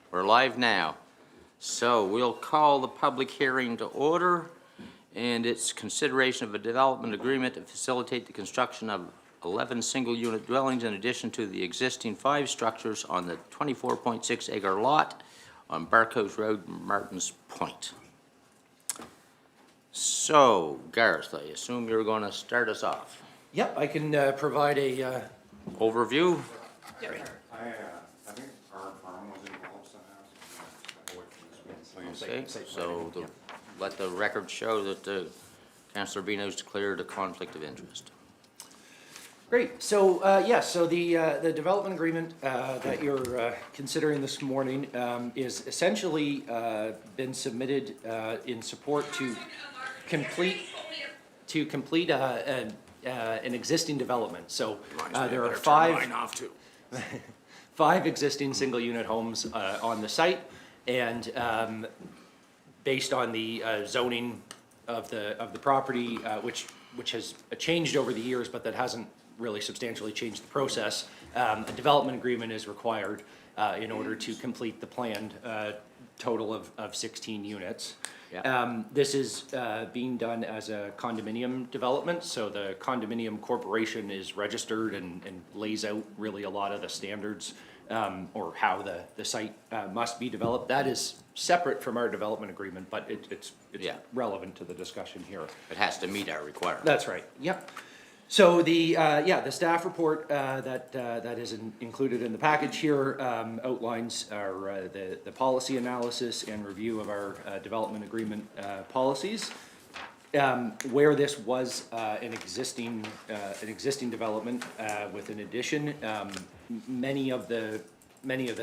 We're live now. So we'll call the public hearing to order, and it's consideration of a development agreement to facilitate the construction of 11 single-unit dwellings in addition to the existing 5 structures on the 24.6 acre lot on Barco's Road, Martins Point. So, Gareth, I assume you're going to start us off. Yep, I can provide a Overview? I think our farm was involved somehow. Okay, so let the record show that Councillor Bino's declared a conflict of interest. Great. So so the development agreement that you're considering this morning is essentially been submitted in support to complete an existing development. So there are 5 existing single-unit homes on the site, and based on the zoning of the property, which has changed over the years, but that hasn't really substantially changed the process, a development agreement is required in order to complete the planned total of 16 units. Yeah. This is being done as a condominium development, so the condominium corporation is registered and lays out really a lot of the standards or how the site must be developed. That is separate from our development agreement, but it's relevant to the discussion here. It has to meet our requirements. That's right, yep. So the staff report that is included in the package here outlines our the policy analysis and review of our development agreement policies. Where this was an existing development with an addition, many of the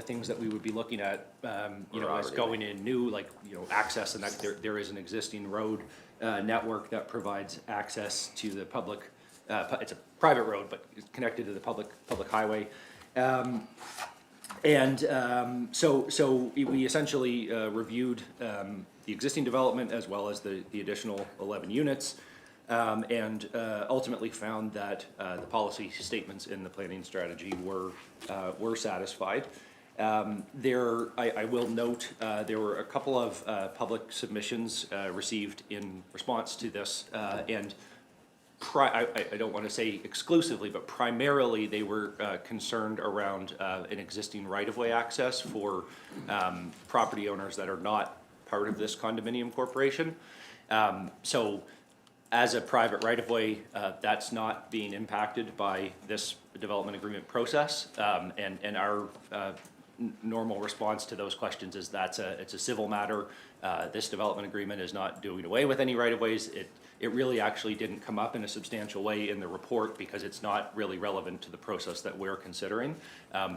things that we would be looking at, as going in new, like access, and that there is an existing road network that provides access to the public. It's a private road, but it's connected to the public highway. So we essentially reviewed the existing development as well as the additional 11 units, and ultimately found that the policy statements in the planning strategy were satisfied. I will note there were a couple of public submissions received in response to this, and I don't want to say exclusively, but primarily they were concerned around an existing right-of-way access for property owners that are not part of this condominium corporation. So as a private right-of-way, that's not being impacted by this development agreement process. And our normal response to those questions is it's a civil matter. This development agreement is not doing away with any right-of-ways. It really actually didn't come up in a substantial way in the report because it's not really relevant to the process that we're considering.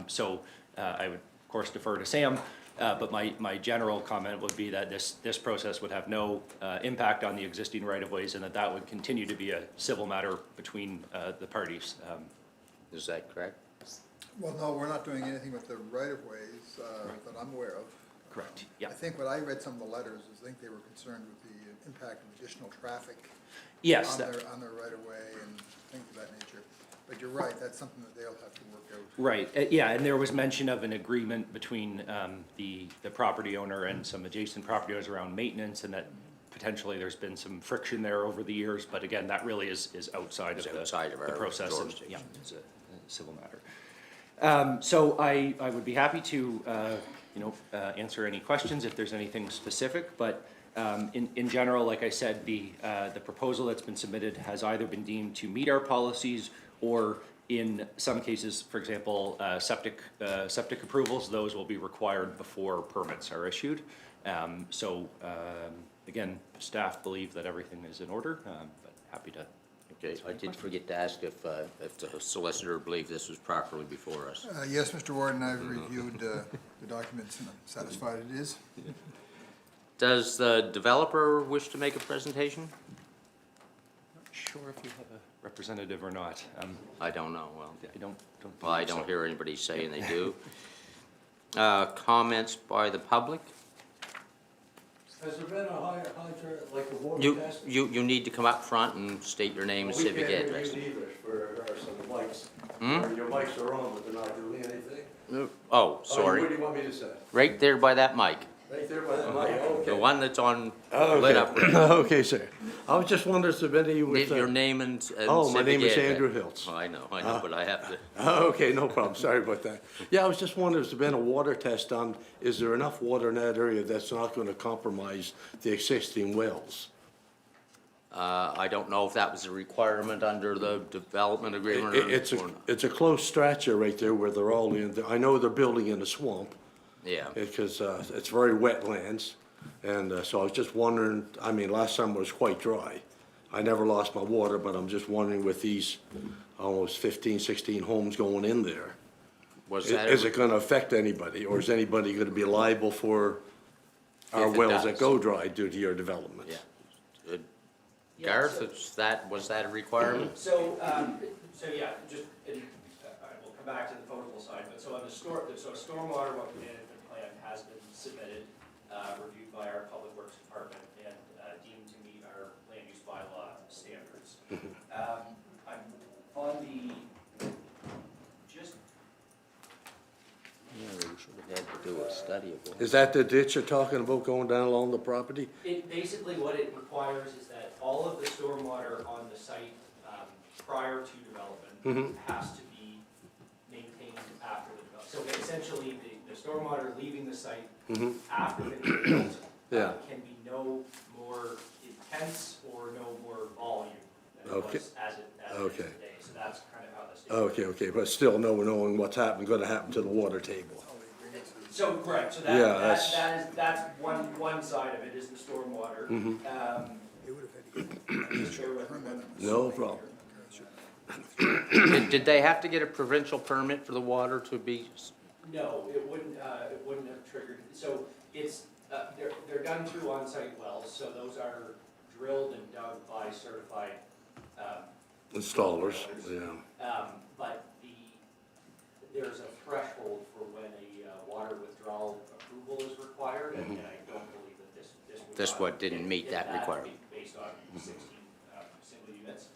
So I would, of course, defer to Sam, but my general comment would be that this process would have no impact on the existing right-of-ways, and that would continue to be a civil matter between the parties. Is that correct? Well, no, we're not doing anything with the right-of-ways that I'm aware of. Correct, yeah. I think when I read some of the letters, I think they were concerned with the impact of additional traffic Yes. on their right-of-way and things of that nature. But you're right, that's something that they'll have to work out. Right, yeah, and there was mention of an agreement between the property owner and some adjacent property owners around maintenance, and that potentially there's been some friction there over the years, but again, that really is outside of the process, and yeah, it's a civil matter. So I would be happy to answer any questions if there's anything specific, but in general, like I said, the proposal that's been submitted has either been deemed to meet our policies, or in some cases, for example, septic approvals, those will be required before permits are issued. Again, staff believe that everything is in order, but happy to. Okay, I did forget to ask if the solicitor believed this was properly before us. Yes, Mr. Warden, I've reviewed the documents and I'm satisfied it is. Does the developer wish to make a presentation? Not sure if you have a representative or not. I don't know. Well, I I don't hear anybody saying they do. Comments by the public? Has there been a higher hydrant, like a water test? You need to come up front and state your name and civic address. We can't hear you either for some mics. Your mics are on, but they're not doing anything. Oh, Where sorry. do you want me to say? Right there by that mic. Right there by that mic, okay. The one that's on, Okay. lit up red. Okay, sir. I was just wondering if there any with. Your name and Oh, my name is civic Andrew address. Hiltz. Oh, I know, but I have to. Okay, no problem, sorry about that. Yeah, I was just wondering if there's been a water test done, is there enough water in that area that's not gonna compromise the existing wells? I don't know if that was a requirement under the development agreement or not. It's a close stretch right there where they're all in, I know they're building in a swamp, Yeah, because, it's very wetlands. And, so I was just wondering, I mean, last summer was quite dry. I never lost my water, but I'm just wondering with these almost 15, 16 homes going in there, was that? is it gonna affect anybody, or is anybody gonna be liable for our If it wells that does. go dry due to your development? Yeah. Garth, was that a requirement? So yeah, just, we'll come back to the potable side, but so on the stormwater management plan has been submitted, reviewed by our Public Works Department and deemed to meet our land use bylaw standards. I'm on the, just, Yeah, we should have had to do a study of what. Is that the ditch you're talking about going down along the property? basically what it requires is that all of the stormwater on the site, prior to development has to be maintained after the development. So essentially, the stormwater leaving the site after the development Yeah. can be no more intense or no more volume than it Okay. was as it is Okay. today. So that's kind of how the state. Okay, but still knowing what's gonna happen to the water table. So, correct, so Yeah, that's one side of it is the stormwater. They would have had to get Just bear with me. No problem. Did they have to get a provincial permit for the water to be, No, it wouldn't have triggered, so it's, they're done through on-site wells, so those are drilled and dug by certified, Installers, yeah. but there's a threshold for when a water withdrawal approval is required, and I don't believe that this would. This one didn't meet if that requirement. Based on 16, single units.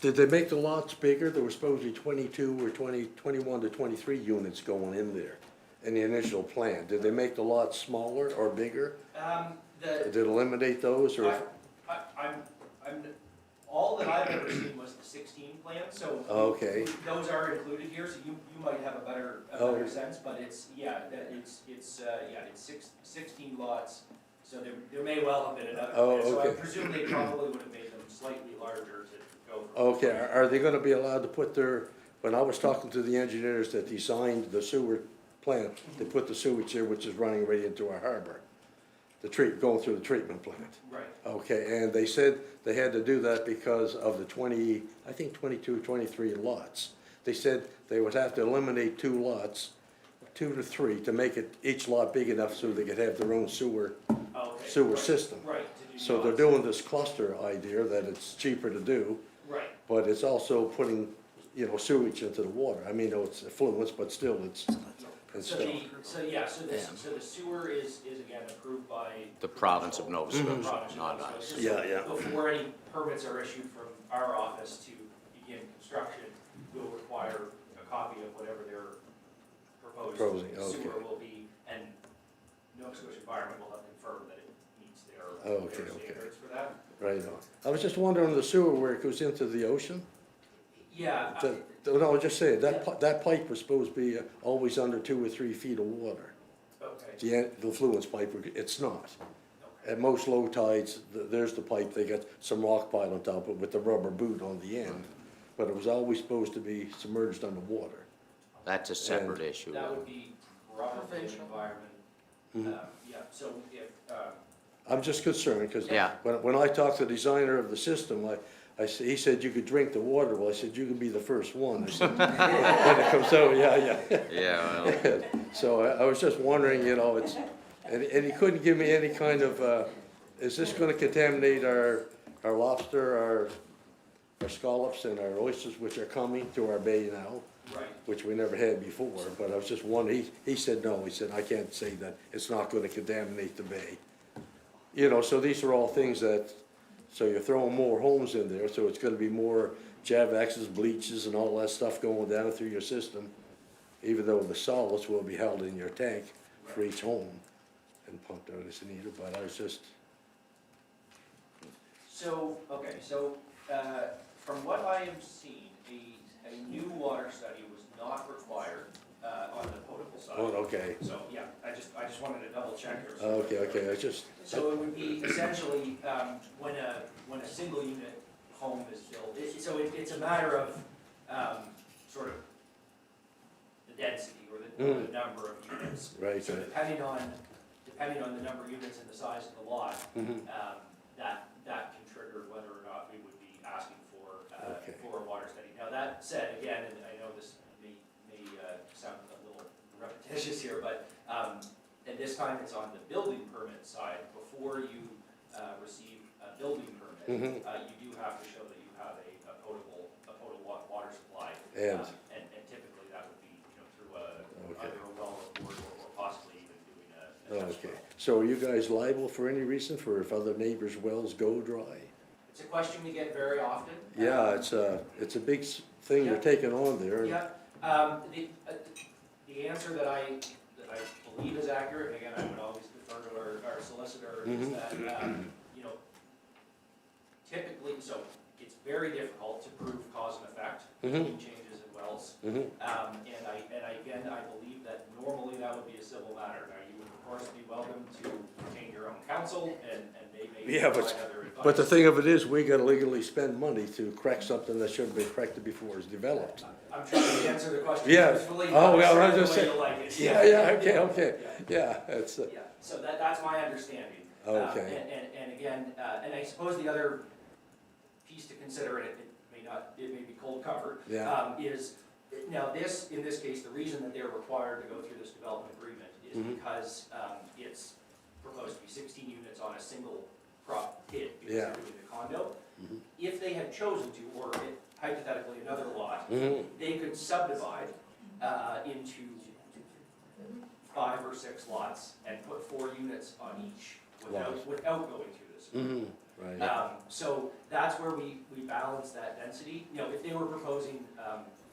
Did they make the lots bigger? There were supposedly 22 or 21 to 23 units going in there in the initial plan. Did they make the lots smaller or bigger? Did it eliminate those, or? All that I've ever seen was the 16 plan, so. Okay. Those are included here, so you might have a better sense, but it's 16 lots, so there may well have been another Oh, plan. So I okay. presume they probably would have made them slightly larger to go from. Okay, are they gonna be allowed to put when I was talking to the engineers that designed the sewer plant, they put the sewage there, which is running right into our harbor, going through the treatment plant. Right. Okay, and they said they had to do that because of the 22, 23 lots. They said they would have to eliminate 2 lots, 2 to 3, to make each lot big enough so they could have their own sewer Right. system. Right. to do So they're lots. doing this cluster idea that it's cheaper to do, Right. but it's also putting, sewage into the water. I mean, no, it's effluents, but still, it's So the sewer is again approved by. the province of Nova The Scotia, province of not Nova us? Scotia. Yeah, yeah. Before any permits are issued from our office to begin construction, we'll require a copy of whatever their proposed Proposing, okay. sewer will be, and Nova Scotia Environment will have confirmed that it meets their Okay, standards for that. right on. I was just wondering the sewer where it goes into the ocean? Yeah, No, just saying, that pipe was supposed to be always under 2 or 3 feet of water. okay, The effluence pipe, it's not. okay, At most low tides, there's the pipe, they got some rock pile on top of it with the rubber boot on the end. But it was always supposed to be submerged underwater. That's a separate issue. that would be probably environment, yeah, so if, I'm just concerned, because Yeah. when I talked to the designer of the system, he said you could drink the water. Well, I said, you can be the first one. I said, when it comes out, yeah. Yeah, well, So I was just wondering, and he couldn't give me any kind of, is this gonna contaminate our lobster, our scallops and our oysters, which are coming to our bay now, right, which we never had before, but I was just wondering, he said no, he said, I can't say that it's not gonna contaminate the bay. So these are all things that So you're throwing more homes in there, so it's gonna be more Javaxes, bleaches, and all that stuff going down through your system, even though the solids will be held in your tank for each home and pumped out as needed, but I was just, So, okay, so, from what I have seen, a new water study was not required, on the potable side. oh, okay, So, yeah, I just wanted to double check. okay, I just, So it would be essentially, when a single unit home is built, it's a matter of, sort of the density or the number of units. right, So depending on the number of units and the size of the lot, that can trigger whether or not we would be asking for, Okay. for a water study. Now, that said, again, and I know this may sound a little repetitious here, but, and this time it's on the building permit side, before you, receive a building permit, you do have to show that you have a potable water supply. And- And typically that would be, through Okay. either a well or board or possibly even doing a test okay. well. So are you guys liable for any reason for if other neighbors' wells go dry? It's a question we get very often. Yeah, it's a big thing you're Yeah. taking on there. Yeah, the answer that I believe is accurate, and again, I would always defer to our solicitor, is that, typically, so it's very difficult to prove cause and effect between changes in wells. And again, I believe that normally that would be a civil matter. Now, you would of course be welcome to retain your own counsel, and they may Yeah, provide other advice. but the thing of it is, we gotta legally spend money to correct something that should have been corrected before it's developed. I'm trying to answer the question Yeah. truthfully, Oh, not well, I necessarily was the just way saying- you like it. Yeah, okay, Yeah. yeah, it's, Yeah, so that's my understanding. Okay. And again, and I suppose the other piece to consider, and it may be cold comfort, Yeah. is, now this, in this case, the reason that they're required to go through this development agreement is because, it's proposed to be 16 units on a single prop pit, because they're Yeah. doing the condo. If they had chosen to, or hypothetically another lot, Mhm. they could subdivide, into 5 or 6 lots and put 4 units on each Lots. without going through this. right, So that's where we balance that density. If they were proposing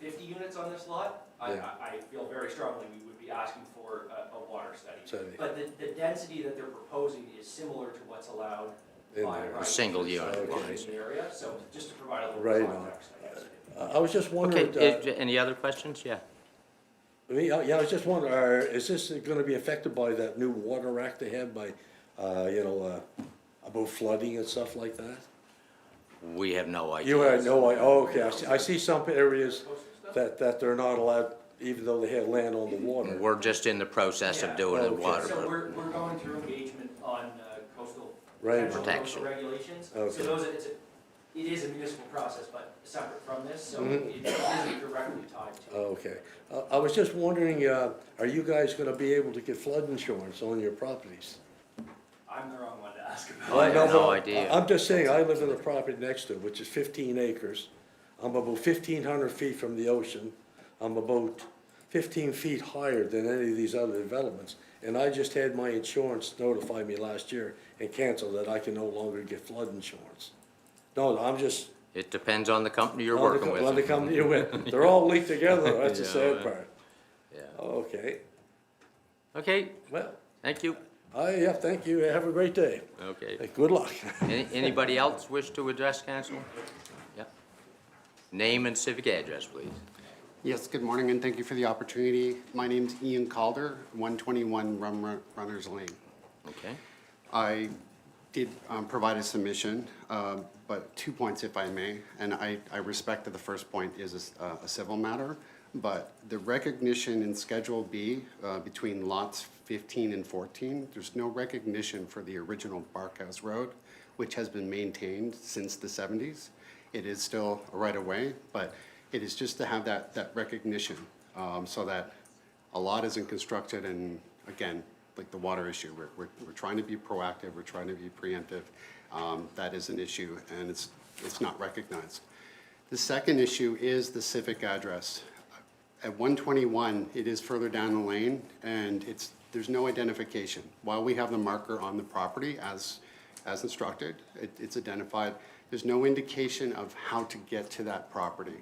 50 units on this lot, Yeah. I feel very strongly we would be asking for a water study. Study. But the density that they're proposing is similar to what's allowed In by there. right Single in the unit, subdivision okay. in the area. So just to provide a little Right on. context, I guess. I was just wondering, Okay, any other questions? Yeah. yeah, I was just wondering, is this gonna be affected by that new water act they had by, about flooding and stuff like that? We have no idea. You had no, oh, okay, I see some areas that they're not allowed, even though they have land on the water. We're just in the process of doing the Okay. water. So we're going through engagement on coastal. Right. potential Protection. coastal regulations. Okay. So those, it is a municipal process, but separate from this, so Mm-hmm. it isn't directly tied to it. Okay, I was just wondering, are you guys gonna be able to get flood insurance on your properties? I'm the wrong one to ask I about. have know, no but idea. I'm just saying, I live in the property next to it, which is 15 acres. I'm about 1,500 feet from the ocean. I'm about 15 feet higher than any of these other developments. And I just had my insurance notify me last year and cancel that I can no longer get flood insurance. No, I'm just. It depends on the company you're on the working co- with. On the company you're with. They're all linked together, that's the Yeah, sad yeah. part. Yeah. Okay, Okay, well, thank you. yeah, thank you, have a great day. Okay. Hey, good luck. Anybody else wish to address council? Yeah. Name and civic address, please. Yes, good morning, and thank you for the opportunity. My name's Ian Calder, 121 Runners Lane. Okay. I did provide a submission, but 2 points, if I may, and I respect that the first point is a civil matter, but the recognition in Schedule B between lots 15 and 14, there's no recognition for the original Barkhouse Road, which has been maintained since the 70s. It is still a right-of-way, but it is just to have that recognition, so that a lot isn't constructed, and again, like the water issue, we're trying to be proactive, we're trying to be preemptive. That is an issue, and it's not recognized. The second issue is the civic address. At 121, it is further down the lane, and there's no identification. While we have the marker on the property as as instructed. It's identified. There's no indication of how to get to that property.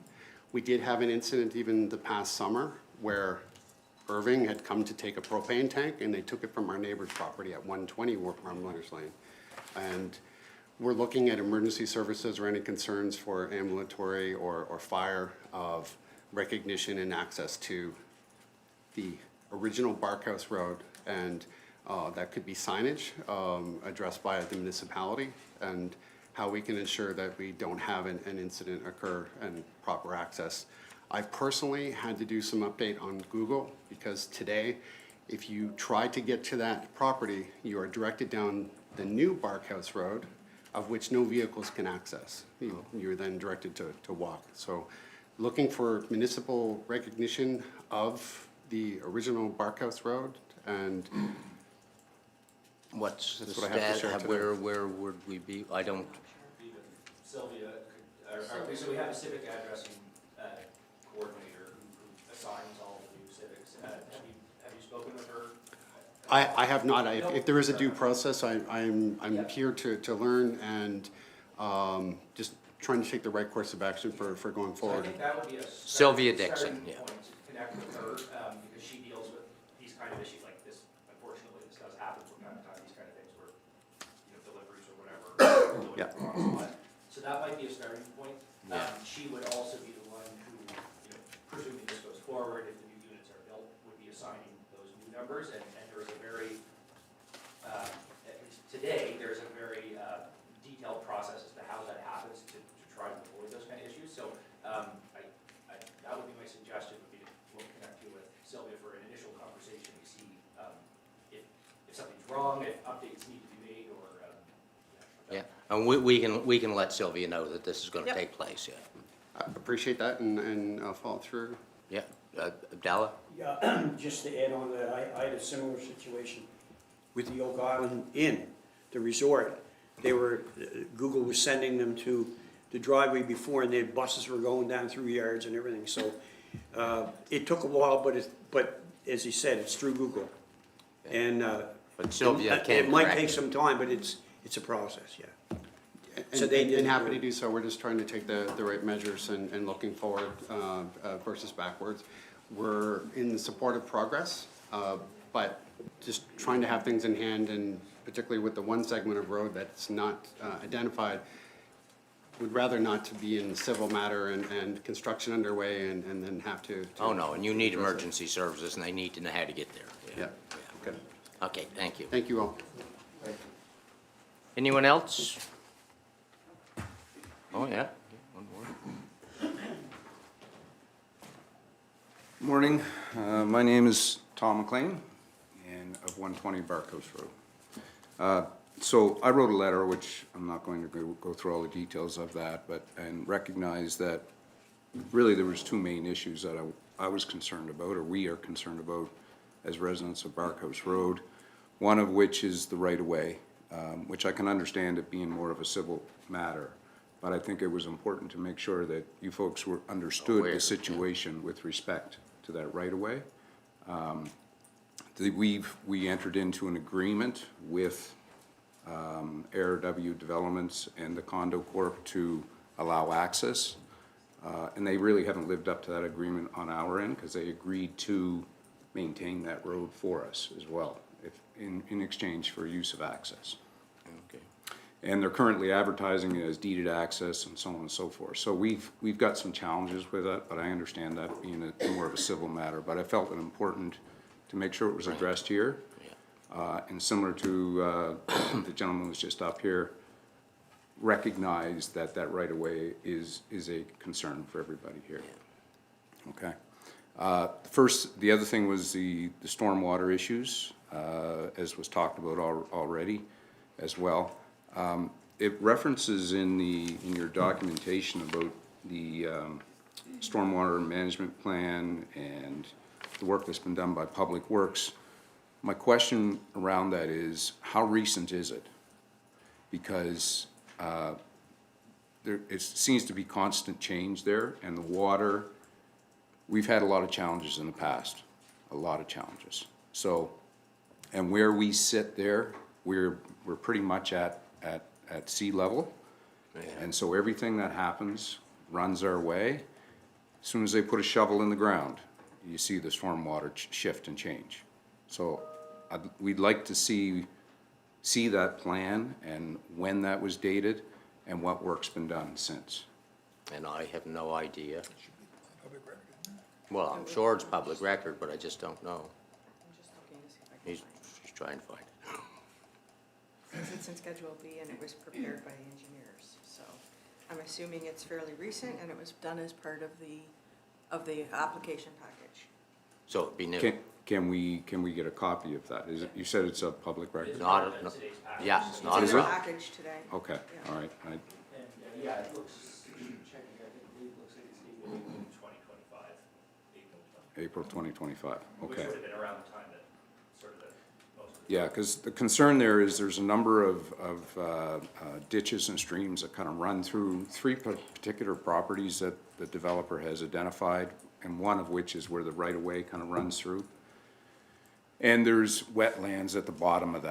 We did have an incident even the past summer where Irving had come to take a propane tank, and they took it from our neighbor's property at 120 Miller's Lane. And we're looking at emergency services or any concerns for ambulatory or fire of recognition and access to the original Barkhouse Road, and that could be signage addressed by the municipality, and how we can ensure that we don't have an incident occur and proper access. I personally had to do some update on Google, because today, if you try to get to that property, you are directed down the new Barkhouse Road, of which no vehicles can access. You're then directed to walk. So looking for municipal recognition of the original Barkhouse Road, and What's the That's what I have to share stat, today. where would we be? I don't, Sylvia, so we have a civic addressing coordinator who assigns all the new civics. Have you spoken with her? I have not. If there is a due process, I'm here to learn, and just trying to take the right course of action for going So I forward. think that would be a Sylvia starting Dixon, point yeah. to connect with her, because she deals with these kind of issues like this. Unfortunately, this does happen from time to time, these kind of things where, deliveries or whatever. Going Yeah. wrong spot. So that might be a starting point. Yeah. She would also be the one who, presuming this goes forward, if the new units are built, would be assigning those new numbers, and there is a very, at least today, there's a very detailed process as to how that happens to try to avoid those kind of issues. So that would be my suggestion, would be to connect you with Sylvia for an initial conversation to see if something's wrong, if updates need to be made, or, yeah, and we can let Sylvia know that this is gonna take place, yeah. I appreciate that, and I'll follow through. Yeah, Abdallah? Yeah, just to add on to that, I had a similar situation with the Oak Island Inn, the resort. Google was sending them to the driveway before, and the buses were going down through yards and everything, so, it took a while, but as he said, it's through Google. And, But Sylvia can it might correct take it. some time, but it's a process, yeah. So And they did- happy to do so. We're just trying to take the right measures and looking forward versus backwards. We're in the support of progress, but just trying to have things in hand, and particularly with the one segment of road that's not identified, would rather not to be in civil matter and construction underway and then have to. Oh, no, and you need emergency services, and they need to know how to get there. Yeah, okay. Okay, thank you. Thank you all. Anyone else? Oh, yeah. One more. Morning, my name is Tom McLean, and of 120 Barkhouse Road. So I wrote a letter, which I'm not going to go through all the details of that, and recognize that really there was two main issues that I was concerned about, or we are concerned about as residents of Barkhouse Road. One of which is the right-of-way, which I can understand it being more of a civil matter. But I think it was important to make sure that you folks understood Aware, the situation with respect to that right-of-way. We entered into an agreement with AirW Developments and the Condo Corp to allow access. And they really haven't lived up to that agreement on our end, because they agreed to maintain that road for us as well, in exchange for use of access. Okay. And they're currently advertising it as deeded access and so on and so forth. So we've got some challenges with that, but I understand that being more of a civil matter. But I felt it important to make sure it was addressed here. And similar to the gentleman who was just up here, recognize that right-of-way is a concern for everybody here. Okay. The other thing was the stormwater issues, as was talked about already as well. It references in your documentation about the stormwater management plan and the work that's been done by Public Works. My question around that is, how recent is it? Because it seems to be constant change there, and the water, we've had a lot of challenges in the past, a lot of challenges. So, and where we sit there, we're pretty much at at sea level. And so everything that happens runs our way. As soon as they put a shovel in the ground, you see the stormwater shift and change. So we'd like to see that plan and when that was dated and what work's been done since. And I have no idea. Public record, isn't it? Well, I'm sure it's public record, but I just don't know. I'm just looking to see if I can He's find he's trying to find it. it. Since it's in Schedule B and it was prepared by the engineers, so I'm assuming it's fairly recent and it was done as part of the application package. So it'd be new. Can we get a copy of that? Is it, you said it's a public record? It's Not, part of no, today's package. yeah, it's not. It's Is in the it? package today. Okay, Yeah. all right. And, yeah, it looks, checking here, I think it looks like it's dated April 2025. April 2025, Which okay. would have been around the time that sort of most of the. Yeah, because the concern there is there's a number of ditches and streams that kind of run through three particular properties that the developer has identified, and one of which is where the right-of-way kind of runs through. And there's wetlands at the bottom of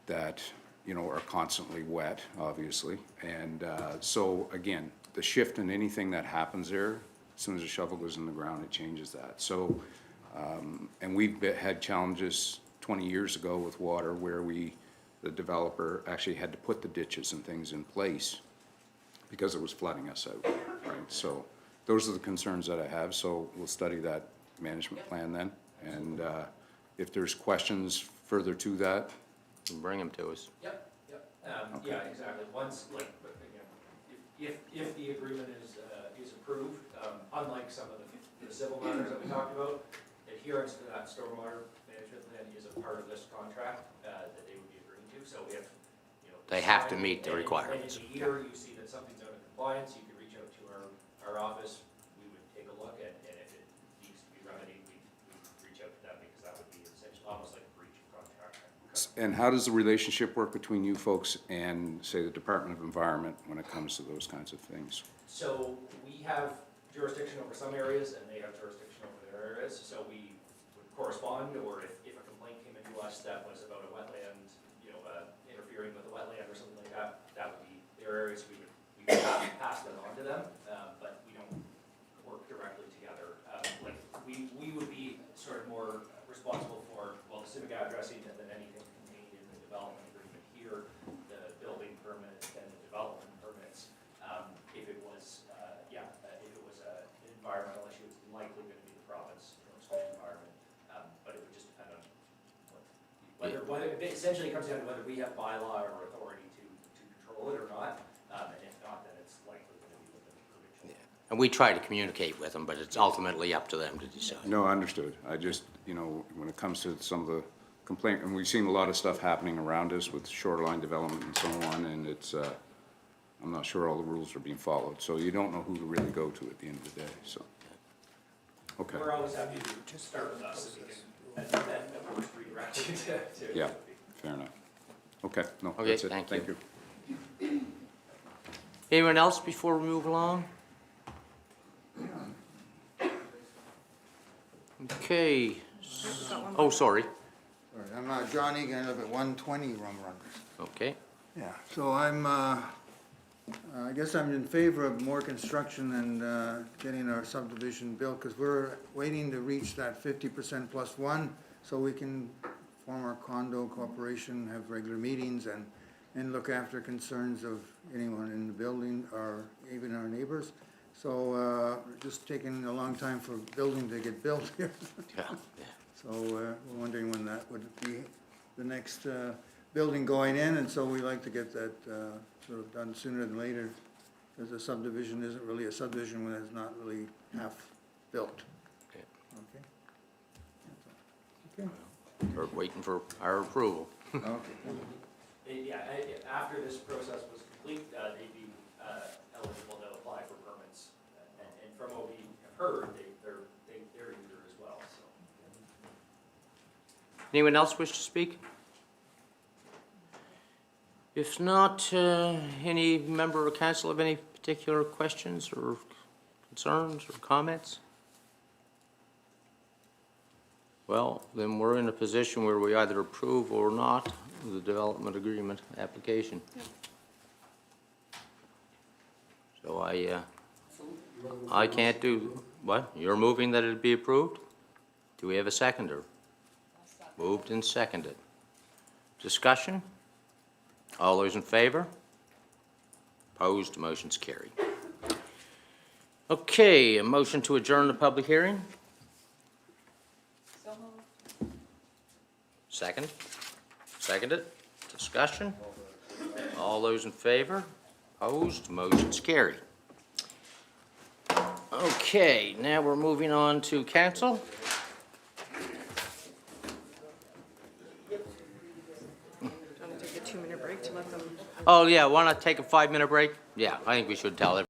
that, you know, are constantly wet, obviously. And so, again, the shift in anything that happens there, as soon as the shovel goes in the ground, it changes that. So, and we've had challenges 20 years ago with water where the developer actually had to put the ditches and things in place because it was flooding us out, right? So those are the concerns that I have, so we'll study that management plan then. And if there's questions further to that, Bring them to us. Yep, yeah, exactly. Once, like, but again, if the agreement is approved, unlike some of the civil matters that we talked about, adherence to that stormwater management plan is a part of this contract, that they would be agreeing to, so if, you know. They have to decide- meet the and- requirements. And in a year, you see that something's out of compliance, you can reach out to our office, we would take a look, and if it needs to be remedied, we reach out to them, because that would be essentially almost like a breach of contract. and how does the relationship work between you folks and, say, the Department of Environment when it comes to those kinds of things? So we have jurisdiction over some areas and they have jurisdiction over their areas, so we would correspond, or if a complaint came into us that was about a wetland, you know, interfering with a wetland or something like that, that would be their areas, we would pass that on to them, but we don't work directly together. Like, we would be sort of more responsible for, well, the civic addressing and then anything contained in the development agreement here, the building permits and the development permits. If it was, if it was an environmental issue, it's likely gonna be the province, environment, but it would just depend on whether, essentially it comes down to whether we have bylaw or authority to control it or not, and if not, then it's likely gonna be within the provincial. And we try to communicate with them, but it's ultimately up to them to decide. No, understood. I just, you know, when it comes to some of the complaint, and we've seen a lot of stuff happening around us with shoreline development and so on, and it's, I'm not sure all the rules are being followed, so you don't know who to really go to at the end of the day, so. Okay, We're always happy to start with us, if we can, and of course, redirect you to. yeah, fair enough. Okay, no, Okay, that's it. thank you. Thank you. Anyone else before we move along? Okay. Oh, sorry. All right, I'm John Egan, I live at 120 Rum Runners. Okay. Yeah, so I guess I'm in favor of more construction and getting our subdivision built, because we're waiting to reach that 50% plus one, so we can form our condo corporation, have regular meetings, and look after concerns of anyone in the building, or even our neighbors. So, just taking a long time for building to get built here. Yeah. So we're wondering when that would be the next building going in, and so we like to get that sort of done sooner than later, because a subdivision isn't really a subdivision when it's not really half built. Okay. Okay? We're waiting for our approval. Okay. Yeah, after this process was complete, they'd be eligible to apply for permits. And from what we have heard, they're eager as well, so. Anyone else wish to speak? If not, any member of council have any particular questions or concerns or comments? Well, then we're in a position where we either approve or not the development agreement application. Yep. So I can't do, what? You're moving that it be approved? Do we have a seconder? Moved and seconded. Discussion? All those in favor? Opposed, motion's carried. Okay, a motion to adjourn the public hearing? Second? Seconded. Discussion? All those in favor? Opposed, motion's carried. Okay, now we're moving on to council. Do you want to take a 2-minute break to let them? Oh, yeah, want to take a 5-minute break? Yeah, I think we should tell everyone.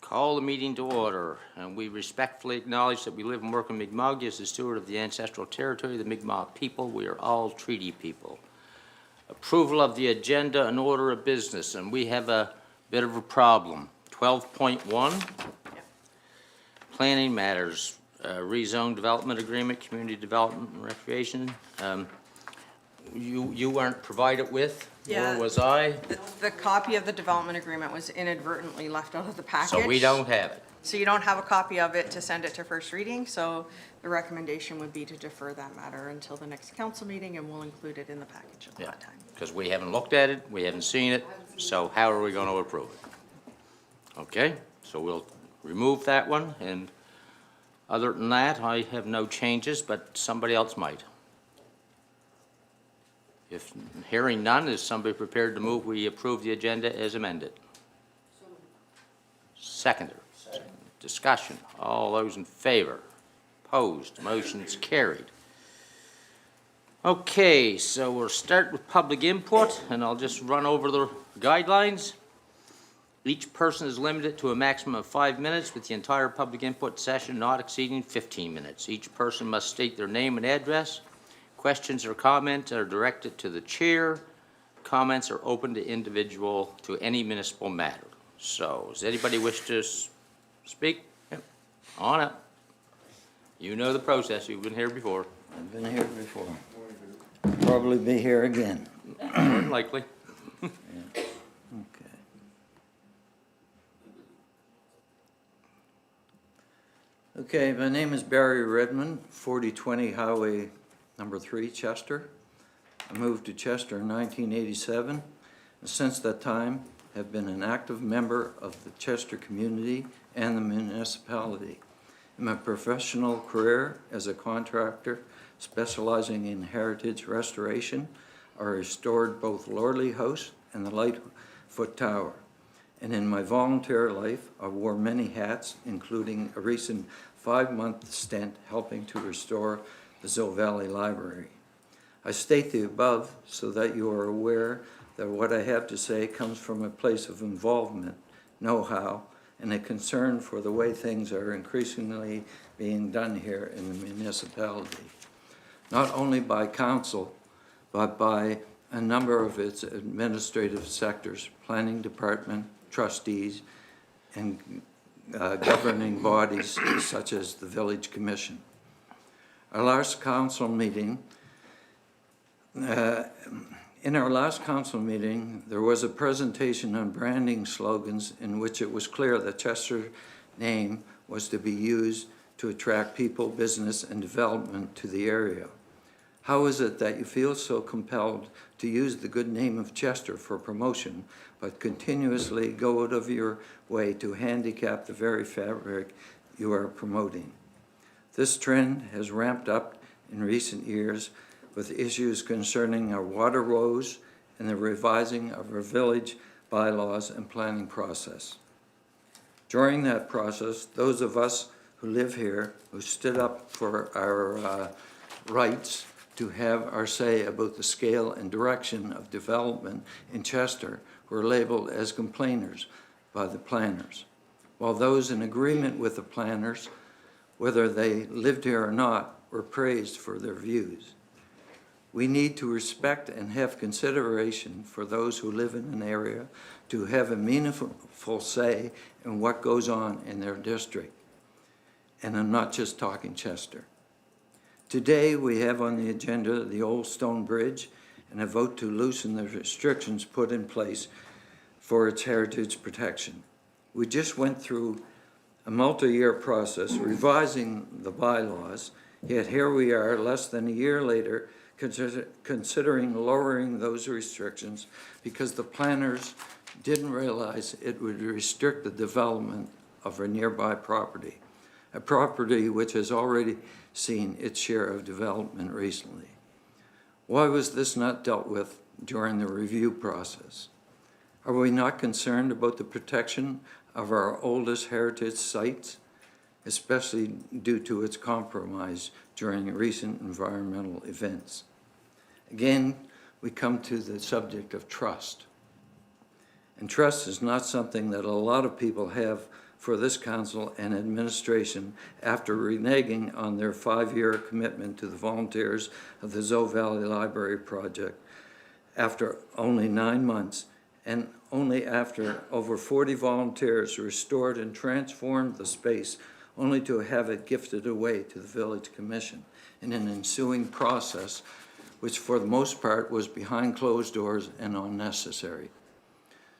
Call the meeting to order, and we respectfully acknowledge that we live and work in Mi'kmaq as the steward of the ancestral territory of the Mi'kmaq people. We are all treaty people. Approval of the agenda and order of business, and we have a bit of a problem. 12.1, planning matters, rezone development agreement, community development and recreation. You weren't provided with, Yeah. nor was I, The copy of the development agreement was inadvertently left out of the package. so we don't have it. So you don't have a copy of it to send it to first reading, so the recommendation would be to defer that matter until the next council meeting, and we'll include it in the package at that time. Because we haven't looked at it, we haven't seen it, so how are we going to approve it? Okay, so we'll remove that one, and other than that, I have no changes, but somebody else might. If hearing none, is somebody prepared to move we approve the agenda as amended? Seconder. Discussion. All those in favor? Opposed? Motion's carried. Okay, so we'll start with public input, and I'll just run over the guidelines. Each person is limited to a maximum of 5 minutes, with the entire public input session not exceeding 15 minutes. Each person must state their name and address. Questions or comments are directed to the chair. Comments are open to individual to any municipal matter. So, does anybody wish to speak? Yep. On up. You know the process. You've been here before. I've been here before. Probably be here again. More than likely. Okay. Okay, my name is Barry Redmond, 4020 Highway Number 3, Chester. I moved to Chester in 1987, and since that time have been an active member of the Chester community and the municipality. In my professional career as a contractor specializing in heritage restoration, I restored both Lordley House and the Lightfoot Tower. And in my volunteer life, I wore many hats, including a recent 5-month stint helping to restore the Zoe Valley Library. I state the above so that you are aware that what I have to say comes from a place of involvement, know-how, and a concern for the way things are increasingly being done here in the municipality. Not only by council, but by a number of its administrative sectors, planning department, trustees, and governing bodies such as the Village Commission. In our last council meeting, there was a presentation on branding slogans in which it was clear that Chester's name was to be used to attract people, business, and development to the area. How is it that you feel so compelled to use the good name of Chester for promotion, but continuously go out of your way to handicap the very fabric you are promoting? This trend has ramped up in recent years with issues concerning our water woes and the revising of our village bylaws and planning process. During that process, those of us who live here, who stood up for our rights to have our say about the scale and direction of development in Chester, were labeled as complainers by the planners, while those in agreement with the planners, whether they lived here or not, were praised for their views. We need to respect and have consideration for those who live in an area to have a meaningful say in what goes on in their district. And I'm not just talking Chester. Today, we have on the agenda the Old Stone Bridge and a vote to loosen the restrictions put in place for its heritage protection. We just went through a multi-year process revising the bylaws, yet here we are less than a year later considering lowering those restrictions because the planners didn't realize it would restrict the development of a nearby property, a property which has already seen its share of development recently. Why was this not dealt with during the review process? Are we not concerned about the protection of our oldest heritage sites, especially due to its compromise during recent environmental events? Again, we come to the subject of trust. And trust is not something that a lot of people have for this council and administration after reneging on their 5-year commitment to the volunteers of the Zoe Valley Library Project after only 9 months, and only after over 40 volunteers restored and transformed the space, only to have it gifted away to the Village Commission in an ensuing process which for the most part was behind closed doors and unnecessary.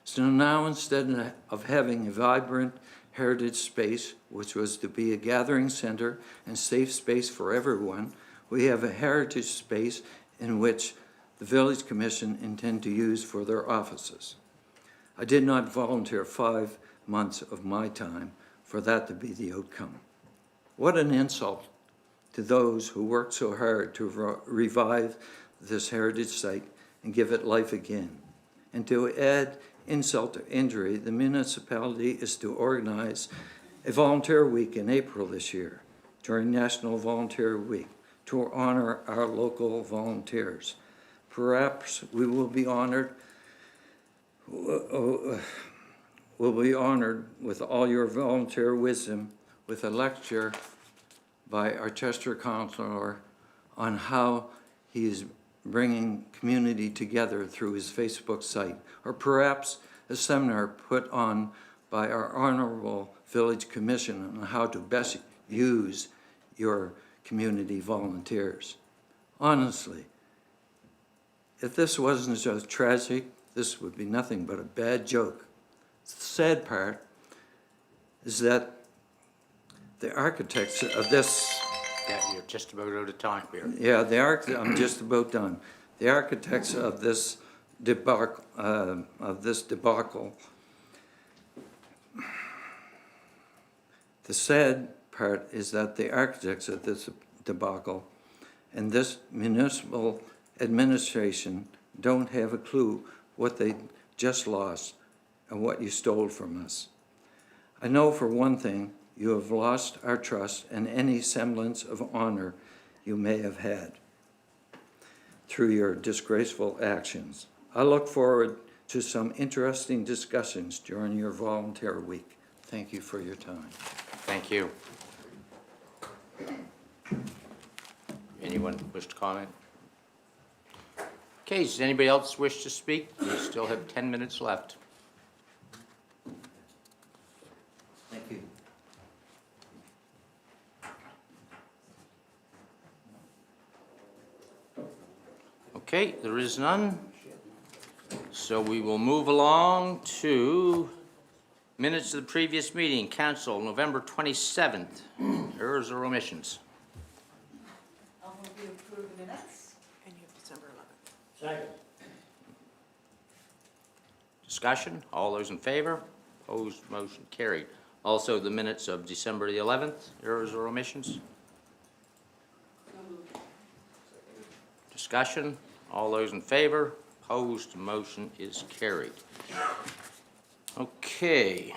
So now, instead of having a vibrant heritage space, which was to be a gathering center and safe space for everyone, we have a heritage space in which the Village Commission intend to use for their offices. I did not volunteer 5 months of my time for that to be the outcome. What an insult to those who worked so hard to revive this heritage site and give it life again. And to add insult to injury, the municipality is to organize a volunteer week in April this year, during National Volunteer Week, to honor our local volunteers. Perhaps we will be honored with all your volunteer wisdom with a lecture by our Chester councillor on how he is bringing community together through his Facebook site, or perhaps a seminar put on by our Honorable Village Commission on how to best use your community volunteers. Honestly, if this wasn't so tragic, this would be nothing but a bad joke. The sad part is that the architects of this... Yeah, you're just about out of time here. Yeah, I'm just about done. The architects of this debacle, the sad part is that the architects of this debacle and this municipal administration don't have a clue what they just lost and what you stole from us. I know for one thing, you have lost our trust and any semblance of honor you may have had through your disgraceful actions. I look forward to some interesting discussions during your volunteer week. Thank you for your time. Thank you. Anyone wish to comment? Okay, does anybody else wish to speak? We still have 10 minutes left. Thank you. Okay, there is none. So we will move along to minutes of the previous meeting, council, November 27th. Errors or omissions? I'll move you approve the minutes. And you have December 11th. Second. Discussion, all those in favor? Opposed, motion carried. Also, the minutes of December the 11th, errors or omissions? Discussion, all those in favor? Opposed, motion is carried. Okay.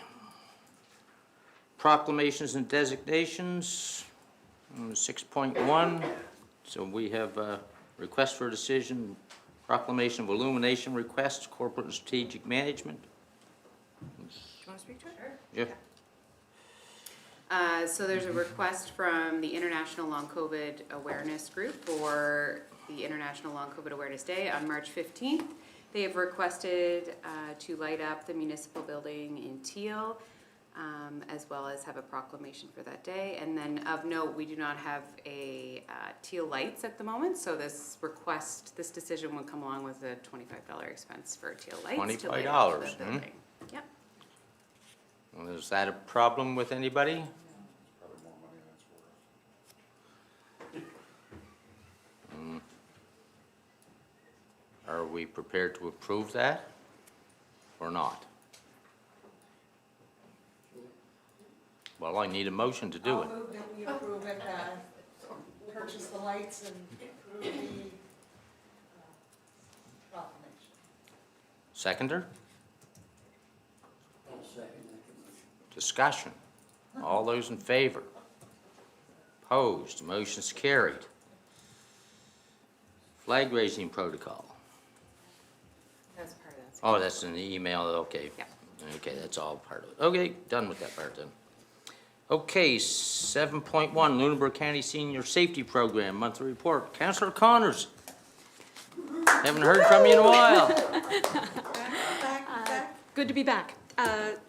Proclamations and designations, 6.1. So we have a request for a decision, proclamation of illumination requests, corporate and strategic management. Do you want to speak to it? Yeah. So there's a request from the International Long COVID Awareness Group for the International Long COVID Awareness Day on March 15th. They have requested to light up the municipal building in teal, as well as have a proclamation for that day. And then of note, we do not have a teal lights at the moment, so this decision would come along with a $25 expense for teal lights to light up the building. Yep. Well, is that a problem with anybody? Are we prepared to approve that or not? Well, I need a motion to do it. I'll move that we approve it, purchase the lights and approve the proclamation. Seconder? I'll second that. Discussion. All those in favor? Opposed? Motion's carried. Flag raising protocol. That's part of that. Oh, that's in the email, okay. Yeah. Okay, that's all part of it. Okay, done with that part then. Okay, 7.1, Lunenburg County Senior Safety Program, monthly report. Counselor Connors. Haven't heard from you in a while. Good to be back.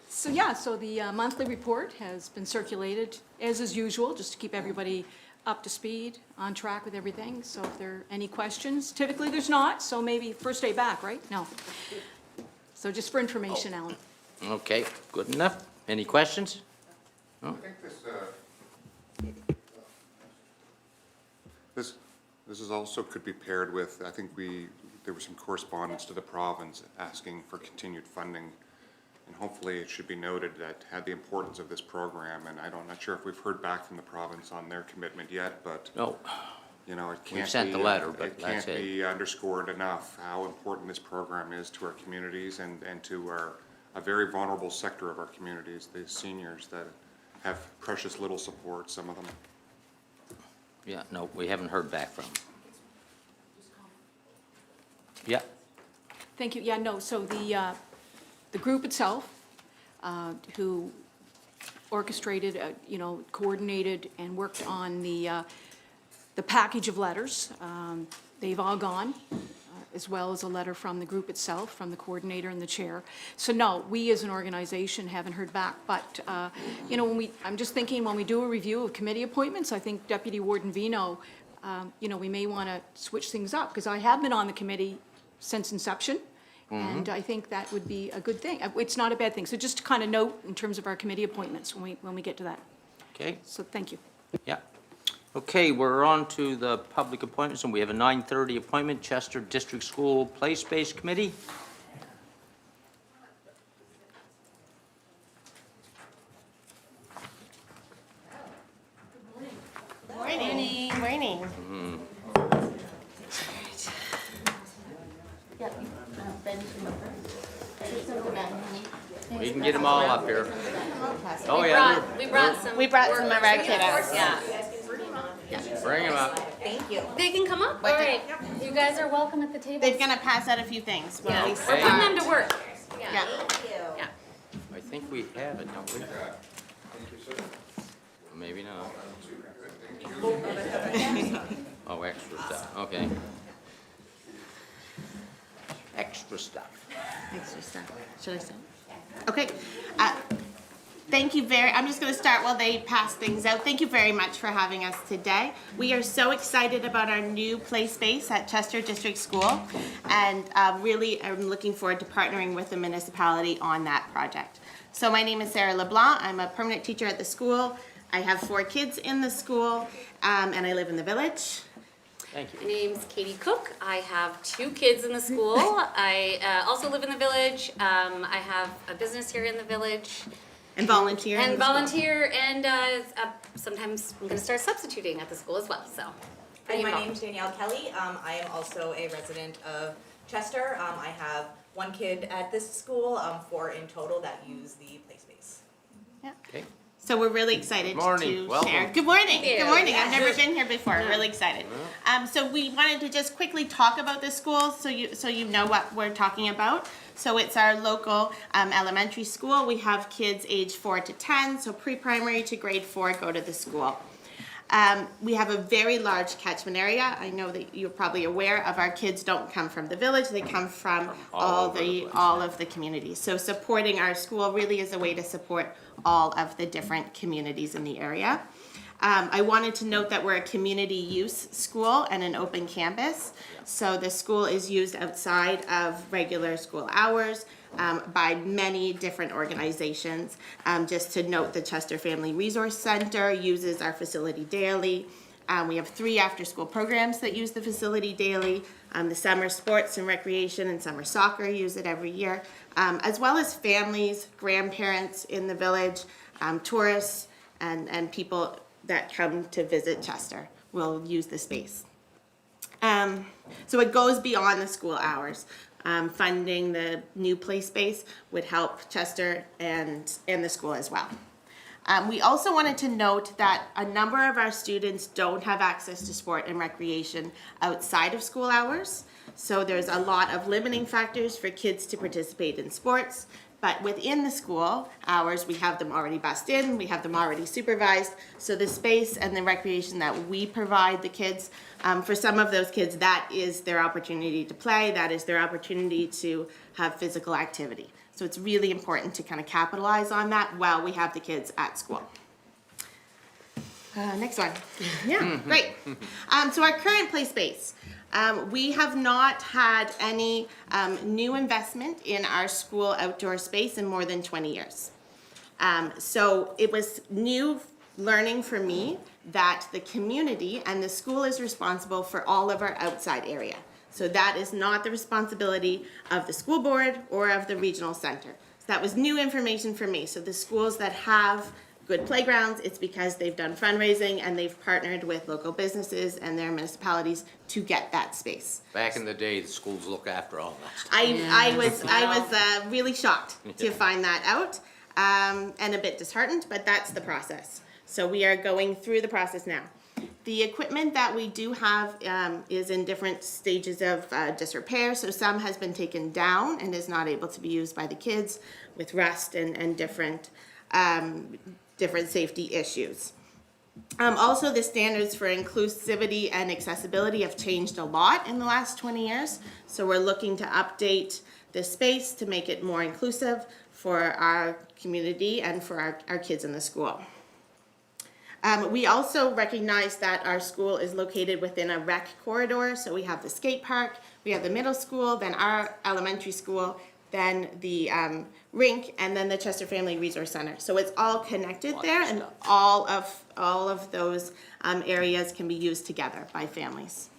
So the monthly report has been circulated, as is usual, just to keep everybody up to speed, on track with everything. So if there are any questions, typically there's not, so maybe first day back, right? No. So just for information, Alan. Okay, good enough. Any questions? I think this is also could be paired with, I think there was some correspondence to the province asking for continued funding. And hopefully it should be noted that had the importance of this program, and not sure if we've heard back from the province on their commitment yet, but No. you know, it can't be. We've sent the letter, but that's It can't it. be underscored enough how important this program is to our communities and to a very vulnerable sector of our communities, the seniors that have precious little support, some of them. Yeah, no, we haven't heard back from. Yeah, Thank you. Yeah, no, so the group itself, who orchestrated, coordinated and worked on the package of letters, they've all gone, as well as a letter from the group itself, from the coordinator and the chair. So no, we as an organization haven't heard back, but, I'm just thinking when we do a review of committee appointments, I think Deputy Warden Vino, we may want to switch things up, because I have been on the committee since inception, and I think that would be a good thing. It's not a bad thing. So just to kind of note in terms of our committee appointments when we get to that. okay, So thank you. yeah. Okay, we're on to the public appointments, and we have a 9:30 appointment, Chester District School Play Space Committee. Morning. Morning. We can get them all up here. Oh, yeah, We brought some of our kiddos, yeah. bring them up. Thank you. They can come up? All right. You guys are welcome at the table. They're gonna pass out a few things. Yeah. We're Okay. putting them to work. Yeah. I think we have it, don't we? Maybe not. Oh, extra stuff, okay. Extra stuff. Extra stuff. Should I say? Okay. Thank you I'm just going to start while they pass things out. Thank you very much for having us today. We are so excited about our new play space at Chester District School, and really I'm looking forward to partnering with the municipality on that project. So my name is Sarah LeBlanc. I'm a permanent teacher at the school. I have 4 kids in the school, and I live in the village. Thank you. My name's Katie Cook. I have 2 kids in the school. I also live in the village. I have a business here in the village. And volunteer. And volunteer, and sometimes I'm going to start substituting at the school as well, so. And my name's Danielle Kelly. I am also a resident of Chester. I have 1 kid at this school, 4 in total that use the play space. Yeah. Okay. So we're really excited Good morning. to Welcome. share. Good morning. Good morning. I've never been here before. Really excited. So we wanted to just quickly talk about the school so you know what we're talking about. So it's our local elementary school. We have kids age 4 to 10, so pre-primary to grade 4 go to the school. We have a very large catchment area. I know that you're probably aware of our kids don't come from the village, they come from all of the communities. So supporting our school really is a way to support all of the different communities in the area. I wanted to note that we're a community use school and an open campus. So the school is used outside of regular school hours by many different organizations. Just to note, the Chester Family Resource Center uses our facility daily. We have 3 after-school programs that use the facility daily. The summer sports and recreation and summer soccer use it every year, as well as families, grandparents in the village, tourists, and people that come to visit Chester will use the space. So it goes beyond the school hours. Funding the new play space would help Chester and the school as well. We also wanted to note that a number of our students don't have access to sport and recreation outside of school hours. So there's a lot of limiting factors for kids to participate in sports. But within the school hours, we have them already bussed in, we have them already supervised. So the space and the recreation that we provide the kids, for some of those kids, that is their opportunity to play, that is their opportunity to have physical activity. So it's really important to kind of capitalize on that while we have the kids at school. Next one. Yeah, great. So our current play space. We have not had any new investment in our school outdoor space in more than 20 years. So it was new learning for me that the community and the school is responsible for all of our outside area. So that is not the responsibility of the school board or of the regional center. So that was new information for me. So the schools that have good playgrounds, it's because they've done fundraising and they've partnered with local businesses and their municipalities to get that space. Back in the day, the schools look after all that stuff. I was really shocked to find that out, and a bit disheartened, but that's the process. So we are going through the process now. The equipment that we do have is in different stages of disrepair. So some has been taken down and is not able to be used by the kids with rust and different safety issues. Also, the standards for inclusivity and accessibility have changed a lot in the last 20 years. So we're looking to update the space to make it more inclusive for our community and for our kids in the school. We also recognize that our school is located within a rec corridor. So we have the skate park, we have the middle school, then our elementary school, then the rink, and then the Chester Family Resource Center. So it's all connected there, and all of those areas can be used together by families.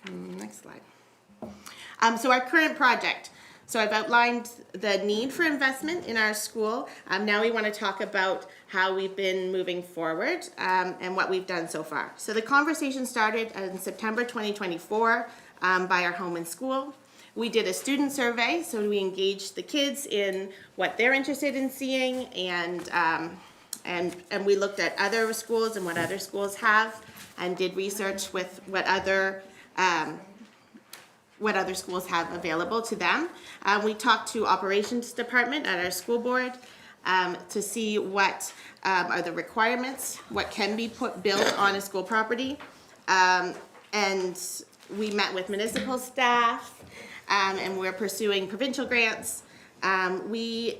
Next slide. So our current project. So I've outlined the need for investment in our school. Now we want to talk about how we've been moving forward and what we've done so far. So the conversation started in September 2024 by our home and school. We did a student survey, so we engaged the kids in what they're interested in seeing, and we looked at other schools and what other schools have, and did research with what other schools have available to them. We talked to operations department at our school board to see what are the requirements, what can be built on a school property, and we met with municipal staff. And we're pursuing provincial grants. We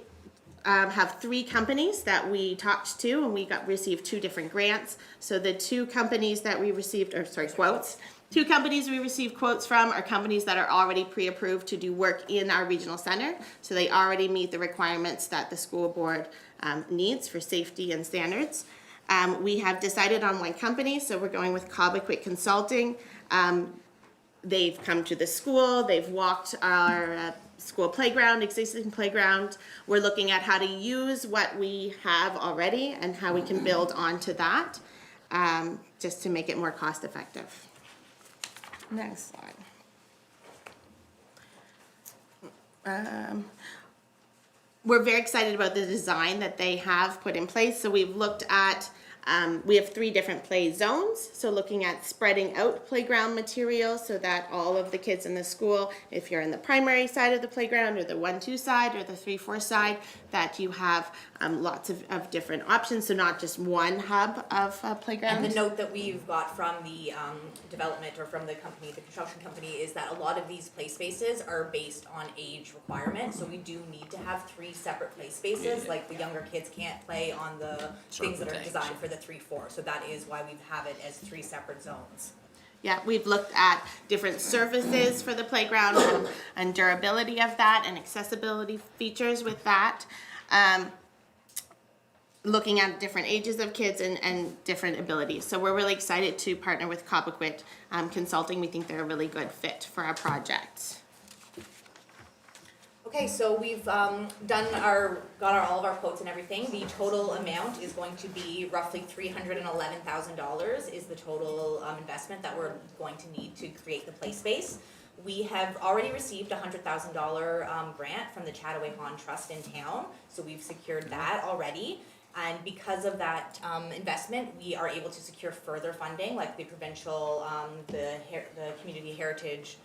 have 3 companies that we talked to, and we received 2 different grants. So the 2 companies that we received, quotes. 2 companies we received quotes from are companies that are already pre-approved to do work in our regional center. So they already meet the requirements that the school board needs for safety and standards. We have decided on 1 company, so we're going with Cobequid Consulting. They've come to the school, they've walked our school playground, existing playground. We're looking at how to use what we have already and how we can build onto that, just to make it more cost effective. Next slide. We're very excited about the design that they have put in place. So we've looked at we have 3 different play zones, so looking at spreading out playground material so that all of the kids in the school, if you're in the primary side of the playground or the 1-2 side or the 3-4 side, that you have lots of different options, so not just one hub of playground. And the note that we've got from the development or from the company, the construction company, is that a lot of these play spaces are based on age requirement, so we do need to have 3 separate play spaces, like the younger kids can't play on the things that are designed for the 3-4, so that is why we have it as 3 separate zones. Yeah, we've looked at different surfaces for the playground and durability of that and accessibility features with that. Looking at different ages of kids and different abilities. So we're really excited to partner with Cobequid Consulting. We think they're a really good fit for our project. Okay, so we've got all of our quotes and everything. The total amount is going to be roughly $311,000 is the total investment that we're going to need to create the play space. We have already received a $100,000 grant from the Chattaway-Hahn Trust in town, so we've secured that already. And because of that investment, we are able to secure further funding, like the provincial, the community heritage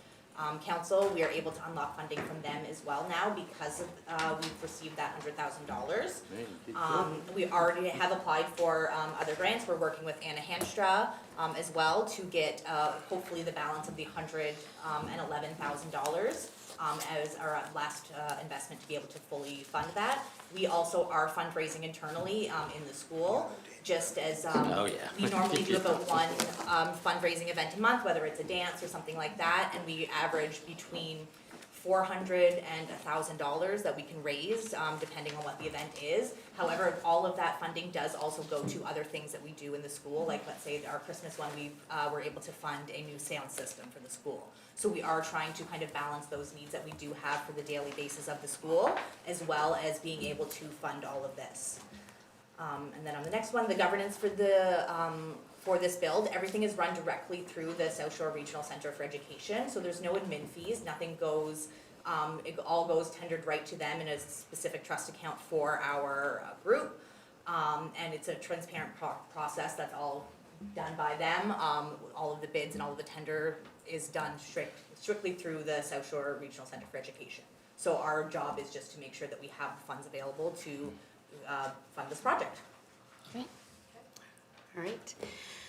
council, we are able to unlock funding from them as well now because of, we've received that $100,000. We already have applied for other grants. We're working with Anna Hanstra as well to get hopefully the balance of the $111,000 as our last investment to be able to fully fund that. We also are fundraising internally in the school, just as we normally do about one fundraising event a month, whether it's a dance or something like that, and we average between $400 and $1,000 that we can raise, depending on what the event is. However, all of that funding does also go to other things that we do in the school, like let's say our Christmas one, we were able to fund a new sound system for the school. So we are trying to kind of balance those needs that we do have for the daily basis of the school, as well as being able to fund all of this. And then on the next one, the governance for this build, everything is run directly through the South Shore Regional Center for Education, so there's no admin fees, nothing goes, it all goes tendered right to them in a specific trust account for our group. And it's a transparent process that's all done by them. All of the bids and all of the tender is done strictly through the South Shore Regional Center for Education. So our job is just to make sure that we have the funds available to fund this project. Great. All right.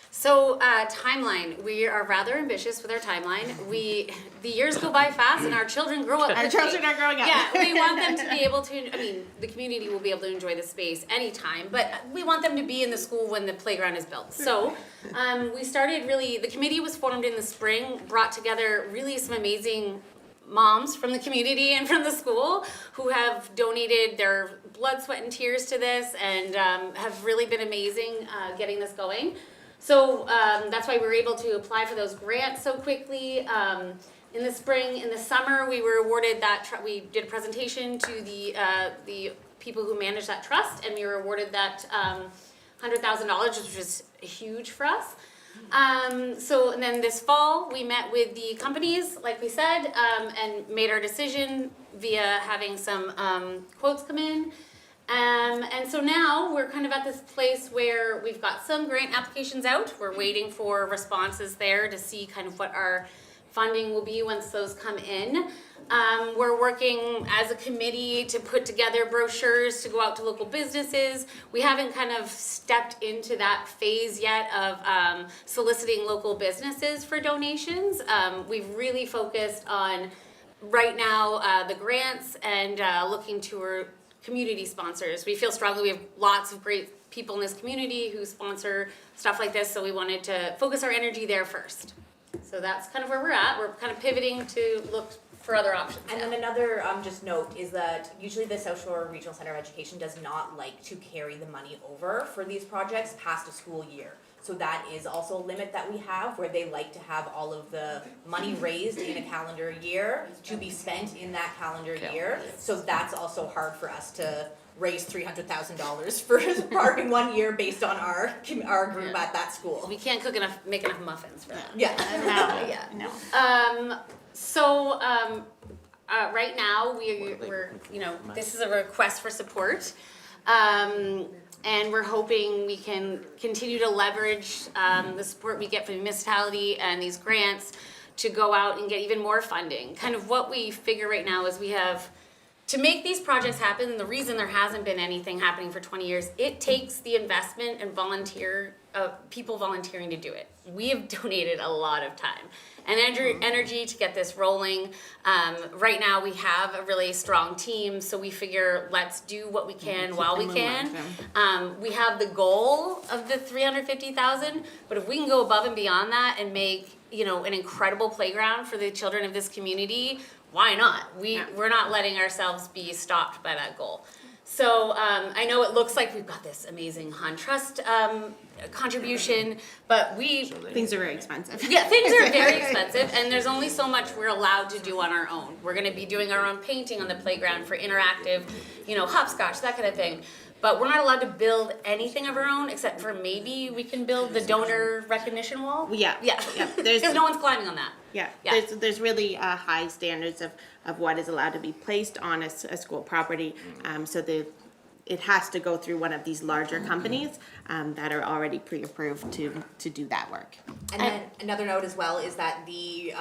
So timeline, we are rather ambitious with our timeline. The years go by fast and our children grow up. Our children are growing up. Yeah, we want them to be able to, I mean, the community will be able to enjoy the space anytime, but we want them to be in the school when the playground is built. So we started really, the committee was formed in the spring, brought together really some amazing moms from the community and from the school who have donated their blood, sweat, and tears to this and have really been amazing getting this going. So that's why we were able to apply for those grants so quickly. In the spring, in the summer, we were awarded that, we did a presentation to the people who manage that trust, and we were awarded that $100,000, which was huge for us. And then this fall, we met with the companies, like we said, and made our decision via having some quotes come in. And so now we're kind of at this place where we've got some grant applications out. We're waiting for responses there to see kind of what our funding will be once those come in. We're working as a committee to put together brochures to go out to local businesses. We haven't kind of stepped into that phase yet of soliciting local businesses for donations. We've really focused on right now the grants and looking to our community sponsors. We feel strongly we have lots of great people in this community who sponsor stuff like this, so we wanted to focus our energy there first. So that's kind of where we're at. We're kind of pivoting to look for other options. And then another just note is that usually the South Shore Regional Center of Education does not like to carry the money over for these projects past a school year. So that is also a limit that we have, where they like to have all of the money raised in a calendar year to be spent in that calendar year. So that's also hard for us to raise $300,000 for in 1 year based on our group at that school. We can't make enough muffins for that. Yeah. No. Right now we're this is a request for support. And we're hoping we can continue to leverage the support we get from the municipality and these grants to go out and get even more funding. Kind of what we figure right now is we have, to make these projects happen, and the reason there hasn't been anything happening for 20 years, it takes the investment and people volunteering to do it. We have donated a lot of time and energy to get this rolling. Right now we have a really strong team, so we figure let's do what we can while we can. We have the goal of the $350,000, but if we can go above and beyond that and make an incredible playground for the children of this community, why not? We're not letting ourselves be stopped by that goal. So I know it looks like we've got this amazing Han Trust contribution, but things are very expensive. Yeah, things are very expensive, and there's only so much we're allowed to do on our own. We're going to be doing our own painting on the playground for interactive, hopscotch, that kind of thing. But we're not allowed to build anything of our own, except for maybe we can build the donor recognition wall. Yeah. Because no one's climbing on that. Yeah. There's really high standards of what is allowed to be placed on a school property. So it has to go through one of these larger companies that are already pre-approved to do that work. And then another note as well is that the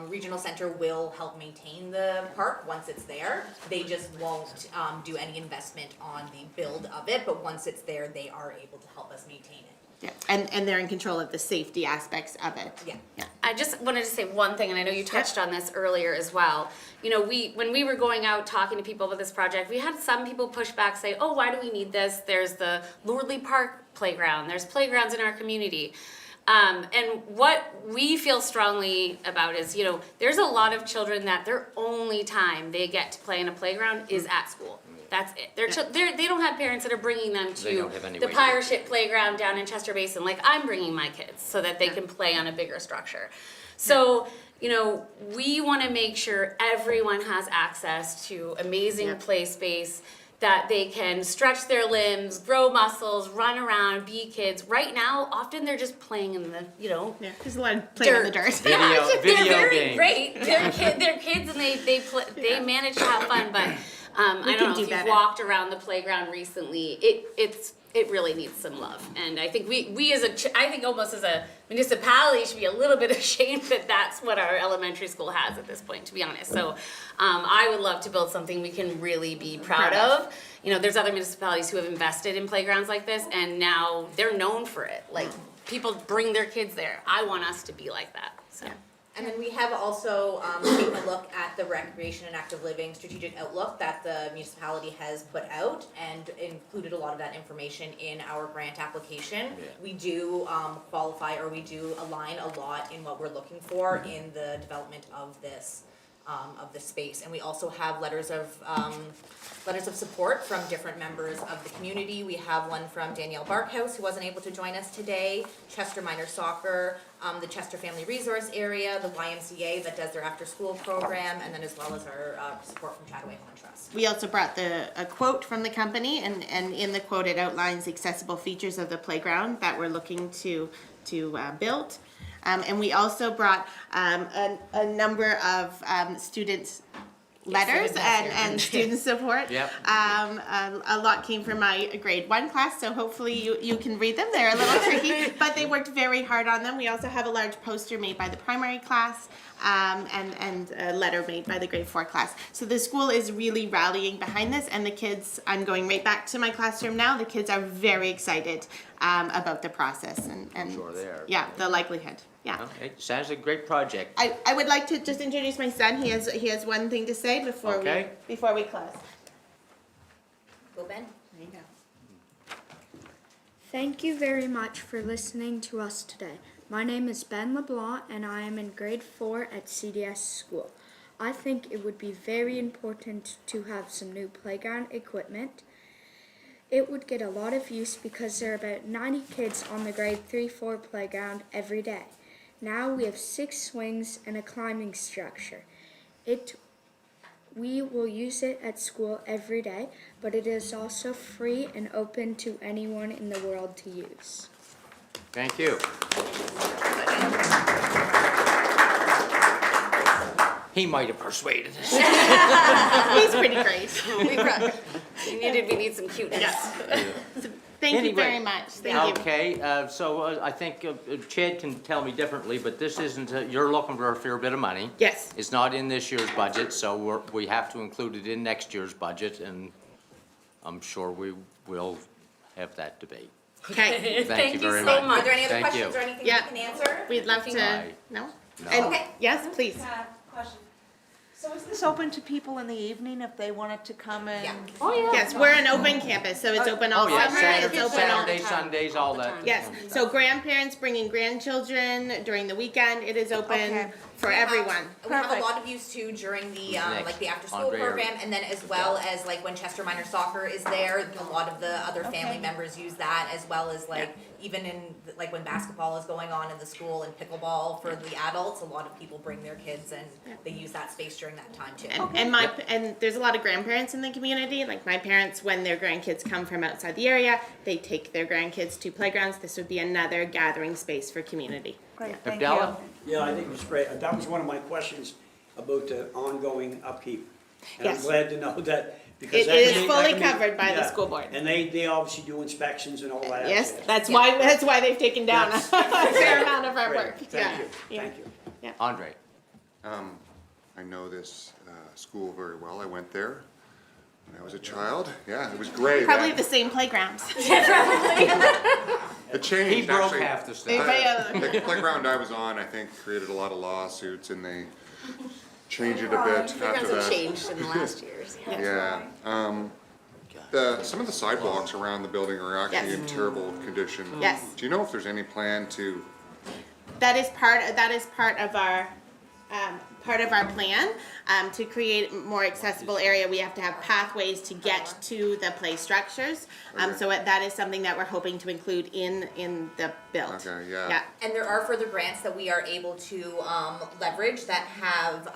regional center will help maintain the park once it's there. They just won't do any investment on the build of it, but once it's there, they are able to help us maintain it. Yeah, and they're in control of the safety aspects of it. Yeah. I just wanted to say one thing, and I know you touched on this earlier as well. You know, when we were going out talking to people about this project, we had some people push back, say, oh, why do we need this? There's the Lordley Park playground, there's playgrounds in our community. And what we feel strongly about is, you know, there's a lot of children that their only time they get to play in a playground is at school. That's it. They don't have parents that are bringing them They to don't have any the way to pirate ship playground down in Chester Basin, like I'm bringing my kids, so that they can play on a bigger structure. So, you know, we want to make sure everyone has access to amazing play space, that they can stretch their limbs, grow muscles, run around, be kids. Right now, often they're just playing in the, you know, There's a lot of playing on the dirt. they're Video very games. great. They're kids and they manage to have fun. But I don't know do if you've better. walked around the playground recently. It really needs some love. And I think we as I think almost as a municipality should be a little bit ashamed that that's what our elementary school has at this point, to be honest. So I would love to build something we can really be proud of. You know, there's other municipalities who have invested in playgrounds like this, and now they're known for it. Like, people bring their kids there. I want us to be like that, so. And then we have also taken a look at the recreation and active living strategic outlook that the municipality has put out and included a lot of that information in our grant application. Yeah. We do qualify, or we do align a lot in what we're looking for in the development of this space. And we also have letters of support from different members of the community. We have one from Danielle Barkhouse, who wasn't able to join us today, Chester Minor Soccer, the Chester Family Resource Area, the YMCA that does their after-school program, and then as well as our support from Chattaway Home Trust. We also brought a quote from the company, and in the quote it outlines the accessible features of the playground that we're looking to build. And we also brought a number of students' letters and student support. Yep. A lot came from my grade 1 class, so hopefully you can read them. They're a little tricky, but they worked very hard on them. We also have a large poster made by the primary class and a letter made by the grade 4 class. So the school is really rallying behind this, and the kids, I'm going right back to my classroom now, the kids are very excited about the process and Sure they are. yeah, the likelihood. Yeah. Okay, sounds like a great project. I would like to just introduce my son. He has one thing to say before we close. Go, Ben. There you go. Thank you very much for listening to us today. My name is Ben LeBlanc and I am in grade 4 at CDS school. I think it would be very important to have some new playground equipment. It would get a lot of use because there are about 90 kids on the grade 3-4 playground every day. Now we have 6 swings and a climbing structure. We will use it at school every day, but it is also free and open to anyone in the world to use. Thank you. He might have persuaded us. He's pretty great. We need some cuteness. Thank you very much. Thank you. Okay, so I think Chad can tell me differently, but this isn't, you're looking for a fair bit of money. Yes. It's not in this year's budget, so we have to include it in next year's budget, and I'm sure we will have that debate. Okay. Thank you very so much. much. Are there any other Thank questions you. or anything Yeah. we can answer? We'd love to. Aye. No? No. And- Okay. Yes, please. Question. So is this open to people in the evening if they wanted to come and? Yeah. Oh, yeah. Yes, we're an open campus, so it's open all Oh, yeah, summer. Saturday, It's open all the Saturday, time. Sundays, all that. Yes, so grandparents bringing grandchildren during the weekend, it is open Okay. for everyone. We have a Perfect. lot of use too during the like the after school Andre program, and then as well as like when Chester Minor Soccer is there, a lot of the other family Okay. members use that, as well as like even in like when basketball is going on in the school and pickleball for the adults, a lot of people bring their kids and they use that space during that time too. And there's a lot of grandparents in the community, like my parents, when their grandkids come from outside the area, they take their grandkids to playgrounds. This would be another gathering space for community. Great, thank you. Abdallah? Yeah, I think it was great. That was one of my questions about the ongoing upkeep. And I'm Yes. glad to know that Because It that is can be- fully that can be- covered by the yeah. school board. And they obviously do inspections and all that. Yes, after that. that's why they've taken down a That's- fair amount of our Great. work. Thank you, Yeah. thank you. Andre? I know this school very well. I went there when I was a child. Yeah, it was great. Probably the same playgrounds. It changed, He broke actually. half the stuff. The playground I was on, I think, created a lot of lawsuits, and they changed it a bit after that. changed in the last years. Yeah. Some of the sidewalks around the building are actually in terrible condition. Yes. Do you know if there's any plan to, That is part of our plan, to create a more accessible area. We have to have pathways to get to the play structures. So that is something that we're hoping to include in the build. okay, yeah. Yeah. And there are further grants that we are able to leverage that have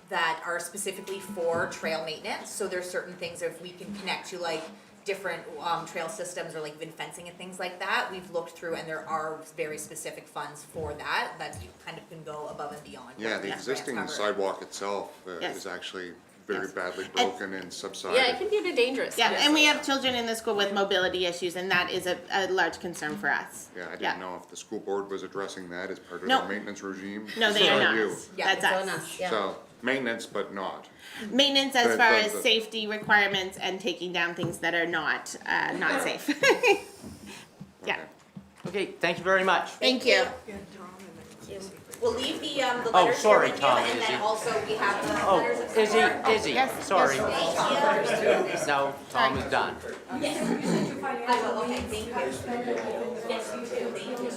that are specifically for trail maintenance. So there's certain things if we can connect to like different trail systems or like even fencing and things like that, we've looked through and there are very specific funds for that you kind of can go above and beyond. Yeah, what the grants existing cover. sidewalk itself Yes. is actually very Yes. badly broken and subsided. Yeah, it can be a bit dangerous. Yeah, and we have children in the school with mobility issues, and that is a large concern for us. Yeah, I didn't know if the school board was addressing that as part of No. their maintenance regime. No, they are So not. you. Yeah, That's it's on us. us, yeah. So, maintenance, but not. Maintenance as But- far but- as but- safety requirements and taking down things that are not safe. Yeah, Okay, thank you very much. thank you. We'll leave the letters Oh, here sorry, with Tom, you, and Izzy. then also we have the Oh, letters of Izzy, support. Izzy, Yes, sorry. Thank No, Tom is done. you. Yes. I will, okay, thank you. Yes, you too, thank you.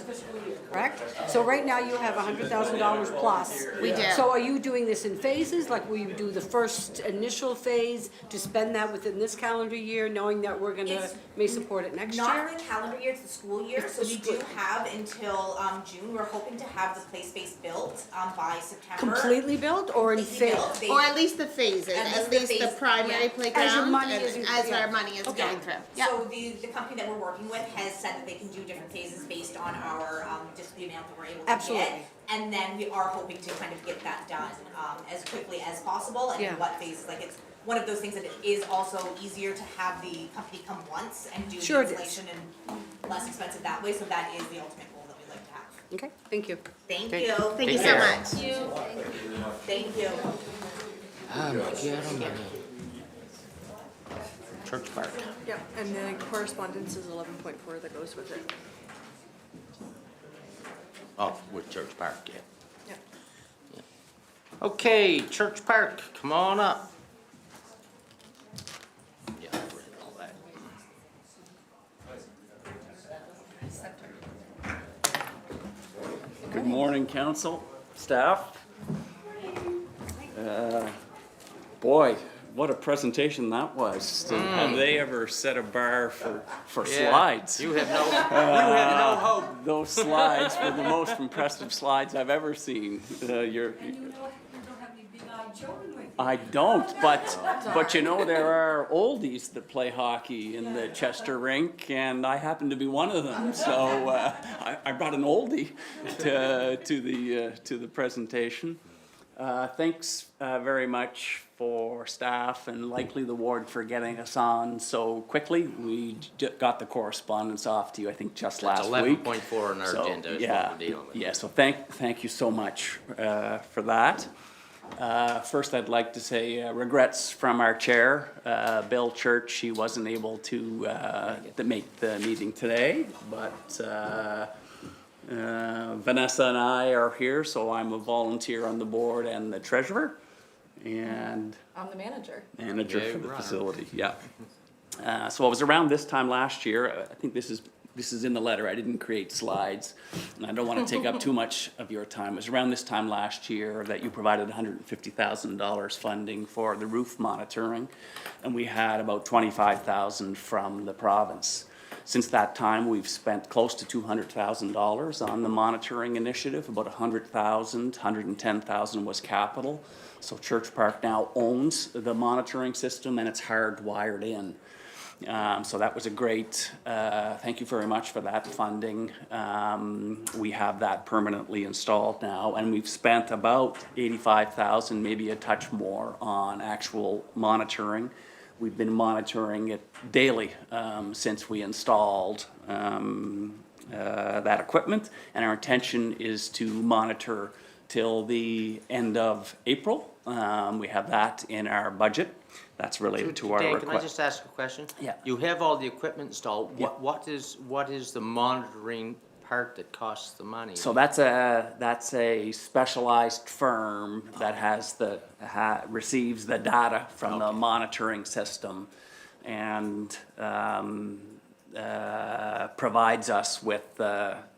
Correct? So right now you have $100,000 plus. We do. So are you doing this in phases? Like will you do the first initial phase to spend that within this calendar year, knowing that we're gonna, It's may support it next Not year? the calendar year, it's the school year, so we do have until June, we're hoping to have the play space built by September. Completely built or in Completely phase? built. They- Or at least the phases, At least at the least the phase, primary yeah. playground. As your money and is as yeah. our money is Okay. going through. Yeah. So the company that we're working with has said that they can do different phases based on our, just the amount that we're able to Absolutely. get. And then we are hoping to kind of get that done, as quickly as possible, and Yeah. in what phases, like it's one of those things that it is also easier to have the company come once and do Sure the it is. installation and less expensive that way, so that is the ultimate goal that we'd like to have. Okay, thank you. Thank Okay. you. Thank you so care. much. Thank you. Church Park. Yeah, and the correspondence is 11.4 that goes with it. Oh, with Church Park, yeah. Yeah. Okay, Church Park, come on up. Yeah, I've read all that. Good morning, council, staff. Boy, what a presentation that was. Have they ever set a bar for Yeah, slides? You have no hope. Those slides were the most impressive slides I've ever seen. I don't, but you know, there are oldies that play hockey in the Chester rink, and I happen to be one of them. So I brought an oldie to the presentation. Thanks very much for staff and likely the ward for getting us on so quickly. We got the correspondence off to you, I think, just last week. 11.4 on our So, agenda is yeah, what we're dealing with. yeah, so thank you so much for that. First, I'd like to say regrets from our chair, Bill Church. He wasn't able to make the meeting today, but Vanessa and I are here, so I'm a volunteer on the board and the treasurer, and I'm the manager. manager Yeah, for the right. facility, yeah. So it was around this time last year, I think this is in the letter, I didn't create slides, and I don't want to take up too much of your time. It was around this time last year that you provided $150,000 funding for the roof monitoring, and we had about $25,000 from the province. Since that time, we've spent close to $200,000 on the monitoring initiative, about $110,000 was capital. So Church Park now owns the monitoring system and it's hardwired in. So that was a great, thank you very much for that funding. We have that permanently installed now, and we've spent about $85,000, maybe a touch more, on actual monitoring. we've been monitoring it daily since we installed that equipment, and our intention is to monitor till the end of April. We have that in our budget. That's related to our Dan, request. can I just ask a question? Yeah. You have all the equipment installed. Yeah. What is the monitoring part that costs the money? So that's a specialized firm that has receives the data from the monitoring system and provides us with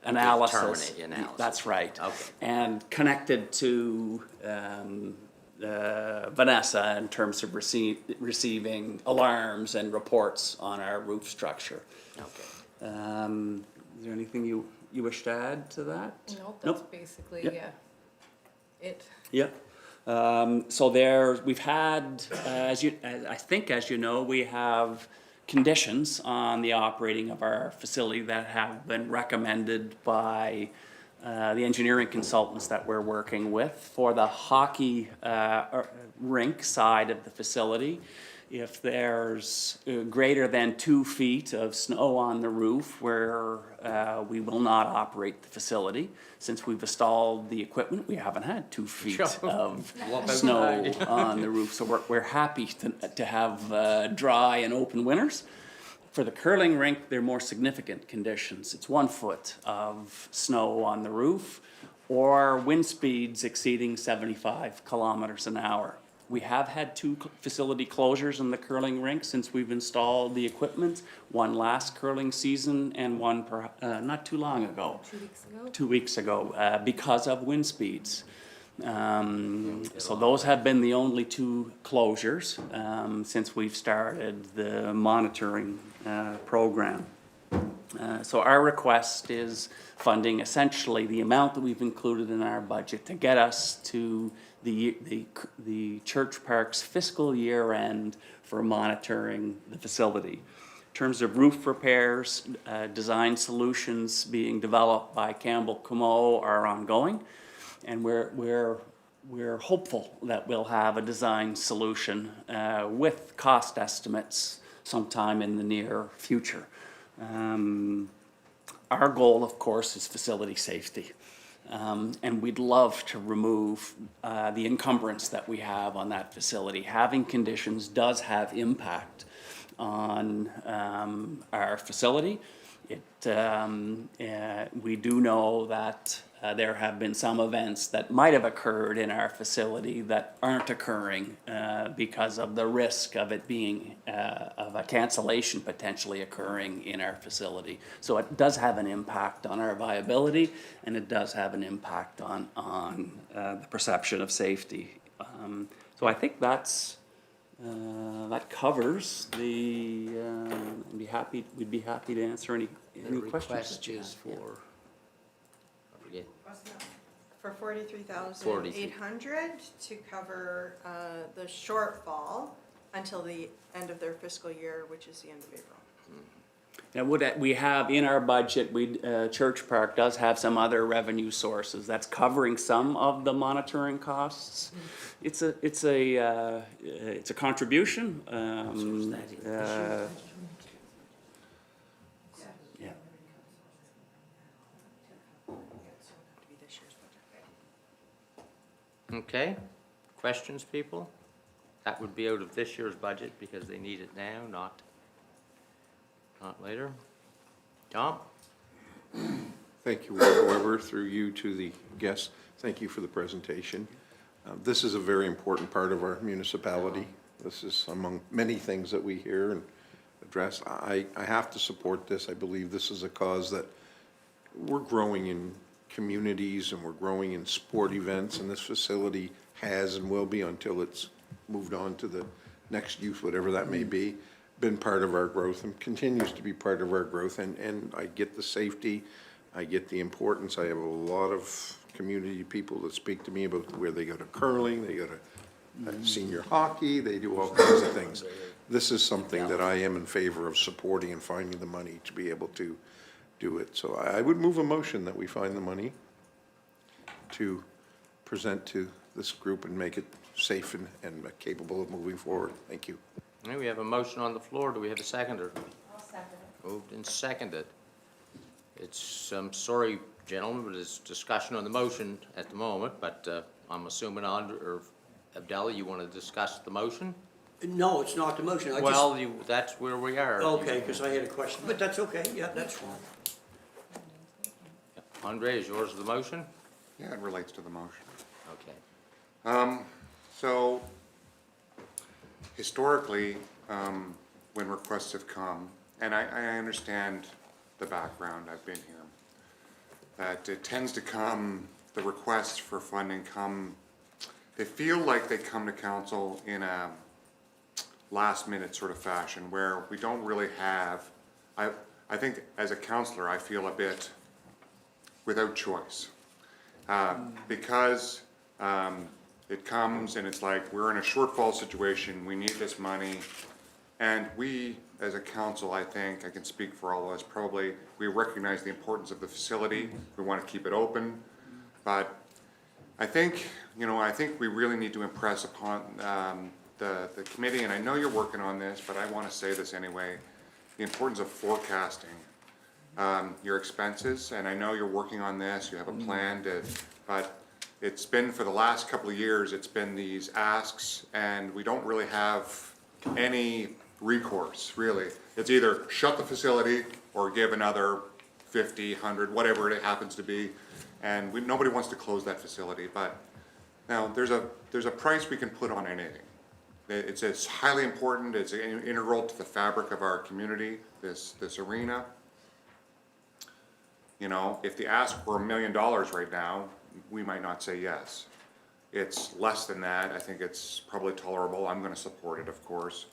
analysis. Determine the analysis. That's right. Okay. And connected to Vanessa in terms of receiving alarms and reports on our roof structure. Okay. Is there anything you wish to add to that? Nope, that's basically, Yep. yeah, it. Yeah. So we've had, I think as you know, we have conditions on the operating of our facility that have been recommended by the engineering consultants that we're working with for the hockey rink side of the facility. If there's greater than 2 feet of snow on the roof, where we will not operate the facility. Since we've installed the equipment, we haven't had 2 feet of snow on the roof. So we're happy to have dry and open winters. For the curling rink, they're more significant conditions. It's 1 foot of snow on the roof or wind speeds exceeding 75 kilometers an hour. We have had 2 facility closures in the curling rink since we've installed the equipment. One last curling season and one not too long ago. 2 weeks ago? 2 weeks ago, because of wind speeds. So those have been the only 2 closures since we've started the monitoring program. So our request is funding essentially the amount that we've included in our budget to get us to the Church Park's fiscal year end for monitoring the facility. In terms of roof repairs, design solutions being developed by Campbell Comeau are ongoing, and we're hopeful that we'll have a design solution with cost estimates sometime in the near future. Our goal, of course, is facility safety. And we'd love to remove the encumbrance that we have on that facility. Having conditions does have impact on our facility. We do know that there have been some events that might have occurred in our facility that aren't occurring because of the risk of it being, of a cancellation potentially occurring in our facility. So it does have an impact on our viability, and it does have an impact on the perception of safety. So I think that covers the, we'd be happy to answer any questions. Request is for, I forget. For 43,800 to cover the shortfall until the end of their fiscal year, which is the end of April. Now, we have in our budget, Church Park does have some other revenue sources that's covering some of the monitoring costs. It's a contribution. Okay, questions, people? That would be out of this year's budget because they need it now, not later. Tom? Thank you, Ward Weber, through you to the guests. Thank you for the presentation. This is a very important part of our municipality. This is among many things that we hear and address. I have to support this. I believe this is a cause that we're growing in communities and we're growing in sport events, and this facility has and will be, until it's moved on to the next use, whatever that may be, been part of our growth and continues to be part of our growth. And I get the safety, I get the importance. I have a lot of community people that speak to me about where they go to curling, they go to senior hockey, they do all kinds of things. This is something that I am in favor of supporting and finding the money to be able to do it. So I would move a motion that we find the money to present to this group and make it safe and capable of moving forward. Thank you. Okay, we have a motion on the floor. Do we have a seconder? I'll second it. Moved and seconded. It's, I'm sorry, gentlemen, but it's discussion on the motion at the moment, but I'm assuming Abdallah, you want to discuss the motion? No, it's not the motion, I just. Well, that's where we are. Okay, because I had a question, but that's okay, yeah, that's fine. Andre, is yours the motion? Yeah, it relates to the motion. Okay. So historically, when requests have come, and I understand the background, I've been here, that it tends to come, the requests for funding come, they feel like they come to council in a last minute sort of fashion where we don't really have, I think as a councillor, I feel a bit without choice. Because it comes and it's like, we're in a shortfall situation, we need this money. And we, as a council, I think, I can speak for all of us, probably, we recognize the importance of the facility, we want to keep it open. But I think, I think we really need to impress upon the committee, and I know you're working on this, but I want to say this anyway, the importance of forecasting your expenses, and I know you're working on this, you have a plan but it's been, for the last couple of years, it's been these asks, and we don't really have any recourse, really. It's either shut the facility or give another 50, 100, whatever it happens to be, and nobody wants to close that facility, but now there's a price we can put on anything. It's highly important, it's integral to the fabric of our community, this arena. If the ask were $1 million right now, we might not say yes. It's less than that, I think it's probably tolerable, I'm gonna support it, of course.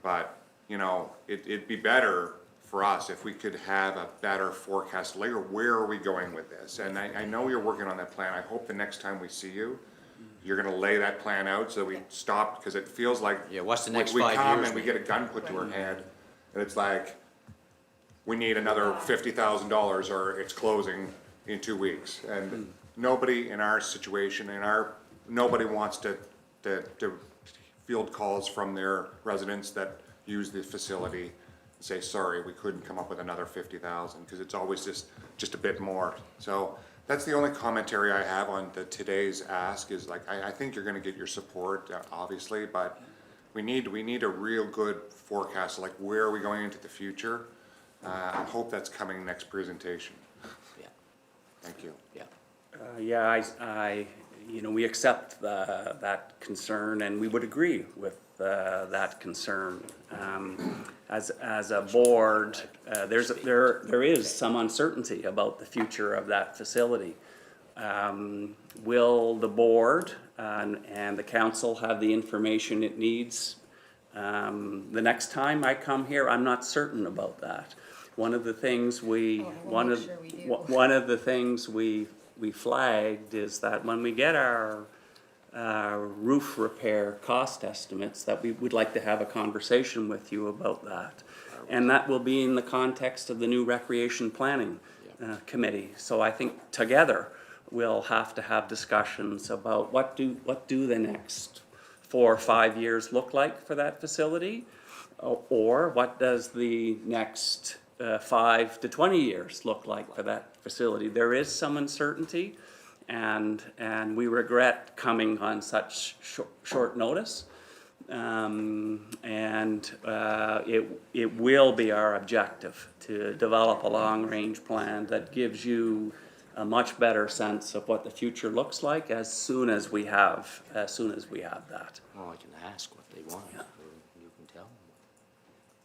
But, it'd be better for us if we could have a better forecast later, where are we going with this? And I know you're working on that plan, I hope the next time we see you, you're gonna lay that plan out so we stop, because it feels like. Yeah, what's the next we 5 come years? and we get a gun put to our head, and it's like, we need another $50,000 or it's closing in 2 weeks. And nobody in our situation, nobody wants to field calls from their residents that use the facility and say, sorry, we couldn't come up with another 50,000, because it's always just a bit more. So that's the only commentary I have on today's ask, is like, I think you're gonna get your support, obviously, but we need a real good forecast, like where are we going into the future? I hope that's coming next presentation. Yeah. Thank you. Yeah. We accept that concern, and we would agree with that concern. As a board, there is some uncertainty about the future of that facility. Will the board and the council have the information it needs the next time I come here? I'm not certain about that. One of the things we flagged is that when we get our roof repair cost estimates, that we would like to have a conversation with you about that. And that will be in the context of the new recreation planning committee. So I think together we'll have to have discussions about what do the next 4 or 5 years look like for that facility, or what does the next 5 to 20 years look like for that facility. There is some uncertainty, and we regret coming on such short notice. It will be our objective to develop a long-range plan that gives you a much better sense of what the future looks like as soon as we have that. Well, I can ask what they want, or you can tell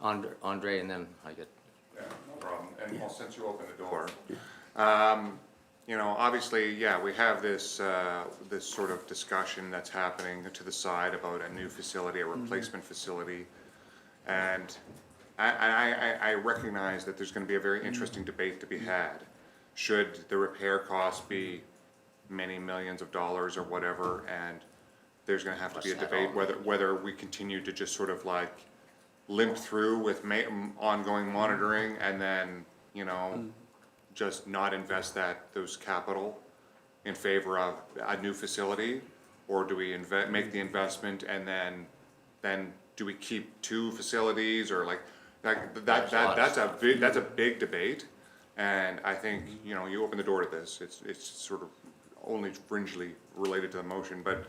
them. Andre, and then I get. Yeah, no problem. And well, since you opened the door, obviously, we have this sort of discussion that's happening to the side about a new facility, a replacement facility, and I recognize that there's going to be a very interesting debate to be had. Should the repair cost be many millions of dollars or whatever, and there's going to have to be a debate whether we continue to just sort of like limp through with ongoing monitoring and then, just not invest those capital in favor of a new facility, or do we make the investment and then do we keep 2 facilities or like, that's a big debate. And I think, you know, you open the door to this, it's sort of only fringely related to the motion, but,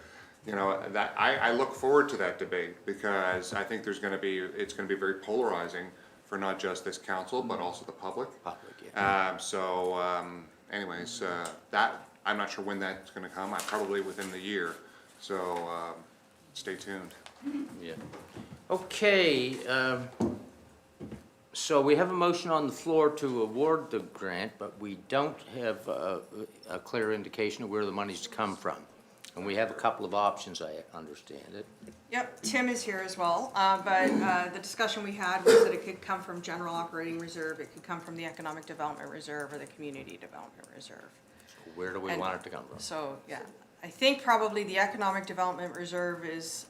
you know, that, I look forward to that debate because I think it's gonna be very polarizing for not just this council, but also the public. Anyways, that, I'm not sure when that's gonna come, probably within the year, so, stay tuned. Yeah. Okay, so we have a motion on the floor to award the grant, but we don't have a clear indication of where the money's to come from. And we have a couple of options, I understand it. Yep, Tim is here as well, but the discussion we had was that it could come from general operating reserve, it could come from the economic development reserve or the community development reserve. Where do we want it to come from? So, yeah, I think probably the economic development reserve is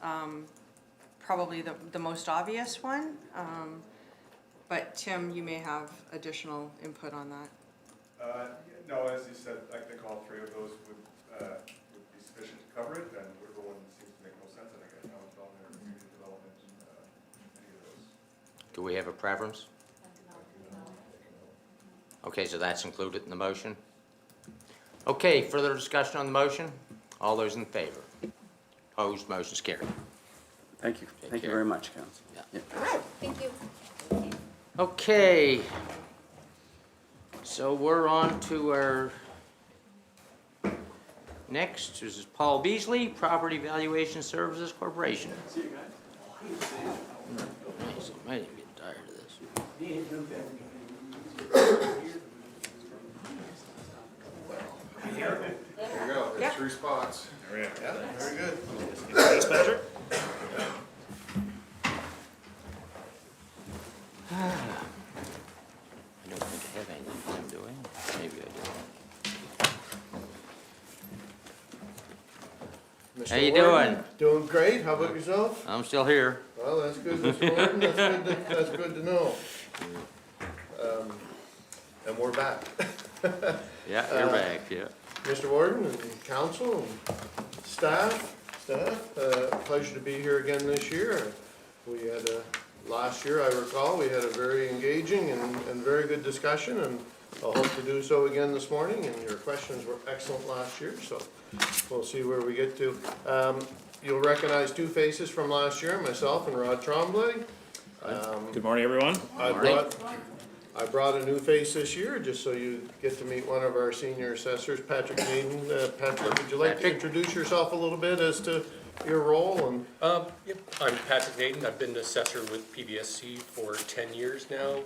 probably the most obvious one. But Tim, you may have additional input on that. No, as you said, I think all 3 of those would be sufficient to cover it, and whatever one seems to make no sense, I think economic development or community development, any of those. Do we have a preference? Okay, so that's included in the motion? Okay, further discussion on the motion? All those in favor? Opposed, motion's carried. Thank you. Thank you very much, Council. Yeah. Thank you. Okay, so we're on to our next. This is Paul Beasley, Property Valuation Services Corporation. See you guys. I am getting tired of this. There you go, there's 3 spots. There we go. Yeah, very good. Thanks, Patrick. I don't think I have anything for them, do I? Maybe I do. How you doing? Doing great, how about yourself? I'm still here. Well, that's good, Mr. Warden, that's good to know. And we're back. Yeah, you're back, yeah. Mr. Warden and council and staff, pleasure to be here again this year. We had last year, I recall, we had a very engaging and very good discussion, and I'll hope to do so again this morning, and your questions were excellent last year, so we'll see where we get to. You'll recognize 2 faces from last year, myself and Rod Tremblay. Good morning, everyone. I brought a new face this year, just so you get to meet one of our senior assessors, Patrick Naden. Patrick, would you like to introduce yourself a little bit as to your role and? Yep, I'm Patrick Naden. I've been an assessor with PVSC for 10 years now,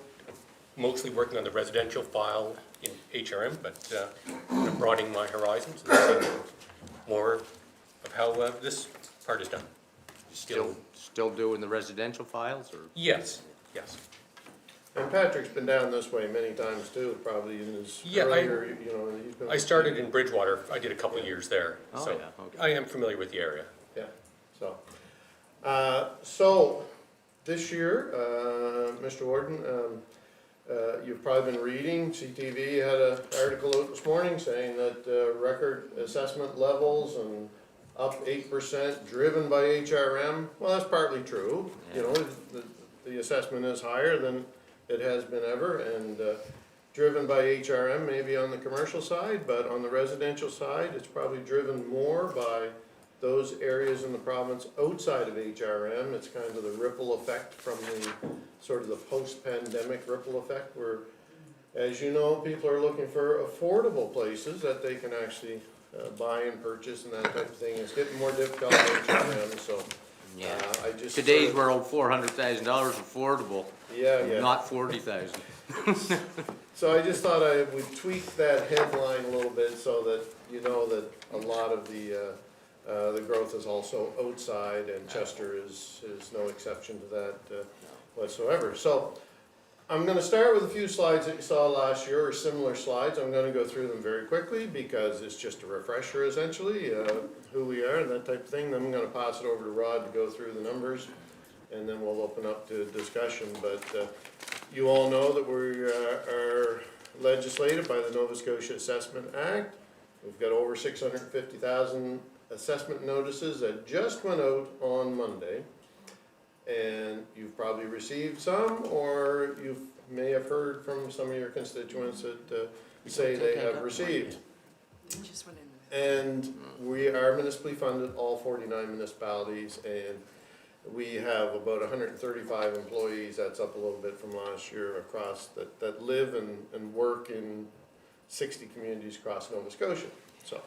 mostly working on the residential file in HRM, but I'm broadening my horizons and seeing more of how this part is done. Still doing the residential files, or? Yes, yes. And Patrick's been down this way many times too, probably in his earlier, you know, he's been. I started in Bridgewater. I did a couple of years there, Oh, so yeah, okay. I am familiar with the area. Yeah, so this year, Mr. Warden, you've probably been reading, CTV had an article out this morning saying that record assessment levels and up 8% driven by HRM. Well, that's partly true. You know, the assessment is higher than it has been ever, and driven by HRM maybe on the commercial side, but on the residential side, it's probably driven more by those areas in the province outside of HRM. It's kind of the ripple effect from the sort of the post-pandemic ripple effect where, as you know, people are looking for affordable places that they can actually buy and purchase and that type of thing. It's getting more difficult in HRM, so Yeah. I just Today's sort world, $400,000 affordable. Yeah. Not 40,000. So I just thought I would tweak that headline a little bit so that you know that a lot of the growth is also outside, and Chester is no exception to that whatsoever. So I'm going to start with a few slides that you saw last year, or similar slides. I'm going to go through them very quickly because it's just a refresher essentially, who we are and that type of thing. Then I'm going to pass it over to Rod to go through the numbers, and then we'll open up to discussion. But you all know that we are legislated by the Nova Scotia Assessment Act. We've got over 650,000 assessment notices that just went out on Monday. And you've probably received some, or you may have heard from some of your constituents that say they have received. And we are municipally funded, all 49 municipalities, and we have about 135 employees. That's up a little bit from last year across, that live and work in 60 communities across Nova Scotia. So,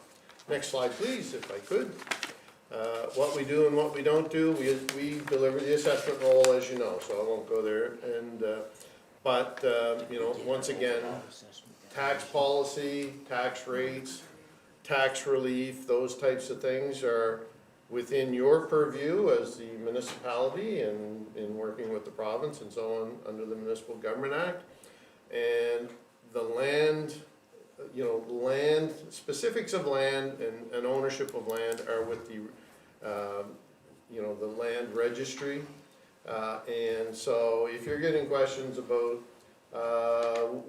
next slide please, if I could. What we do and what we don't do, we deliver the assessment roll, as you know, so I won't go there. And but you know, once again, tax policy, tax rates, tax relief, those types of things are within your purview as the municipality and in working with the province and so on under the Municipal Government Act. And the land, you know, land, specifics of land and ownership of land are with the, you know, the land registry. And so if you're getting questions about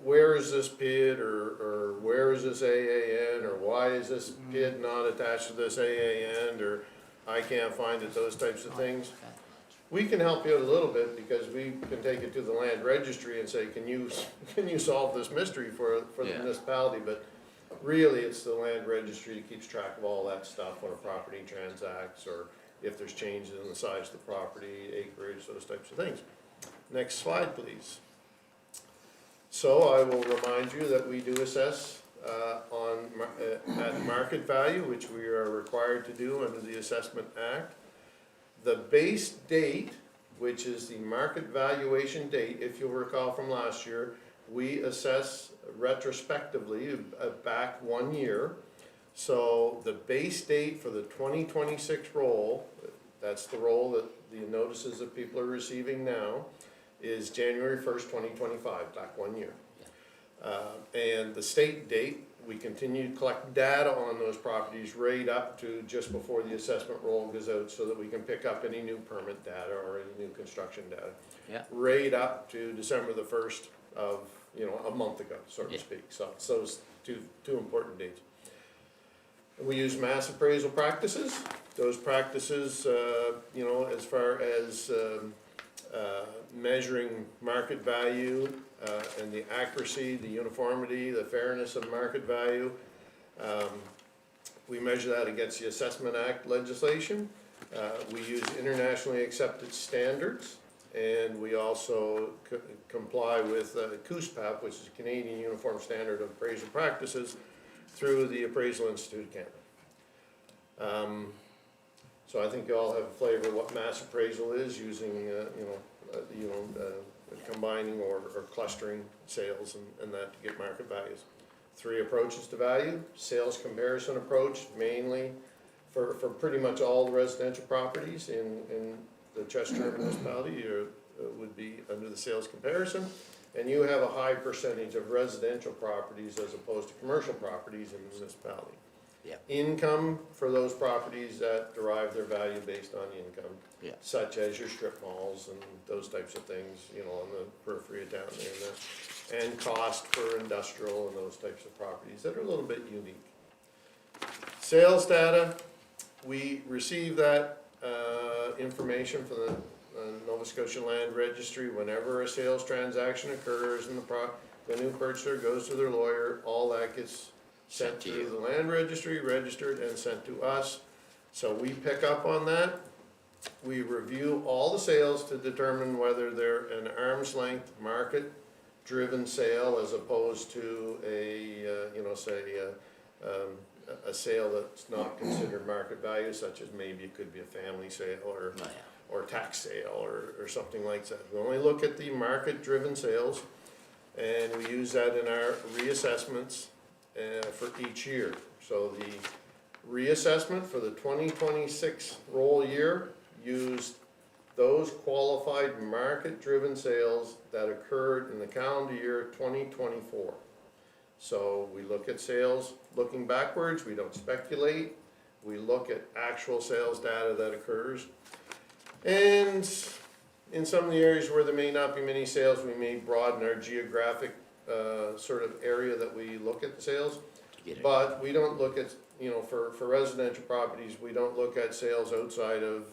where is this PID or where is this AAN or why is this PID not attached to this AAN or I can't find it, those types of things, we can help you out a little bit because we can take it to the land registry and say, can you solve this mystery for the municipality? But really, it's the land registry that keeps track of all that stuff when a property transacts or if there's changes in the size of the property, acreage, those types of things. Next slide, please. So I will remind you that we do assess at market value, which we are required to do under the Assessment Act. The base date, which is the market valuation date, if you'll recall from last year, we assess retrospectively back 1 year. So the base date for the 2026 roll, that's the roll that the notices that people are receiving now, is January 1st, 2025, back 1 year. And the state date, we continue to collect data on those properties right up to just before the assessment roll goes out so that we can pick up any new permit data or any new construction data. Yeah. Right up to December the 1st of, you know, a month ago, so to speak. So it's those two important dates. We use mass appraisal practices. Those practices, you know, as far as measuring market value and the accuracy, the uniformity, the fairness of market value. We measure that against the Assessment Act legislation. We use internationally accepted standards, and we also comply with CUSPAP, which is a Canadian Uniform Standard of Appraisal Practices, through the Appraisal Institute of Canada. So I think you all have a flavor of what mass appraisal is, using combining or clustering sales and that to get market values. 3 approaches to value: sales comparison approach, mainly for pretty much all the residential properties in the Chester municipality would be under the sales comparison. And you have a high percentage of residential properties as opposed to commercial properties in the municipality. Yeah. Income for those properties that derive their value based on income, such as your strip malls and those types of things, you know, on the periphery of town there, and cost for industrial and those types of properties that are a little bit unique. Sales data, we receive that information from the Nova Scotia Land Registry whenever a sales transaction occurs and the new purchaser goes to their lawyer. All that gets sent to the land registry, registered, and sent to us. So we pick up on that. We review all the sales to determine whether they're an arm's length market-driven sale as opposed to a, you know, say a sale that's not considered market value, such as maybe it could be a family sale or tax sale or something like that. We only look at the market-driven sales, and we use that in our reassessments for each year. So the reassessment for the 2026 roll year used those qualified market-driven sales that occurred in the calendar year 2024. So we look at sales looking backwards, we don't speculate, we look at actual sales data that occurs. And in some of the areas where there may not be many sales, we may broaden our geographic sort of area that we look at the sales. But we don't look at for residential properties, we don't look at sales outside of,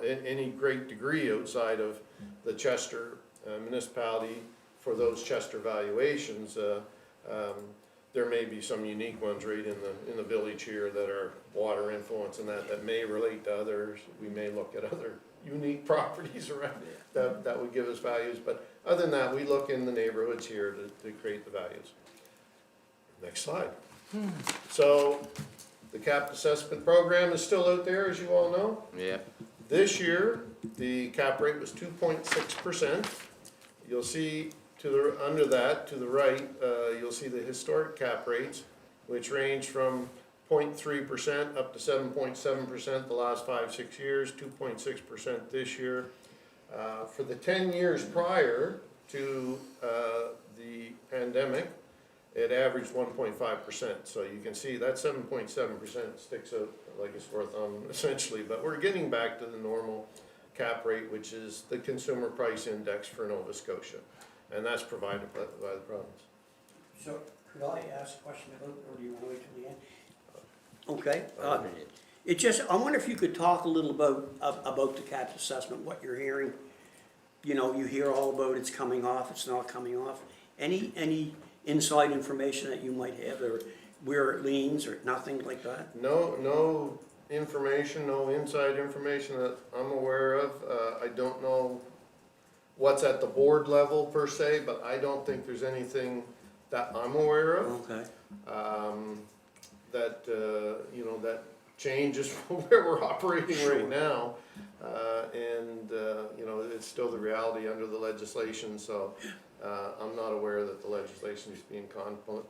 any great degree outside of the Chester municipality for those Chester valuations. There may be some unique ones right in the village here that are water influence and that may relate to others. We may look at other unique properties around that would give us values, but other than that, we look in the neighborhoods here to create the values. Next slide. So, the cap assessment program is still out there, as you all know. Yeah. This year, the cap rate was 2.6%. You'll see under that, to the right, you'll see the historic cap rates, which range from 0.3% up to 7.7% the last 5-6 years, 2.6% this year. For the 10 years prior to the pandemic, it averaged 1.5%. So you can see that 7.7% sticks out like a sore thumb essentially, but we're getting back to the normal cap rate, which is the consumer price index for Nova Scotia. And that's provided by the province. So, could I ask a question about, or do you want to wait till the end? Okay, I wonder if you could talk a little about the cap assessment, what you're hearing. You hear all about it's coming off, it's not coming off. Any inside information that you might have, or where it leans, or nothing like that? No information, no inside information that I'm aware of. I don't know what's at the board level per se, but I don't think there's anything that I'm aware of. Okay. That changes from where we're operating right now. It's still the reality under the legislation, so I'm not aware that the legislation is being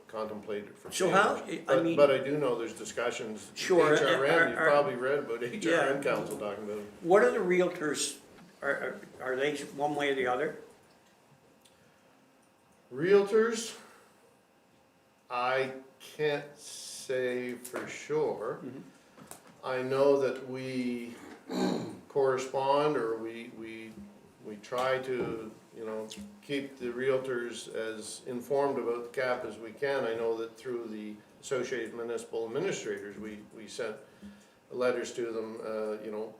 contemplated for change. But I do know there's discussions. Sure. HRM, you've probably read about HRM Council talking about it. What are the realtors, are they one way or the other? Realtors, I can't say for sure. I know that we correspond, or we try to, keep the realtors as informed about the cap as we can. I know that through the Associated Municipal Administrators, we sent letters to them,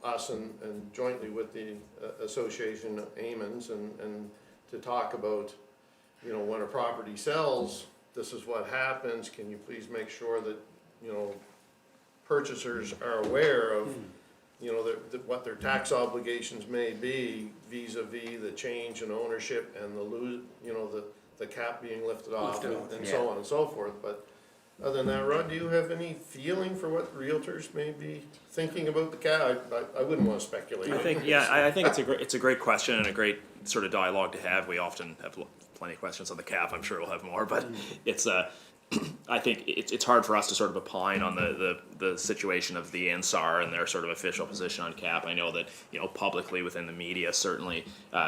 us and jointly with the Association Amens, and to talk about, when a property sells, this is what happens. Can you please make sure that, purchasers are aware of, what their tax obligations may be vis-a-vis the change in ownership and the cap being lifted off and so on and so forth. But other than that, Rod, do you have any feeling for what realtors may be thinking about the cap? I wouldn't want to speculate. I think it's a great question and a great sort of dialogue to have. We often have plenty of questions on the cap. I'm sure we'll have more, but it's I think it's hard for us to sort of opine on the situation of the NSAR and their sort of official position on cap. I know that, publicly within the media, certainly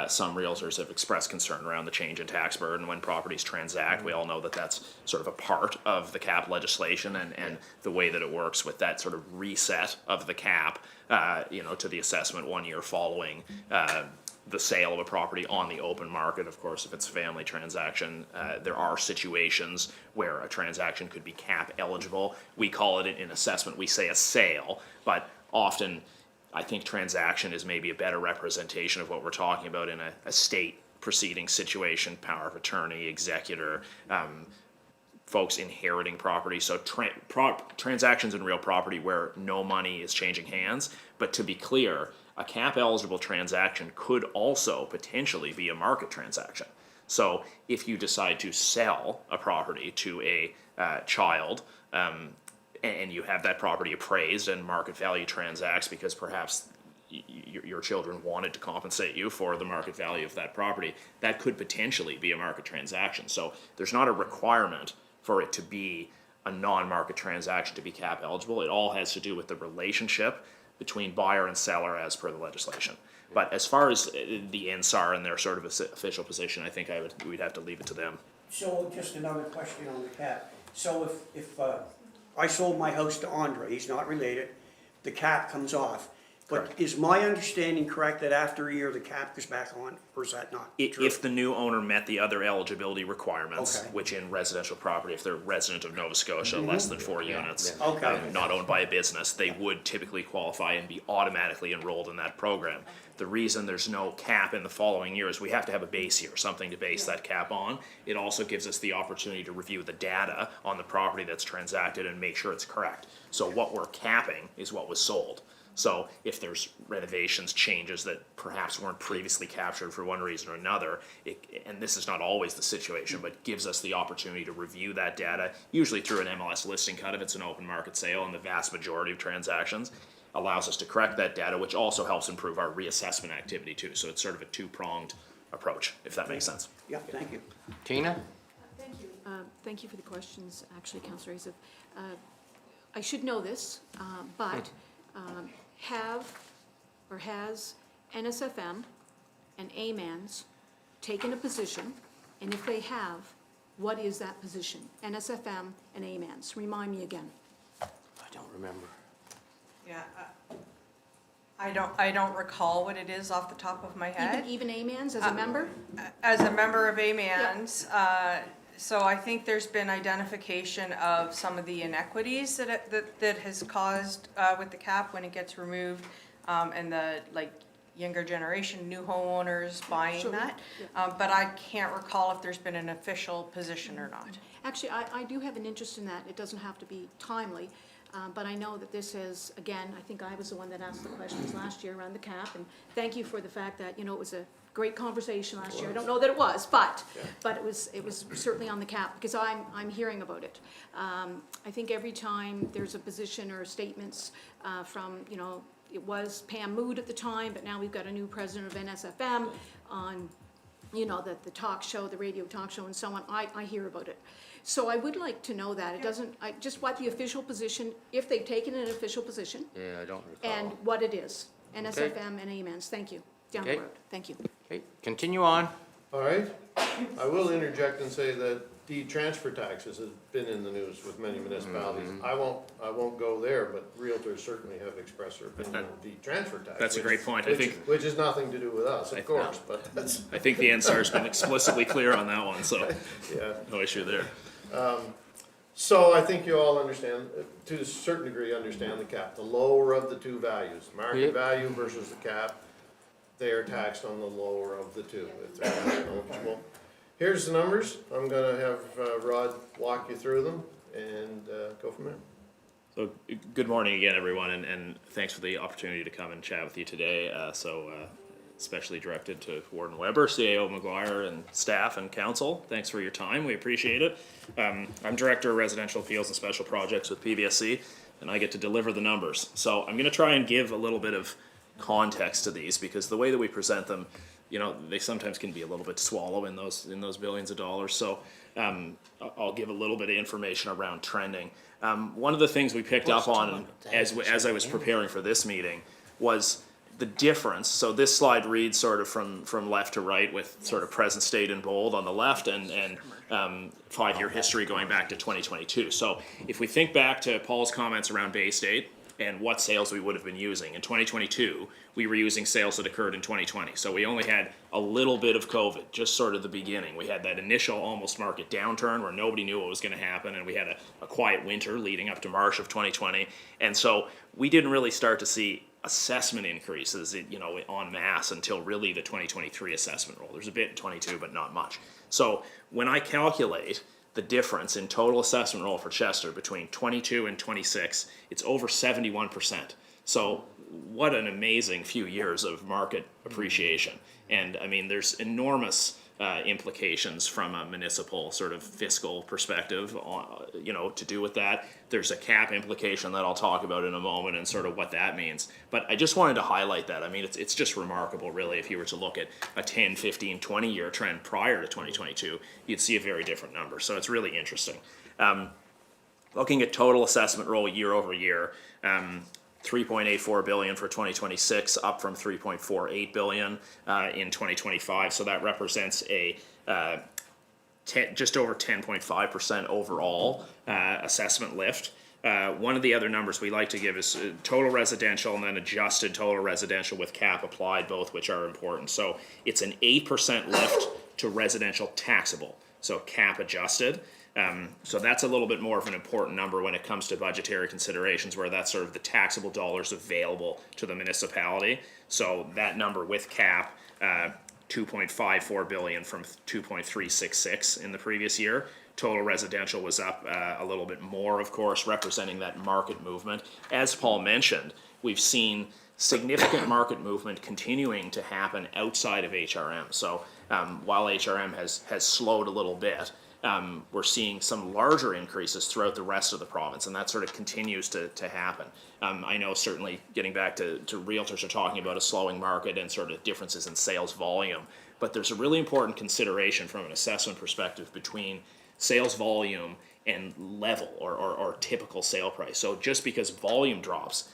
some realtors have expressed concern around the change in tax burden when properties transact. We all know that that's sort of a part of the cap legislation and the way that it works with that sort of reset of the cap, to the assessment 1 year following the sale of a property on the open market. Of course, if it's a family transaction, there are situations where a transaction could be cap eligible. We call it in assessment, we say a sale, but often I think transaction is maybe a better representation of what we're talking about in a state proceeding situation, power of attorney, executor, folks inheriting property. So transactions in real property where no money is changing hands. But to be clear, a cap eligible transaction could also potentially be a market transaction. So if you decide to sell a property to a child, and you have that property appraised and market value transacts because perhaps your children wanted to compensate you for the market value of that property, that could potentially be a market transaction. So there's not a requirement for it to be a non-market transaction to be cap eligible. It all has to do with the relationship between buyer and seller as per the legislation. But as far as the NSAR and their sort of official position, I think we'd have to leave it to them. So just another question on the cap. So if I sold my house to Andre, he's not related, the cap comes off, But is my understanding correct that after a year, the cap goes back on, or is that not true? If the new owner met the other eligibility requirements, Okay. which in residential property, if they're resident of Nova Scotia, less than 4 units, Okay. not owned by a business, they would typically qualify and be automatically enrolled in that program. The reason there's no cap in the following year is we have to have a base year, something to base that cap on. It also gives us the opportunity to review the data on the property that's transacted and make sure it's correct. So what we're capping is what was sold. So if there's renovations, changes that perhaps weren't previously captured for one reason or another, and this is not always the situation, but gives us the opportunity to review that data, usually through an MLS listing cut if it's an open market sale, and the vast majority of transactions allows us to correct that data, which also helps improve our reassessment activity too. So it's sort of a two-pronged approach, if that makes sense. Yeah, thank you. Tina? Thank you. Thank you for the questions, actually, Councillor Azov. I should know this, but has NSFM and AMANS taken a position? And if they have, what is that position? NSFM and AMANS, remind me again. I don't remember. Yeah, I don't recall what it is off the top of my head. Even AMANS as a member? As a member of AMANS, so I think there's been identification of some of the inequities that has caused with the cap when it gets removed, and the younger generation, new homeowners buying Sure. that. But I can't recall if there's been an official position or not. Actually, I do have an interest in that. It doesn't have to be timely. But I know that this is, again, I think I was the one that asked the questions last year around the cap, and thank you for the fact that, it was a great conversation last year. I don't know that it was, but it was certainly on the cap, because I'm hearing about it. I think every time there's a position or statements from, it was Pam Mood at the time, but now we've got a new president of NSFM on, the talk show, the radio talk show and so on, I hear about it. So I would like to know that. It doesn't, I just want the official position, if they've taken an official position, Yeah, I don't recall. and what it is. NSFM and AMANS, thank you. Down the Okay. road, thank you. Okay, continue on. All right. I will interject and say that the transfer taxes has been in the news with many municipalities. I won't go there, but realtors certainly have expressed their opinion of the transfer tax. That's a great point. I think- Which is nothing to do with us, of course, but that's, I think the NSAR's been explicitly clear on that one, so yeah. no issue there. So I think you all understand, to a certain degree, understand the cap, the lower of the two values, market Yep. value versus the cap. They are taxed on the lower of the two, if they're eligible. Here's the numbers. I'm gonna have Rod walk you through them and go from there. So, good morning again, everyone, and thanks for the opportunity to come and chat with you today. Especially directed to Warden Weber, CAO McGuire, and staff and council. Thanks for your time. We appreciate it. I'm Director of Residential Appeals and Special Projects with PBSC, and I get to deliver the numbers. So I'm going to try and give a little bit of context to these, because the way that we present them, they sometimes can be a little bit swallow in those billions of dollars. So I'll give a little bit of information around trending. One of the things we picked up on as I was preparing for this meeting was the difference. So this slide reads sort of from left to right, with sort of present state in bold on the left, and 5-year history going back to 2022. So if we think back to Paul's comments around Bay State and what sales we would have been using, in 2022, we were using sales that occurred in 2020. So we only had a little bit of COVID, just sort of the beginning. We had that initial almost market downturn where nobody knew what was going to happen, and we had a quiet winter leading up to March of 2020. And so we didn't really start to see assessment increases, en masse until really the 2023 assessment roll. There's a bit in 22, but not much. So when I calculate the difference in total assessment roll for Chester between 22 and 26, it's over 71%. So what an amazing few years of market appreciation. And I mean, there's enormous implications from a municipal sort of fiscal perspective, to do with that. There's a cap implication that I'll talk about in a moment and sort of what that means. But I just wanted to highlight that. I mean, it's just remarkable, really. If you were to look at a 10, 15, 20-year trend prior to 2022, you'd see a very different number. So it's really interesting. Looking at total assessment roll year over year, 3.84 billion for 2026, up from 3.48 billion in 2025. So that represents a just over 10.5% overall assessment lift. one of the other numbers we like to give is total residential and then adjusted total residential with cap applied, both which are important. So it's an 8% lift to residential taxable, so cap adjusted. So that's a little bit more of an important number when it comes to budgetary considerations, where that's sort of the taxable dollars available to the municipality. So that number with cap, 2.54 billion from 2.366 in the previous year. Total residential was up a little bit more, of course, representing that market movement. As Paul mentioned, we've seen significant market movement continuing to happen outside of HRM. So while HRM has slowed a little bit, we're seeing some larger increases throughout the rest of the province, and that sort of continues to happen. I know certainly getting back to realtors are talking about a slowing market and sort of differences in sales volume, but there's a really important consideration from an assessment perspective between sales volume and level or typical sale price. So just because volume drops,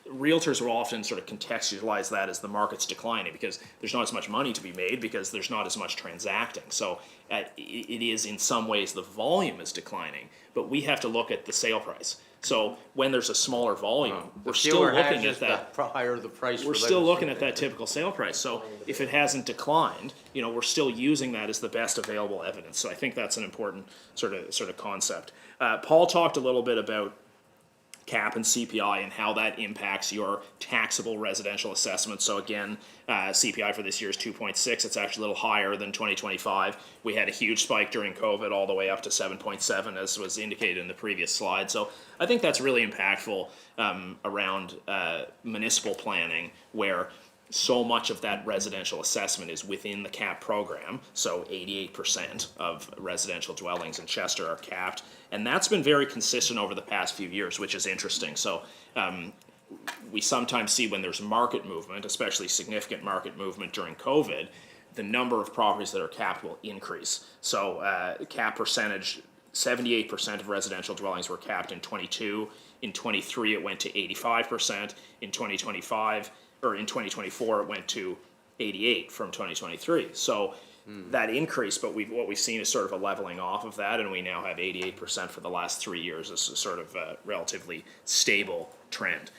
realtors will often sort of contextualize that as the market's declining because there's not as much money to be made because there's not as much transacting. So it is in some ways the volume is declining, but we have to look at the sale price. So when there's a smaller volume, we're still looking at that. The higher the price. We're still looking at that typical sale price. So if it hasn't declined, you know, we're still using that as the best available evidence. So I think that's an important sort of concept. Paul talked a little bit about cap and CPI and how that impacts your taxable residential assessment. So again, CPI for this year is 2.6. It's actually a little higher than 2025. We had a huge spike during COVID all the way up to 7.7 as was indicated in the previous slide. So I think that's really impactful around municipal planning, where so much of that residential assessment is within the cap program. So 88% of residential dwellings in Chester are capped. And that's been very consistent over the past few years, which is interesting. So we sometimes see when there's market movement, especially significant market movement during COVID, the number of properties that are capped will increase. So cap percentage, 78% of residential dwellings were capped in 22. In 23, it went to 85%. In 2024, it went to 88 from 2023. So that increase, but what we've seen is sort of a leveling off of that, and we now have 88% for the last 3 years as a sort of a relatively stable trend.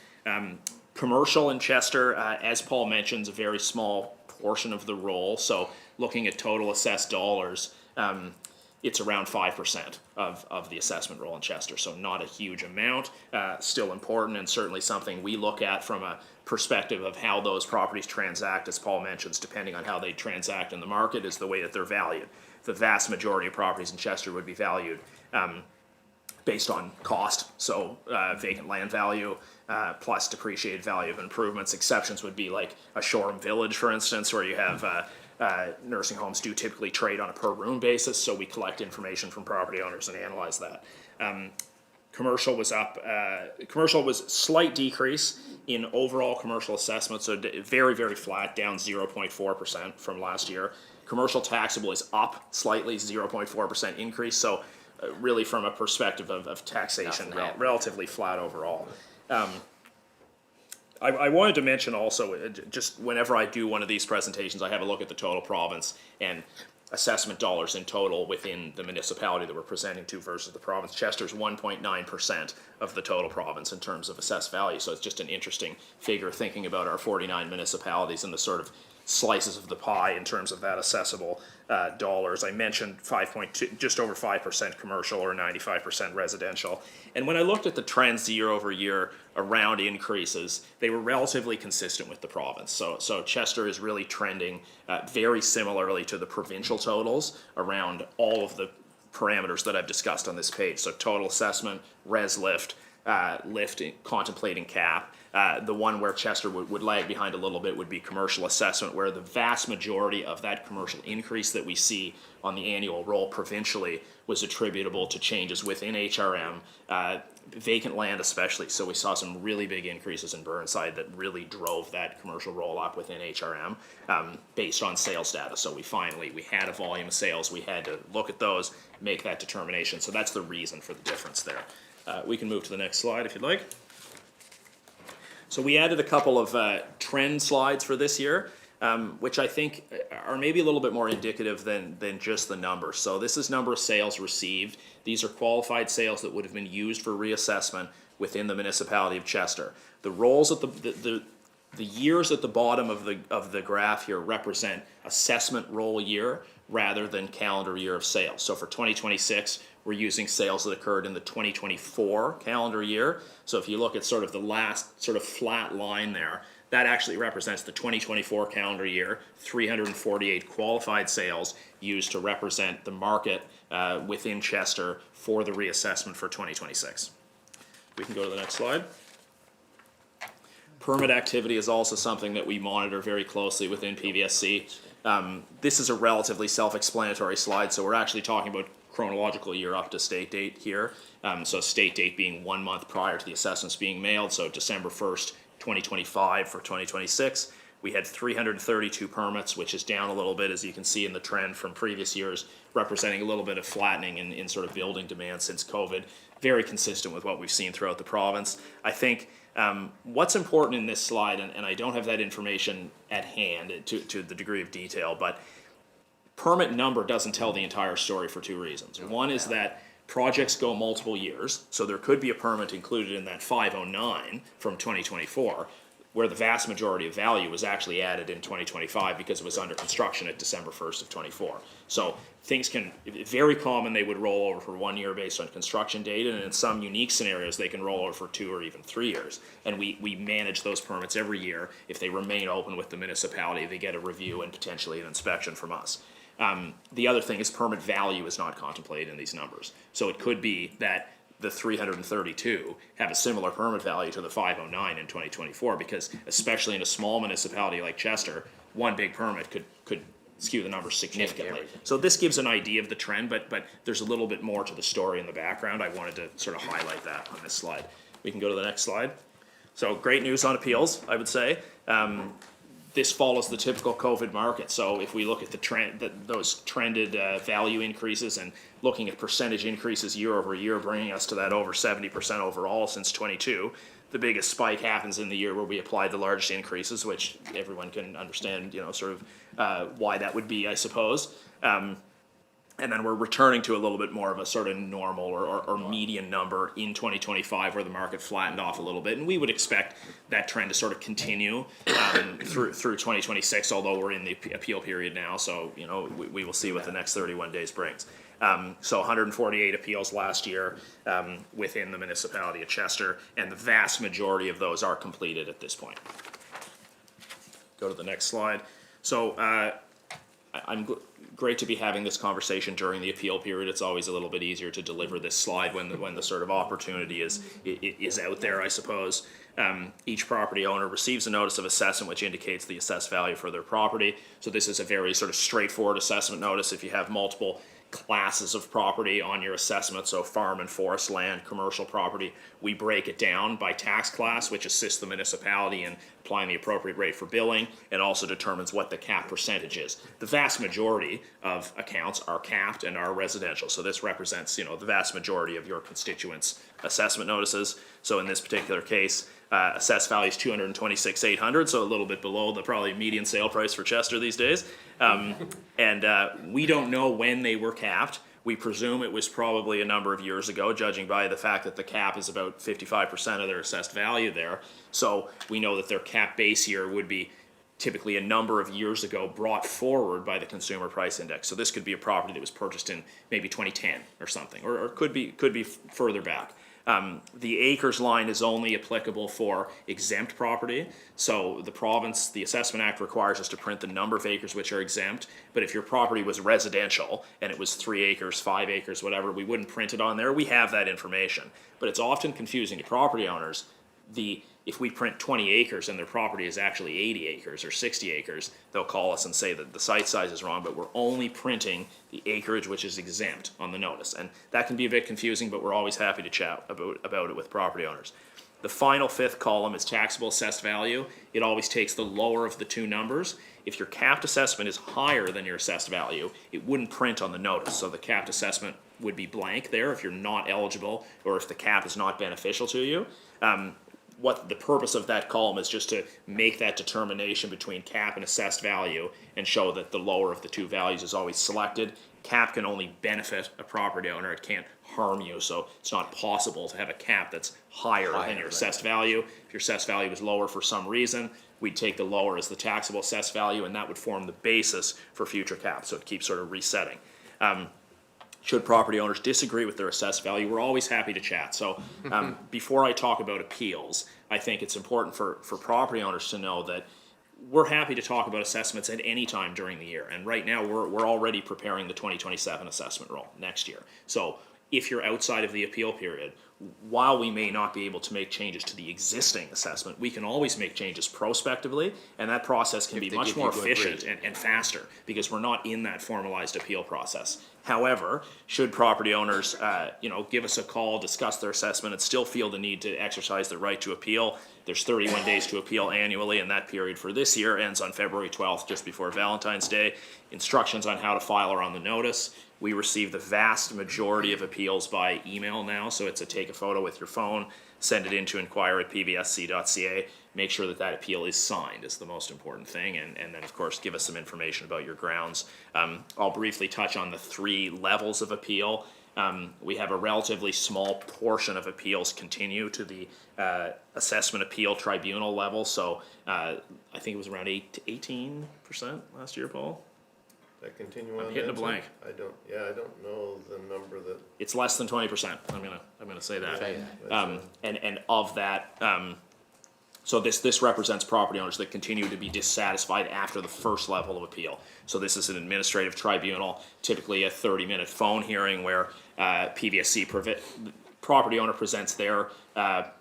Commercial in Chester, as Paul mentions, a very small portion of the roll. So looking at total assessed dollars, it's around 5% of the assessment roll in Chester, so not a huge amount, still important and certainly something we look at from a perspective of how those properties transact, as Paul mentions, depending on how they transact in the market is the way that they're valued. The vast majority of properties in Chester would be valued based on cost, so vacant land value plus depreciated value of improvements. Exceptions would be like a Shoreham Village, for instance, where you have nursing homes do typically trade on a per room basis, so we collect information from property owners and analyze that. Commercial was up, commercial was slight decrease in overall commercial assessment, so very, very flat, down 0.4% from last year. Commercial taxable is up slightly, 0.4% increase, so really from a perspective of taxation, relatively flat overall. I wanted to mention also, just whenever I do one of these presentations, I have a look at the total province and assessment dollars in total within the municipality that we're presenting to versus the province. Chester's 1.9% of the total province in terms of assessed value, so it's just an interesting figure thinking about our 49 municipalities and the sort of slices of the pie in terms of that assessable dollars. I mentioned just over 5% commercial or 95% residential. And when I looked at the trends year over year around increases, they were relatively consistent with the province. So Chester is really trending very similarly to the provincial totals around all of the parameters that I've discussed on this page. So total assessment, res lift, contemplating cap. The one where Chester would lag behind a little bit would be commercial assessment, where the vast majority of that commercial increase that we see on the annual roll provincially was attributable to changes within HRM, vacant land especially. So we saw some really big increases in Burnside that really drove that commercial roll up within HRM based on sales data. So we had a volume of sales, we had to look at those, make that determination. So that's the reason for the difference there. We can move to the next slide if you'd like. So we added a couple of trend slides for this year. which I think are maybe a little bit more indicative than just the numbers. So this is number of sales received. These are qualified sales that would have been used for reassessment within the municipality of Chester. The rolls at the years at the bottom of the graph here represent assessment roll year rather than calendar year of sales. So for 2026, we're using sales that occurred in the 2024 calendar year. So if you look at sort of the last sort of flat line there, that actually represents the 2024 calendar year, 348 qualified sales used to represent the market within Chester for the reassessment for 2026. We can go to the next slide. Permit activity is also something that we monitor very closely within PVSC. This is a relatively self-explanatory slide, so we're actually talking about chronological year up to state date here. So state date being 1 month prior to the assessments being mailed, so December 1st, 2025 for 2026. We had 332 permits, which is down a little bit, as you can see in the trend from previous years, representing a little bit of flattening in sort of building demand since COVID. Very consistent with what we've seen throughout the province. I think what's important in this slide, and I don't have that information at hand to the degree of detail, but permit number doesn't tell the entire story for two reasons. One is that projects go multiple years, so there could be a permit included in that 509 from 2024, where the vast majority of value was actually added in 2025 because it was under construction at December 1st of 24. So things can, very common they would roll over for 1 year based on construction date, and in some unique scenarios they can roll over for 2 or even 3 years. And we manage those permits every year. If they remain open with the municipality, they get a review and potentially an inspection from us. The other thing is permit value is not contemplated in these numbers. So it could be that the 332 have a similar permit value to the 509 in 2024, because especially in a small municipality like Chester, one big permit could skew the numbers significantly. So this gives an idea of the trend, but there's a little bit more to the story in the background. I wanted to sort of highlight that on this slide. We can go to the next slide. So great news on appeals, I would say. This follows the typical COVID market. So if we look at the trend, those trended value increases and looking at percentage increases year over year, bringing us to that over 70% overall since 22. The biggest spike happens in the year where we applied the largest increases, which everyone can understand, sort of why that would be, I suppose. And then we're returning to a little bit more of a sort of normal or median number in 2025, where the market flattened off a little bit. And we would expect that trend to sort of continue through 2026, although we're in the appeal period now. So, we will see what the next 31 days brings. So 148 appeals last year within the municipality of Chester, and the vast majority of those are completed at this point. Go to the next slide. So I'm great to be having this conversation during the appeal period. It's always a little bit easier to deliver this slide when the sort of opportunity is out there, I suppose. Each property owner receives a notice of assessment which indicates the assessed value for their property. So this is a very sort of straightforward assessment notice. If you have multiple classes of property on your assessment, so farm and forest land, commercial property, we break it down by tax class, which assists the municipality in applying the appropriate rate for billing, and also determines what the cap percentage is. The vast majority of accounts are capped and are residential, so this represents, the vast majority of your constituents' assessment notices. So in this particular case, assessed value is $226,800, so a little bit below the probably median sale price for Chester these days. We don't know when they were capped. We presume it was probably a number of years ago, judging by the fact that the cap is about 55% of their assessed value there. So we know that their cap base year would be typically a number of years ago brought forward by the Consumer Price Index. So this could be a property that was purchased in maybe 2010 or something, or could be further back. The acres line is only applicable for exempt property. So the province, the Assessment Act requires us to print the number of acres which are exempt. But if your property was residential and it was 3 acres, 5 acres, whatever, we wouldn't print it on there. We have that information. But it's often confusing to property owners. If we print 20 acres and their property is actually 80 acres or 60 acres, they'll call us and say that the site size is wrong, but we're only printing the acreage which is exempt on the notice. And that can be a bit confusing, but we're always happy to chat about it with property owners. The final fifth column is taxable assessed value. It always takes the lower of the two numbers. If your capped assessment is higher than your assessed value, it wouldn't print on the notice. So the capped assessment would be blank there if you're not eligible or if the cap is not beneficial to you. what the purpose of that column is, just to make that determination between cap and assessed value and show that the lower of the two values is always selected. Cap can only benefit a property owner, it can't harm you, so it's not possible to have a cap that's higher than your assessed value. If your assessed value is lower for some reason, we'd take the lower as the taxable assessed value, and that would form the basis for future caps, so it keeps sort of resetting. Should property owners disagree with their assessed value, we're always happy to chat. So before I talk about appeals, I think it's important for property owners to know that we're happy to talk about assessments at any time during the year. And right now, we're already preparing the 2027 assessment roll next year. So if you're outside of the appeal period, while we may not be able to make changes to the existing assessment, we can always make changes prospectively, and that process can be much more efficient and faster, because we're not in that formalized appeal process. However, should property owners, give us a call, discuss their assessment, and still feel the need to exercise their right to appeal, there's 31 days to appeal annually, and that period for this year ends on February 12th, just before Valentine's Day. Instructions on how to file are on the notice. We receive the vast majority of appeals by email now, so it's take a photo with your phone, send it in to inquire@pbsc.ca. Make sure that that appeal is signed is the most important thing, and then of course give us some information about your grounds. I'll briefly touch on the 3 levels of appeal. We have a relatively small portion of appeals continue to the assessment appeal tribunal level, so I think it was around 8 to 18% last year, Paul. That continue on. I'm hitting a blank. I don't know the number that. It's less than 20%. I'm gonna say that. And of that, so this represents property owners that continue to be dissatisfied after the first level of appeal. So this is an administrative tribunal, typically a 30-minute phone hearing where PBSC property owner presents their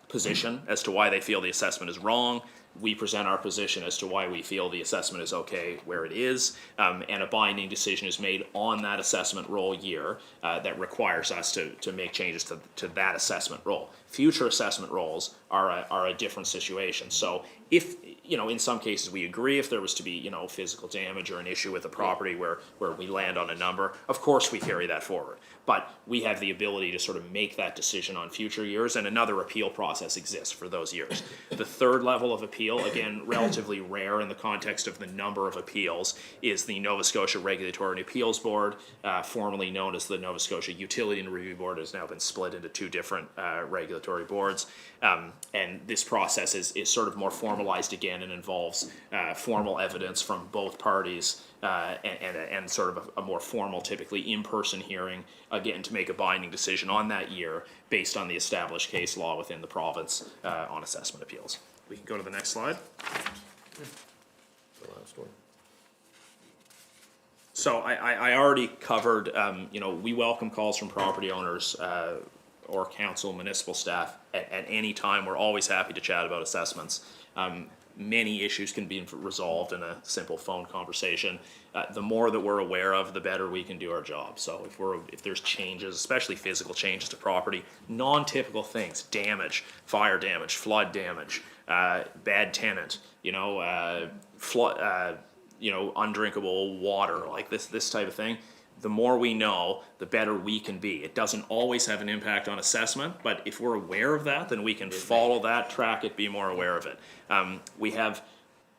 position as to why they feel the assessment is wrong. We present our position as to why we feel the assessment is okay where it is, and a binding decision is made on that assessment roll year that requires us to make changes to that assessment roll. Future assessment rolls are a different situation. So if, in some cases we agree if there was to be, physical damage or an issue with the property where we land on a number, of course we carry that forward. But we have the ability to sort of make that decision on future years, and another appeal process exists for those years. The 3rd level of appeal, again, relatively rare in the context of the number of appeals, is the Nova Scotia Regulatory and Appeals Board, formerly known as the Nova Scotia Utility and Review Board, has now been split into 2 different regulatory boards. And this process is sort of more formalized again and involves formal evidence from both parties and sort of a more formal, typically in-person hearing, again, to make a binding decision on that year based on the established case law within the province on assessment appeals. We can go to the next slide. The last one. So I already covered, we welcome calls from property owners or council, municipal staff at any time. We're always happy to chat about assessments. Many issues can be resolved in a simple phone conversation. The more that we're aware of, the better we can do our job. So if there's changes, especially physical changes to property, non-typical things, damage, fire damage, flood damage, bad tenant, flood, undrinkable water, like this type of thing, the more we know, the better we can be. It doesn't always have an impact on assessment, but if we're aware of that, then we can follow that, track it, be more aware of it. We have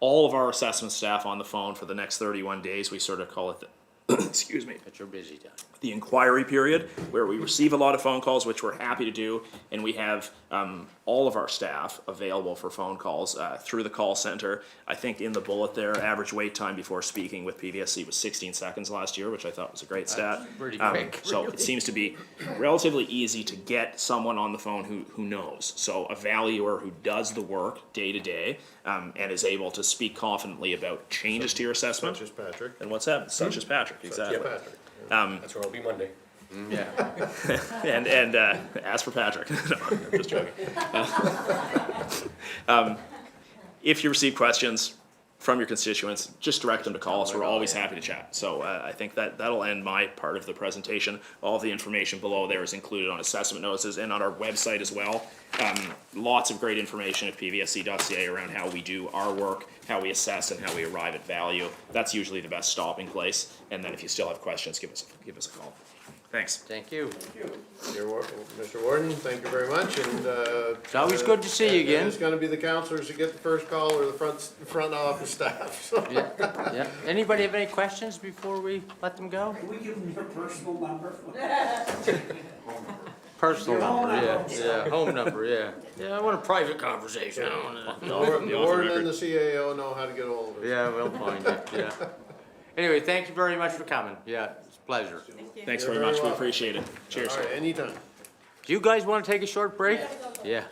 all of our assessment staff on the phone for the next 31 days. We sort of call it the, excuse me. It's your busy time. The inquiry period, where we receive a lot of phone calls, which we're happy to do, and we have all of our staff available for phone calls through the call center. I think in the bullet there, average wait time before speaking with PBSC was 16 seconds last year, which I thought was a great stat. That's pretty quick. So it seems to be relatively easy to get someone on the phone who knows. So a valuer who does the work day to day and is able to speak confidently about changes to your assessment. Such as Patrick. And what's that? Such as Patrick, exactly. Yeah, Patrick. That's where I'll be Monday. Yeah. and as for Patrick, no, I'm just joking. If you receive questions from your constituents, just direct them to call us. We're always happy to chat. So I think that'll end my part of the presentation. All of the information below there is included on assessment notices and on our website as well. Lots of great information at pbsc.ca around how we do our work, how we assess, and how we arrive at value. That's usually the best stopping place. And then if you still have questions, give us a call. Thanks. Thank you. Mr. Warden, thank you very much, and, It's always good to see you again. and it's gonna be the counselors who get the first call or the front office staff, so. Yeah, yeah. Anybody have any questions before we let them go? Can we give them your personal number? Personal Your home number, yeah, number. yeah, home number, yeah. Yeah, I want a private conversation, I don't wanna. The warden and the CAO know how to get ahold of us. Yeah, we'll find it, yeah. Anyway, thank you very much for coming, yeah, it's a pleasure. Thanks You're very very much, we welcome. appreciate it. Cheers. All right, anytime. Do you guys wanna take a short break? Yeah.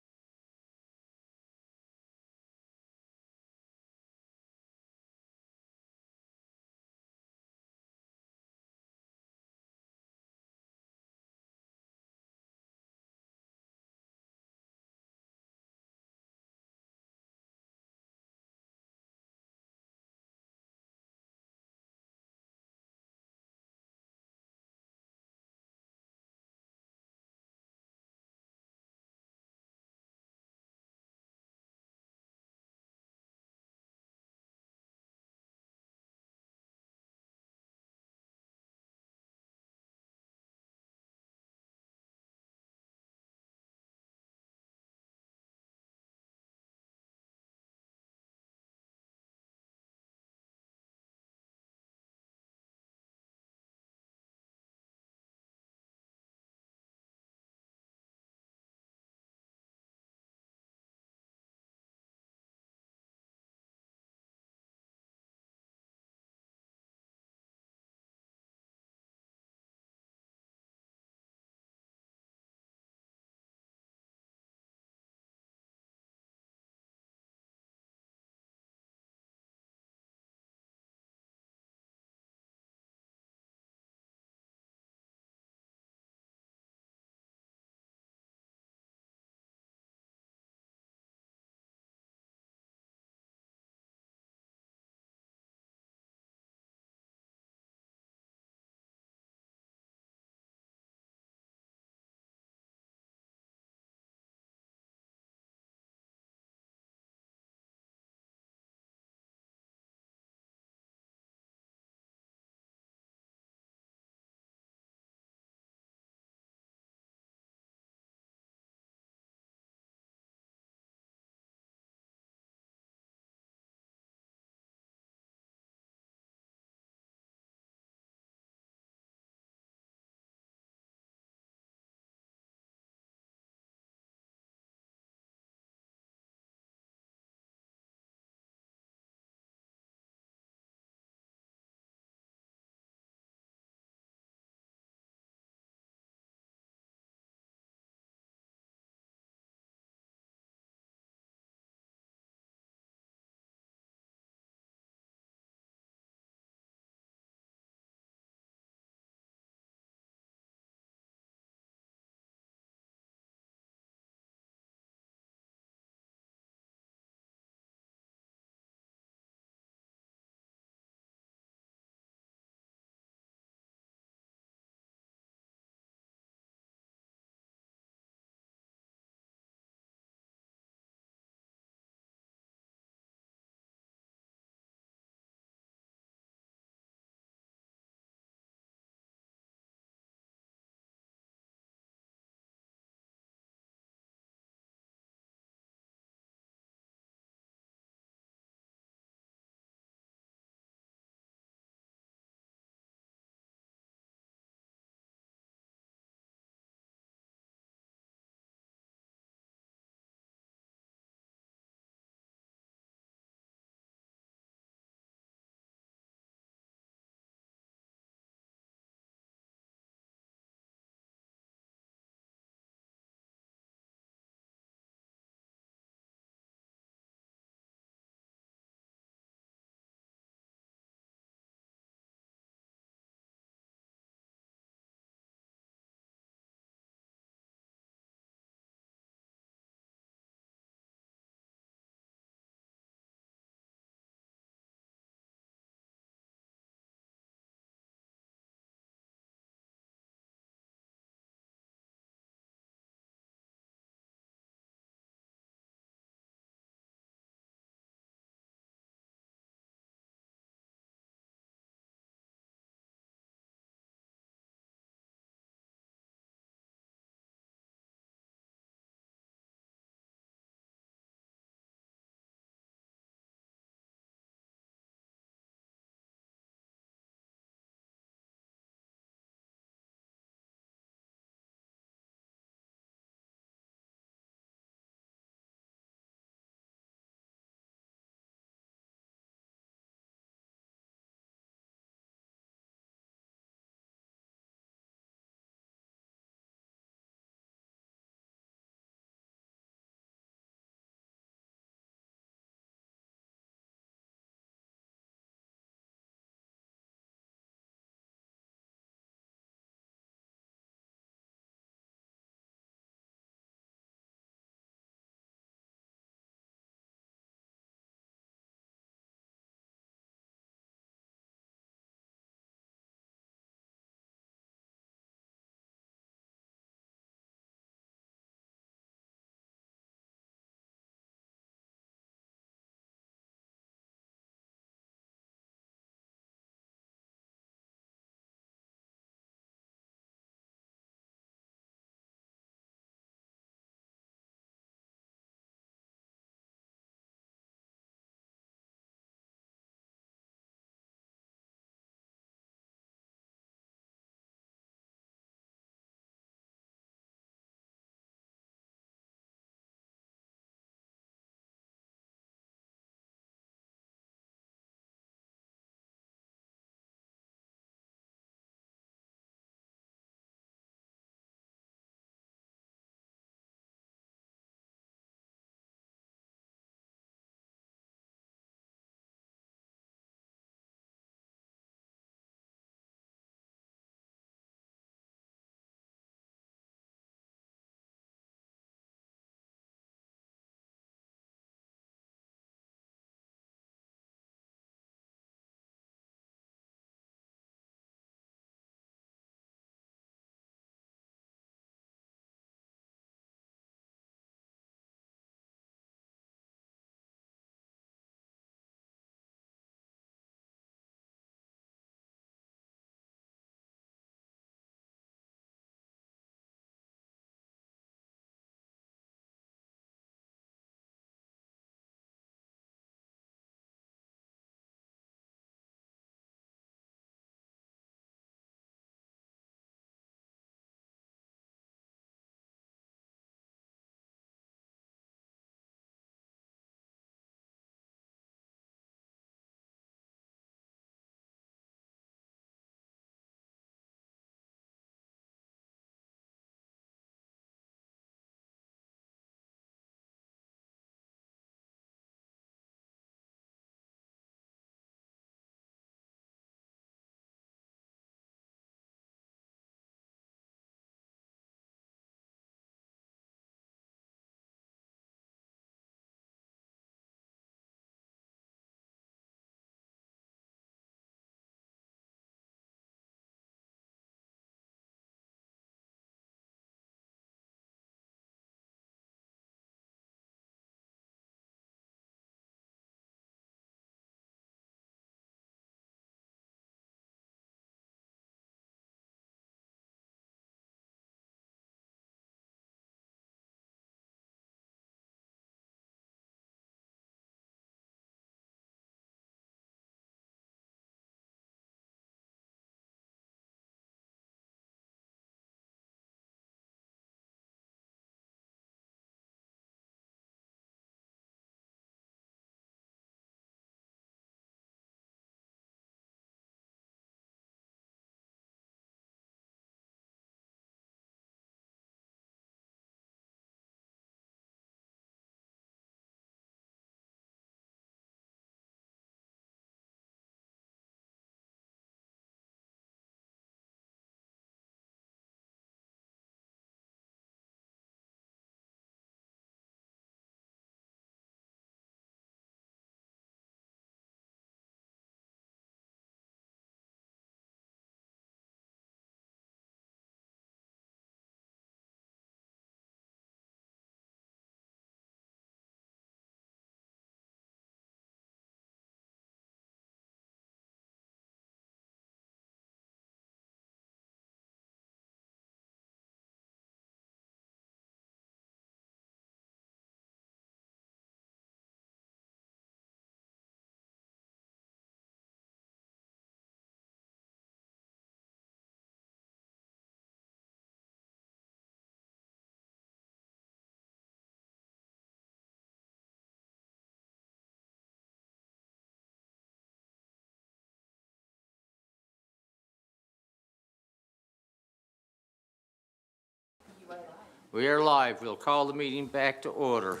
We are live. We'll call the meeting back to order.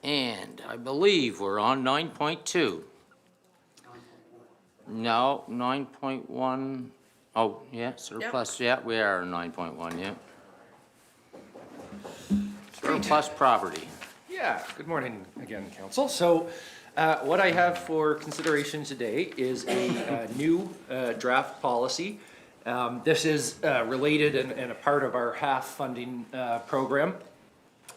And I believe we're on 9.2. No, 9.1. Oh, yeah, surplus. Yeah, we are on 9.1, yeah. Surplus property. Yeah, good morning again, council. So what I have for consideration today is a new draft policy. This is related and a part of our HAF funding program.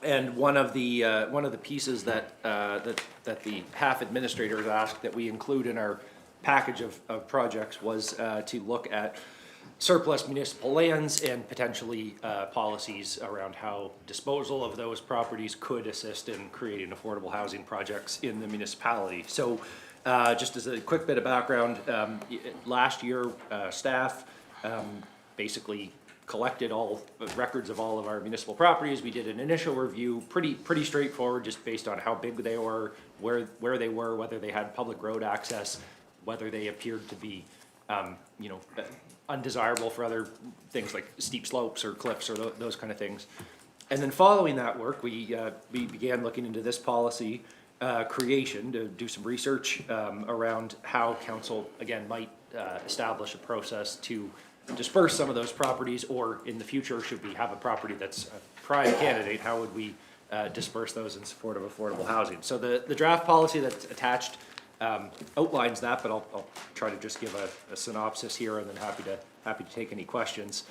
And one of the pieces that the HAF administrators asked that we include in our package of projects was to look at surplus municipal lands and potentially policies around how disposal of those properties could assist in creating affordable housing projects in the municipality. So just as a quick bit of background, last year staff basically collected all records of all of our municipal properties. We did an initial review, pretty straightforward, just based on how big they were, where they were, whether they had public road access, whether they appeared to be undesirable for other things like steep slopes or cliffs or those kind of things. And then following that work, we began looking into this policy creation to do some research around how council, again, might establish a process to disperse some of those properties, or in the future, should we have a property that's a prime candidate, how would we disperse those in support of affordable housing? So the draft policy that's attached outlines that, but I'll try to just give a synopsis here, and then happy to take any questions.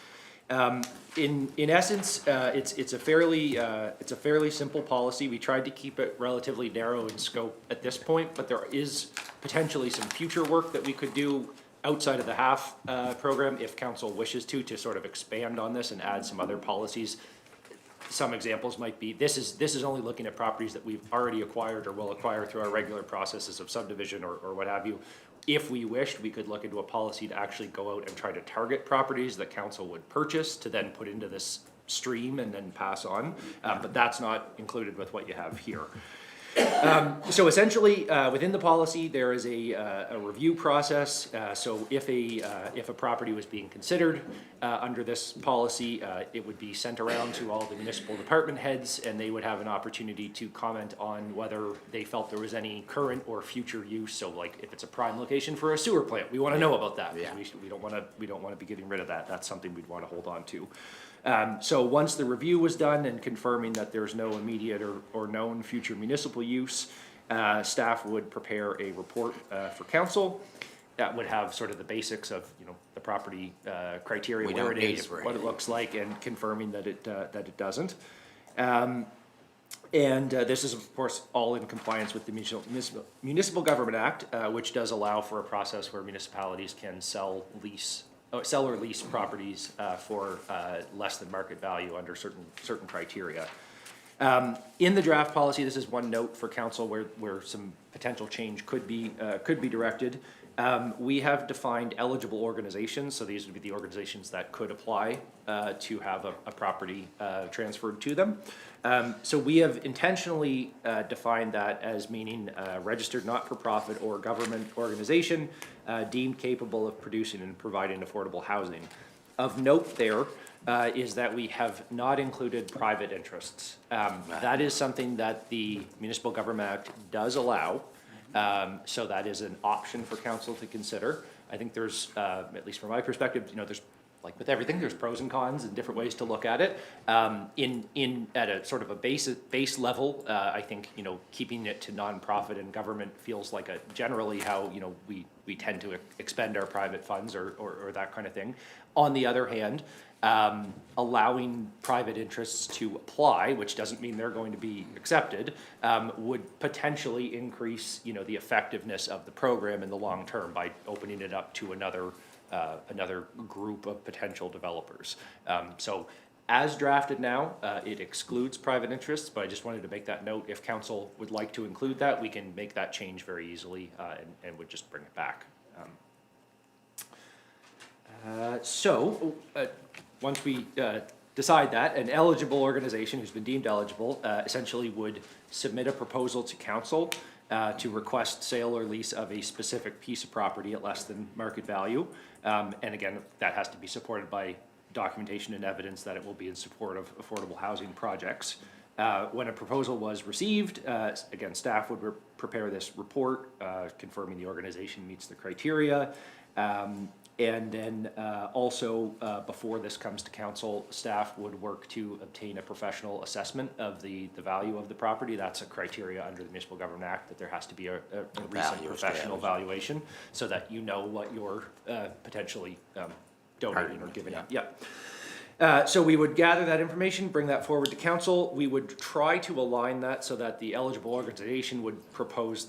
In essence, it's a fairly simple policy. We tried to keep it relatively narrow in scope at this point, but there is potentially some future work that we could do outside of the HAF program if council wishes to sort of expand on this and add some other policies. Some examples might be, this is only looking at properties that we've already acquired or will acquire through our regular processes of subdivision or what have you. If we wished, we could look into a policy to actually go out and try to target properties that council would purchase to then put into this stream and then pass on, but that's not included with what you have here. So essentially, within the policy, there is a review process. So if a property was being considered under this policy, it would be sent around to all the municipal department heads, and they would have an opportunity to comment on whether they felt there was any current or future use. So, like if it's a prime location for a sewer plant, we want to know about that. Yeah. We don't want to be getting rid of that. That's something we'd want to hold on to. So once the review was done and confirming that there's no immediate or known future municipal use, staff would prepare a report for council that would have sort of the basics of the property criteria, where it is, what it looks like, and confirming that it doesn't. And this is of course all in compliance with the Municipal Government Act, which does allow for a process where municipalities can sell or lease properties for less than market value under certain criteria. In the draft policy, this is one note for council where some potential change could be directed. We have defined eligible organizations, so these would be the organizations that could apply to have a property transferred to them. So we have intentionally defined that as meaning registered not-for-profit or government organization deemed capable of producing and providing affordable housing. Of note there is that we have not included private interests. That is something that the Municipal Government Act does allow. So that is an option for council to consider. I think there's, at least from my perspective, there's, like with everything, there's pros and cons and different ways to look at it. At a sort of a base level, I think, keeping it to nonprofit and government feels like generally how, we tend to expend our private funds or that kind of thing. On the other hand, allowing private interests to apply, which doesn't mean they're going to be accepted, would potentially increase, the effectiveness of the program in the long term by opening it up to another group of potential developers. So as drafted now, it excludes private interests, but I just wanted to make that note. If council would like to include that, we can make that change very easily and would just bring it back. Once we decide that, an eligible organization who's been deemed eligible essentially would submit a proposal to council to request sale or lease of a specific piece of property at less than market value. And again, that has to be supported by documentation and evidence that it will be in support of affordable housing projects. When a proposal was received, again, staff would prepare this report confirming the organization meets the criteria. And then also, before this comes to council, staff would work to obtain a professional assessment of the value of the property. That's a criteria under the Municipal Government Act, that there has to be a recent professional valuation, so that you know what you're potentially donating or giving up. Yeah. So we would gather that information, bring that forward to council. We would try to align that so that the eligible organization would propose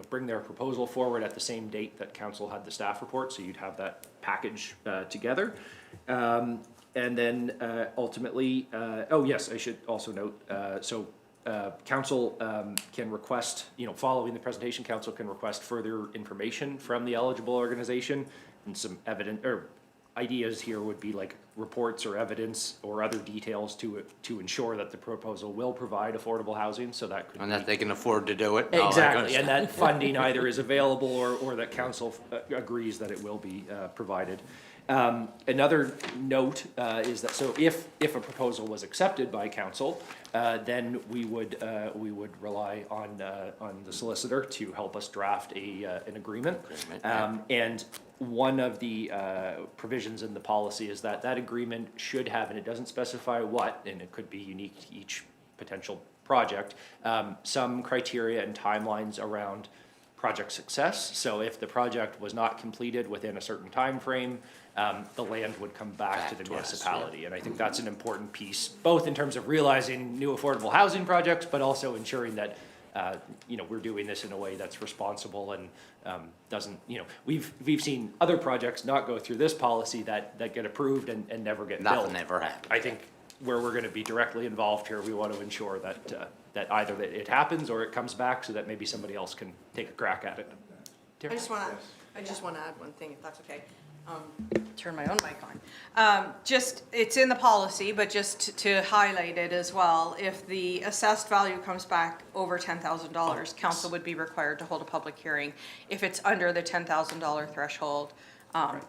bring their proposal forward at the same date that council had the staff report, so you'd have that package together. And then ultimately, oh yes, I should also note, council can request, following the presentation, council can request further information from the eligible organization, and some ideas here would be like reports or evidence or other details to ensure that the proposal will provide affordable housing, so that could And that they can afford to do it. Exactly, and that funding either is available or that council agrees that it will be provided. Another note is that, so if a proposal was accepted by council, then we would rely on the solicitor to help us draft an agreement. And one of the provisions in the policy is that agreement should have, and it doesn't specify what, and it could be unique to each potential project, some criteria and timelines around project success. So if the project was not completed within a certain time frame, the land would come back to the municipality. And I think that's an important piece, both in terms of realizing new affordable housing projects, but also ensuring that we're doing this in a way that's responsible and doesn't, we've seen other projects not go through this policy that get approved and never get built. Nothing ever happened. I think where we're gonna be directly involved here, we want to ensure that either that it happens or it comes back, so that maybe somebody else can take a crack at it. I just wanna add one thing, if that's okay. Turn my own mic on. It's in the policy, but just to highlight it as well, if the assessed value comes back over $10,000, council would be required to hold a public hearing. If it's under the $10,000 threshold,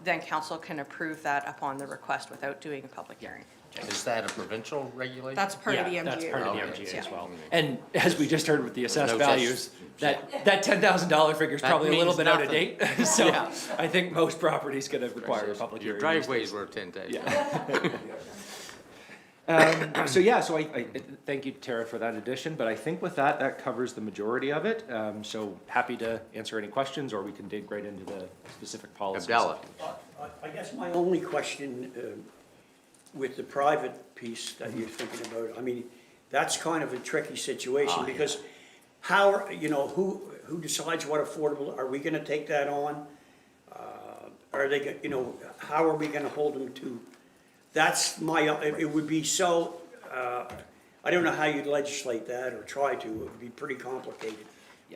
then council can approve that upon the request without doing a public hearing. Is that a provincial regulation? That's part of the MGA. That's part of the Okay. MGA as well. And as we just heard with the assessed No values, that $10,000 figure is That probably a little means bit out of nothing. date. So Yeah. I think most properties gonna require a public Your hearing. driveway's worth 10,000. So I thank you, Tara, for that addition, but I think with that covers the majority of it. So happy to answer any questions, or we can dig right into the specific policies. Abdallah. I guess my only question with the private piece that you're thinking about, I mean, that's kind of a tricky situation, because how, who decides what affordable, are we gonna take that on? Are they, how are we gonna hold them to? That's it would be so, I don't know how you'd legislate that or try to, it would be pretty complicated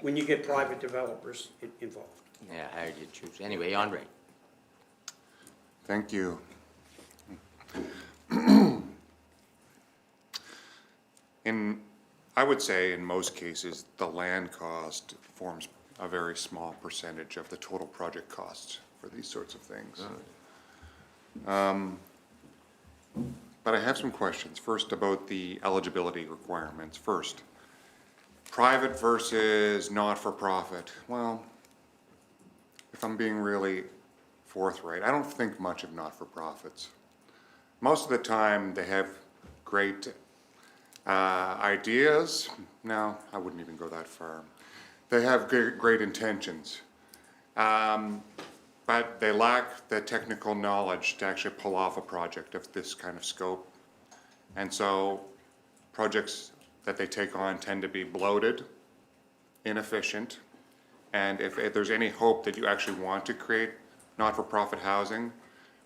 when you get private developers involved. Yeah, how did you choose? Anyway, Andre. Thank you. I would say in most cases, the land cost forms a very small percentage of the total project costs for these sorts of things. But I have some questions. First, about the eligibility requirements. First, private versus not-for-profit. Well, if I'm being really forthright, I don't think much of not-for-profits. Most of the time, they have great ideas. No, I wouldn't even go that far. They have great intentions, but they lack the technical knowledge to actually pull off a project of this kind of scope. And so projects that they take on tend to be bloated, inefficient, and if there's any hope that you actually want to create not-for-profit housing,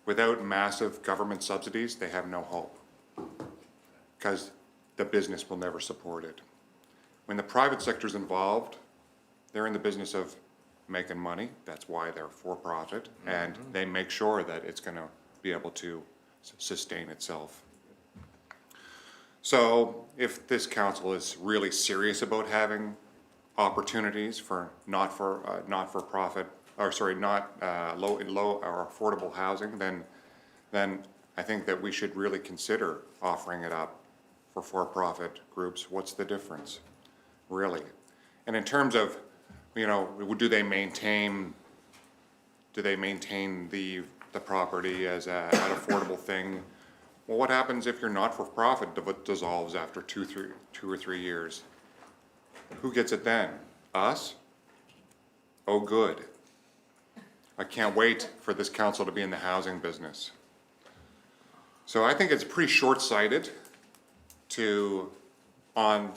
without massive government subsidies, they have no hope, because the business will never support it. When the private sector's involved, they're in the business of making money. That's why they're for-profit, and they make sure that it's gonna be able to sustain itself. So if this council is really serious about having opportunities for not-for-profit, or sorry, low or affordable housing, then I think that we should really consider offering it up for-profit groups. What's the difference, really? And in terms of, you know, do they maintain the property as an affordable thing? Well, what happens if your not-for-profit dissolves after 2 or 3 years? Who gets it then? Us? Oh, good. I can't wait for this council to be in the housing business. So I think it's pretty short-sighted to, on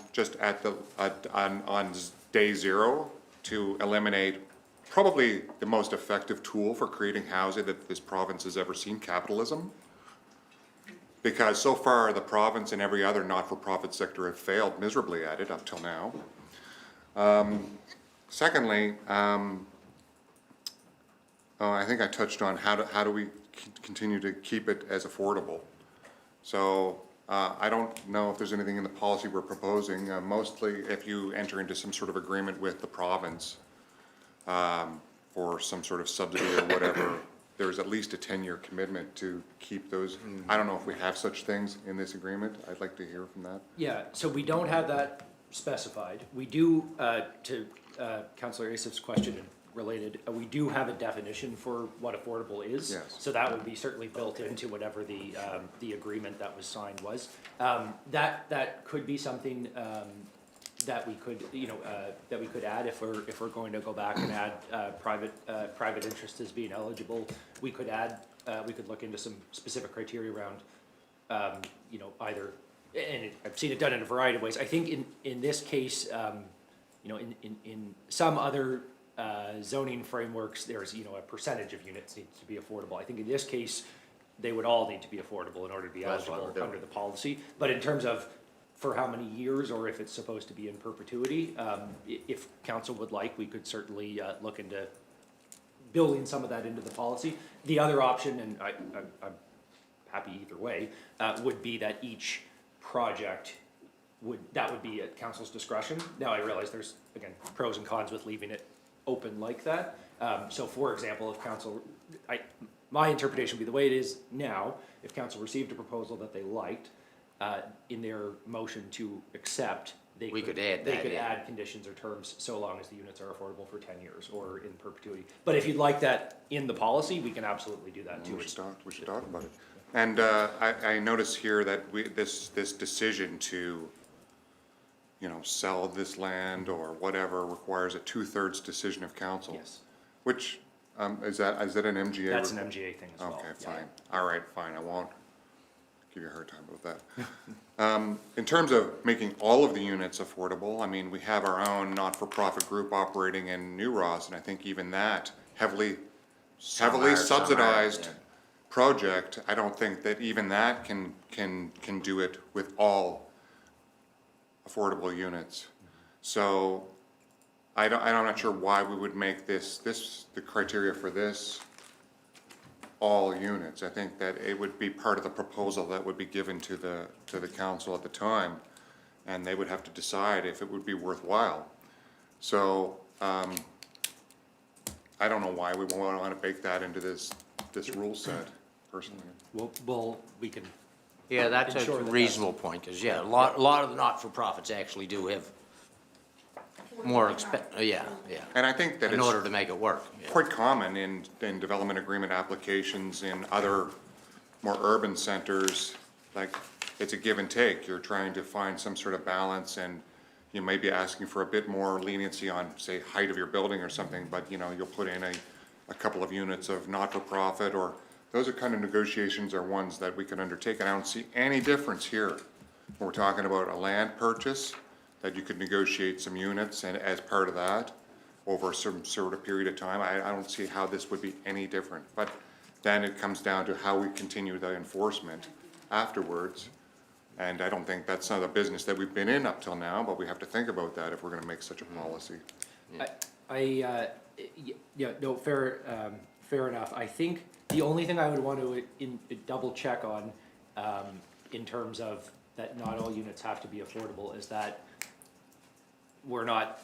day zero, to eliminate probably the most effective tool for creating housing that this province has ever seen, capitalism. Because so far, the province and every other not-for-profit sector have failed miserably at it up till now. Secondly, I think I touched on how do we continue to keep it as affordable. So I don't know if there's anything in the policy we're proposing. Mostly if you enter into some sort of agreement with the province for some sort of subsidy or whatever, there's at least a 10-year commitment to keep those. I don't know if we have such things in this agreement. I'd like to hear from that. Yeah, so we don't have that specified. We do, to Councillor Asif's question related, we do have a definition for what affordable is. Yes. So that would be certainly built into whatever the agreement that was signed was. That could be something that we could, that we could add if we're going to go back and add private interest as being eligible. We could add, we could look into some specific criteria around, either, and I've seen it done in a variety of ways. I think in this case, in some other zoning frameworks, there's, a percentage of units needs to be affordable. I think in this case, they would all need to be affordable in order to be That's what eligible we're doing. under the policy. But in terms of for how many years, or if it's supposed to be in perpetuity, if council would like, we could certainly look into building some of that into the policy. The other option, and I'm happy either way, would be that each project would be at council's discretion. Now, I realize there's, again, pros and cons with leaving it open like that. So for example, if council, my interpretation would be the way it is now, if council received a proposal that they liked, in their motion to accept, they could add conditions or terms so long as the units are affordable for 10 years or in perpetuity. But if you'd like that in the policy, we can absolutely do that too. We should talk about it. And I notice here that this decision to, sell this land or whatever requires a 2/3 decision of council. Yes. Which, is that an MGA? That's an MGA thing as well. Okay, Yeah. fine. All right, fine. I won't give you a hard time about that. In terms of making all of the units affordable, I mean, we have our own not-for-profit group operating in New Ross, and I think even that heavily subsidized project, I don't think that even that can do it with all affordable units. So I'm not sure why we would make the criteria for this all units. I think that it would be part of the proposal that would be given to the council at the time, and they would have to decide if it would be worthwhile. So, I don't know why we want to bake that into this rule set, personally. We can. Yeah, that's a ensure reasonable point, because, a lot of the not-for-profits actually do have more yeah. And I think that in order to make it work. Quite common in development agreement applications in other more urban centers, like it's a give and take. You're trying to find some sort of balance, and you may be asking for a bit more leniency on, say, height of your building or something, but you'll put in a couple of units of not-for-profit, or those are kind of negotiations are ones that we can undertake, and I don't see any difference here. When we're talking about a land purchase, that you could negotiate some units and as part of that over some sort of period of time. I don't see how this would be any different. But then it comes down to how we continue the enforcement afterwards. And I don't think that's not a business that we've been in up till now, but we have to think about that if we're gonna make such a policy. Fair enough. I think the only thing I would want to double check on, in terms of that not all units have to be affordable, is that we're not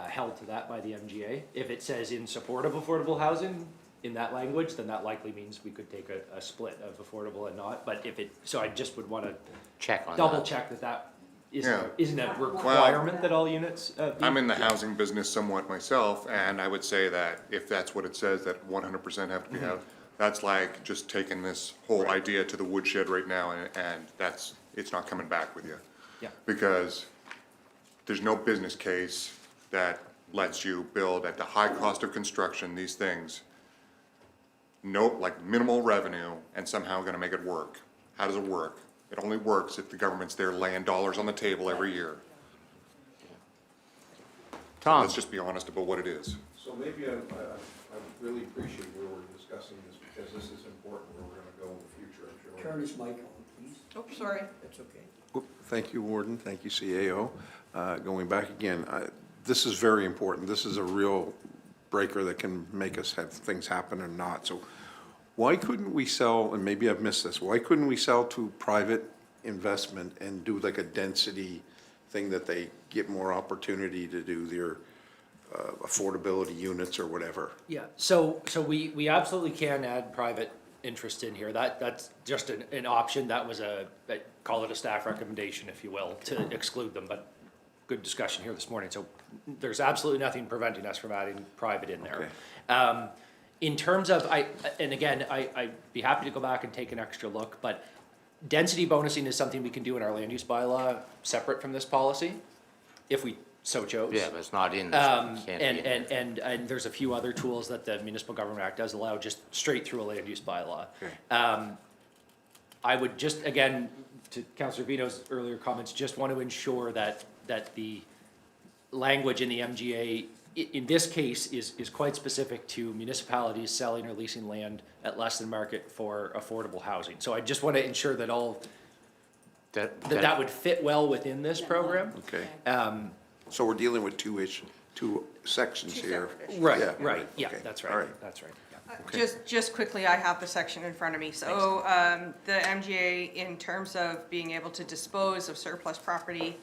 held to that by the MGA. If it says in support of affordable housing, in that language, then that likely means we could take a split of affordable and not, but if it, so I just would wanna Check on double that. check that Yeah. isn't a requirement that all units, be. I'm in the housing business somewhat myself, and I would say that if that's what it says, that 100% have to be housed, that's like just taking this whole idea to the woodshed right now, and it's not coming back with you. Yeah. Because there's no business case that lets you build at the high cost of construction, these things, no, like minimal revenue, and somehow gonna make it work. How does it work? It only works if the government's there laying dollars on the table every year. Tom? Let's just be honest about what it is. So maybe I really appreciate where we're discussing this, because this is important where we're gonna go in the future, I'm sure. Turn his mic on, please. Oh, sorry. That's okay. Thank you, Warden, thank you, CAO. Going back again, this is very important. This is a real breaker that can make us have things happen or not. So why couldn't we sell, and maybe I've missed this, why couldn't we sell to private investment and do like a density thing that they get more opportunity to do their affordability units or whatever? Yeah, so we absolutely can add private interest in here. That's just an option. That was call it a staff recommendation, if you will, to exclude them, but good discussion here this morning. So there's absolutely nothing preventing us from adding private in there. Okay. In terms of, and again, I'd be happy to go back and take an extra look, but density bonusing is something we can do in our land use bylaw, separate from this policy, if we so chose. Yeah, but it's not in this. It can't be in there. And there's a few other tools that the Municipal Government Act does allow just straight through a land use bylaw. Okay. I would just, again, to Councillor Vito's earlier comments, just want to ensure that the language in the MGA, in this case, is quite specific to municipalities selling or leasing land at less than market for affordable housing. So I just want to ensure that that would fit well within this program. Okay. So we're dealing with two sections here. Right, Yeah. right, yeah, Okay. that's All right, right. that's right, yeah. Okay. Just quickly, I have the section in front of me. So, the MGA, in terms of being able to dispose of surplus property,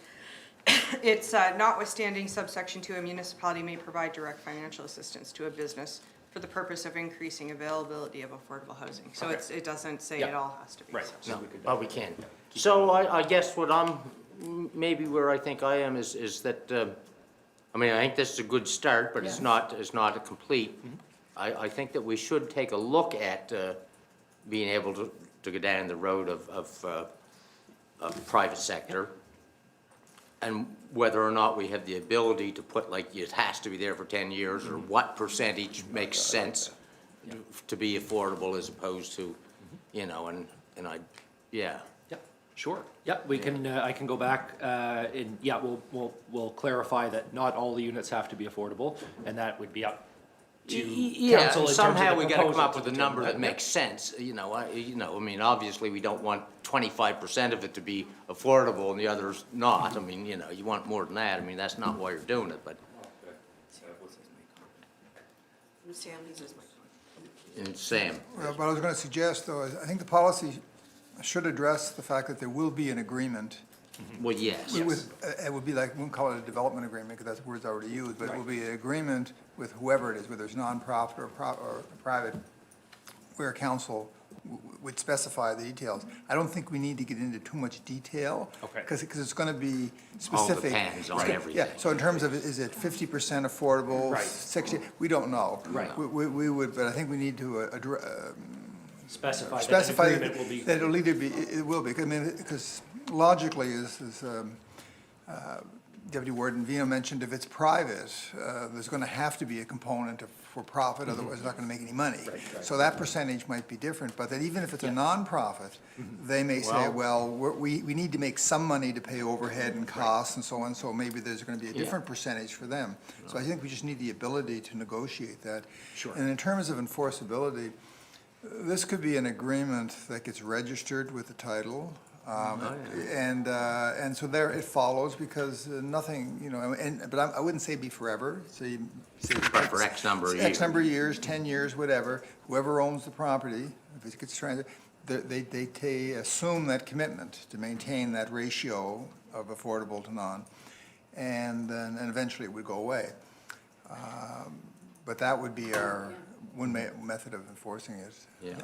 it's notwithstanding subsection 2, a municipality may provide direct financial assistance to a business for the purpose of increasing availability of affordable housing. So Okay. it doesn't say Yeah. it all has to be. Right. So. So we could- But we can. So I guess what maybe where I think I am is that, I mean, I think this is a good start, but it's not a complete. I think that we should take a look at being able to go down the road of private sector, and whether or not we have the ability to put, like, it has to be there for 10 years, or what percentage makes sense to be affordable as opposed to, you know, and yeah. Sure, yep, we can, I can go back, and, yeah, we'll clarify that not all the units have to be affordable, and that would be up to Yeah, council in terms of somehow the we gotta come proposal up with to a number determine that makes sense, I mean, obviously, we don't want 25% of it to be affordable and the others not, I mean, you want more than that, I mean, that's not why you're doing it, but. And Sam, Well, what I was going to suggest, though, is I think the policy should address the fact that there will be an agreement. well, yes, It would be like, we won't call it a development agreement, because that's the word's already used, but it will be an agreement with whoever it is, whether it's nonprofit or private, where council would specify the details. I don't think we need to get into too much detail. Okay. Because it's going to be all specific. depends on It's gonna- everything. Yeah, so in terms of, is it 50% affordable? Right. 60, we don't know. Right. We would, but I think we need to specify that an specify agreement will be. that it'll either be, it will be, I mean, because logically, as Deputy Warden Vino mentioned, if it's private, there's gonna have to be a component for profit, otherwise it's not gonna make any money. So that percentage might be different, but then even if it's a nonprofit, they may say, well, we need to make some money to pay overhead and costs and so on, so maybe there's gonna be a different percentage for them. So I think we just need the ability to negotiate that. Sure. And in terms of enforceability, this could be an agreement that gets registered with the title. And so there it follows, because nothing, but I wouldn't say be forever, so you say. for X number of years. X number of years, 10 years, whatever, whoever owns the property, if it gets transferred, they assume that commitment to maintain that ratio of affordable to non, and then eventually it would go away. But that would be method of enforcing it. Yeah.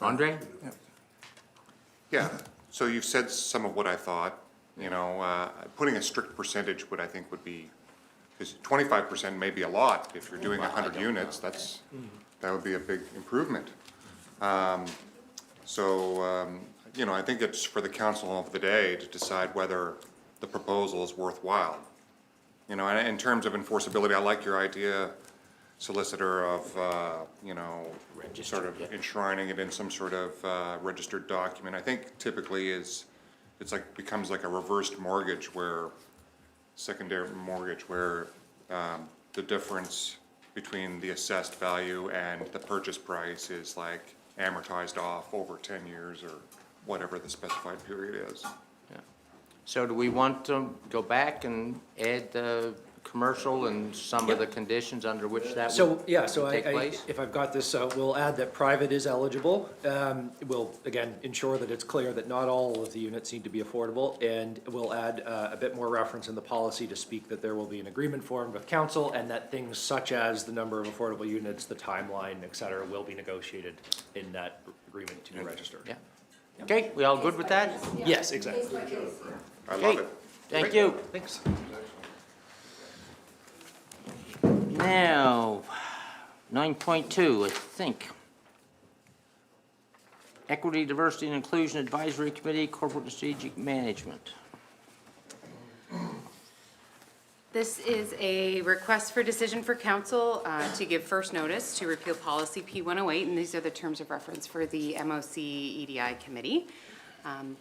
Andre? Yeah. Yeah, so you've said some of what I thought, you know, putting a strict percentage would, I think, would be, because 25% may be a lot. If you're doing 100 units, that would be a big improvement. You know, I think it's for the council of the day to decide whether the proposal is worthwhile. You know, and in terms of enforceability, I like your idea, solicitor, of, you know, sort of enshrining it in some sort of registered document. I think typically it's like, becomes like a reversed mortgage where, secondary mortgage, where the difference between the assessed value and the purchase price is like amortized off over 10 years or whatever the specified period is. Yeah. So do we want to go back and add the commercial and some of the conditions under which that So, yeah, so would take place? if I've got this, we'll add that private is eligible. We'll, again, ensure that it's clear that not all of the units need to be affordable, and we'll add a bit more reference in the policy to speak that there will be an agreement formed with council, and that things such as the number of affordable units, the timeline, et cetera, will be negotiated in that agreement to be registered. Yeah. Okay, we all good with that? Yes, exactly. I love Okay, it. thank you. Thanks. Now, 9.2, I think. Equity, Diversity, and Inclusion Advisory Committee, Corporate and Strategic Management. This is a request for decision for council to give first notice to repeal policy P108, and these are the terms of reference for the MOC EDI committee.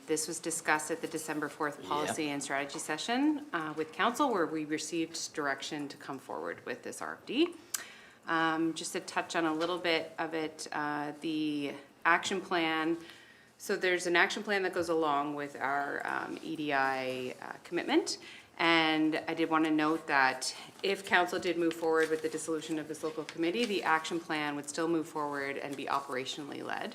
This was discussed at the December 4th policy and strategy session with council, where we received direction to come forward with this RFD. Just to touch on a little bit of it, the action plan. So there's an action plan that goes along with our EDI commitment. And I did want to note that if council did move forward with the dissolution of this local committee, the action plan would still move forward and be operationally led.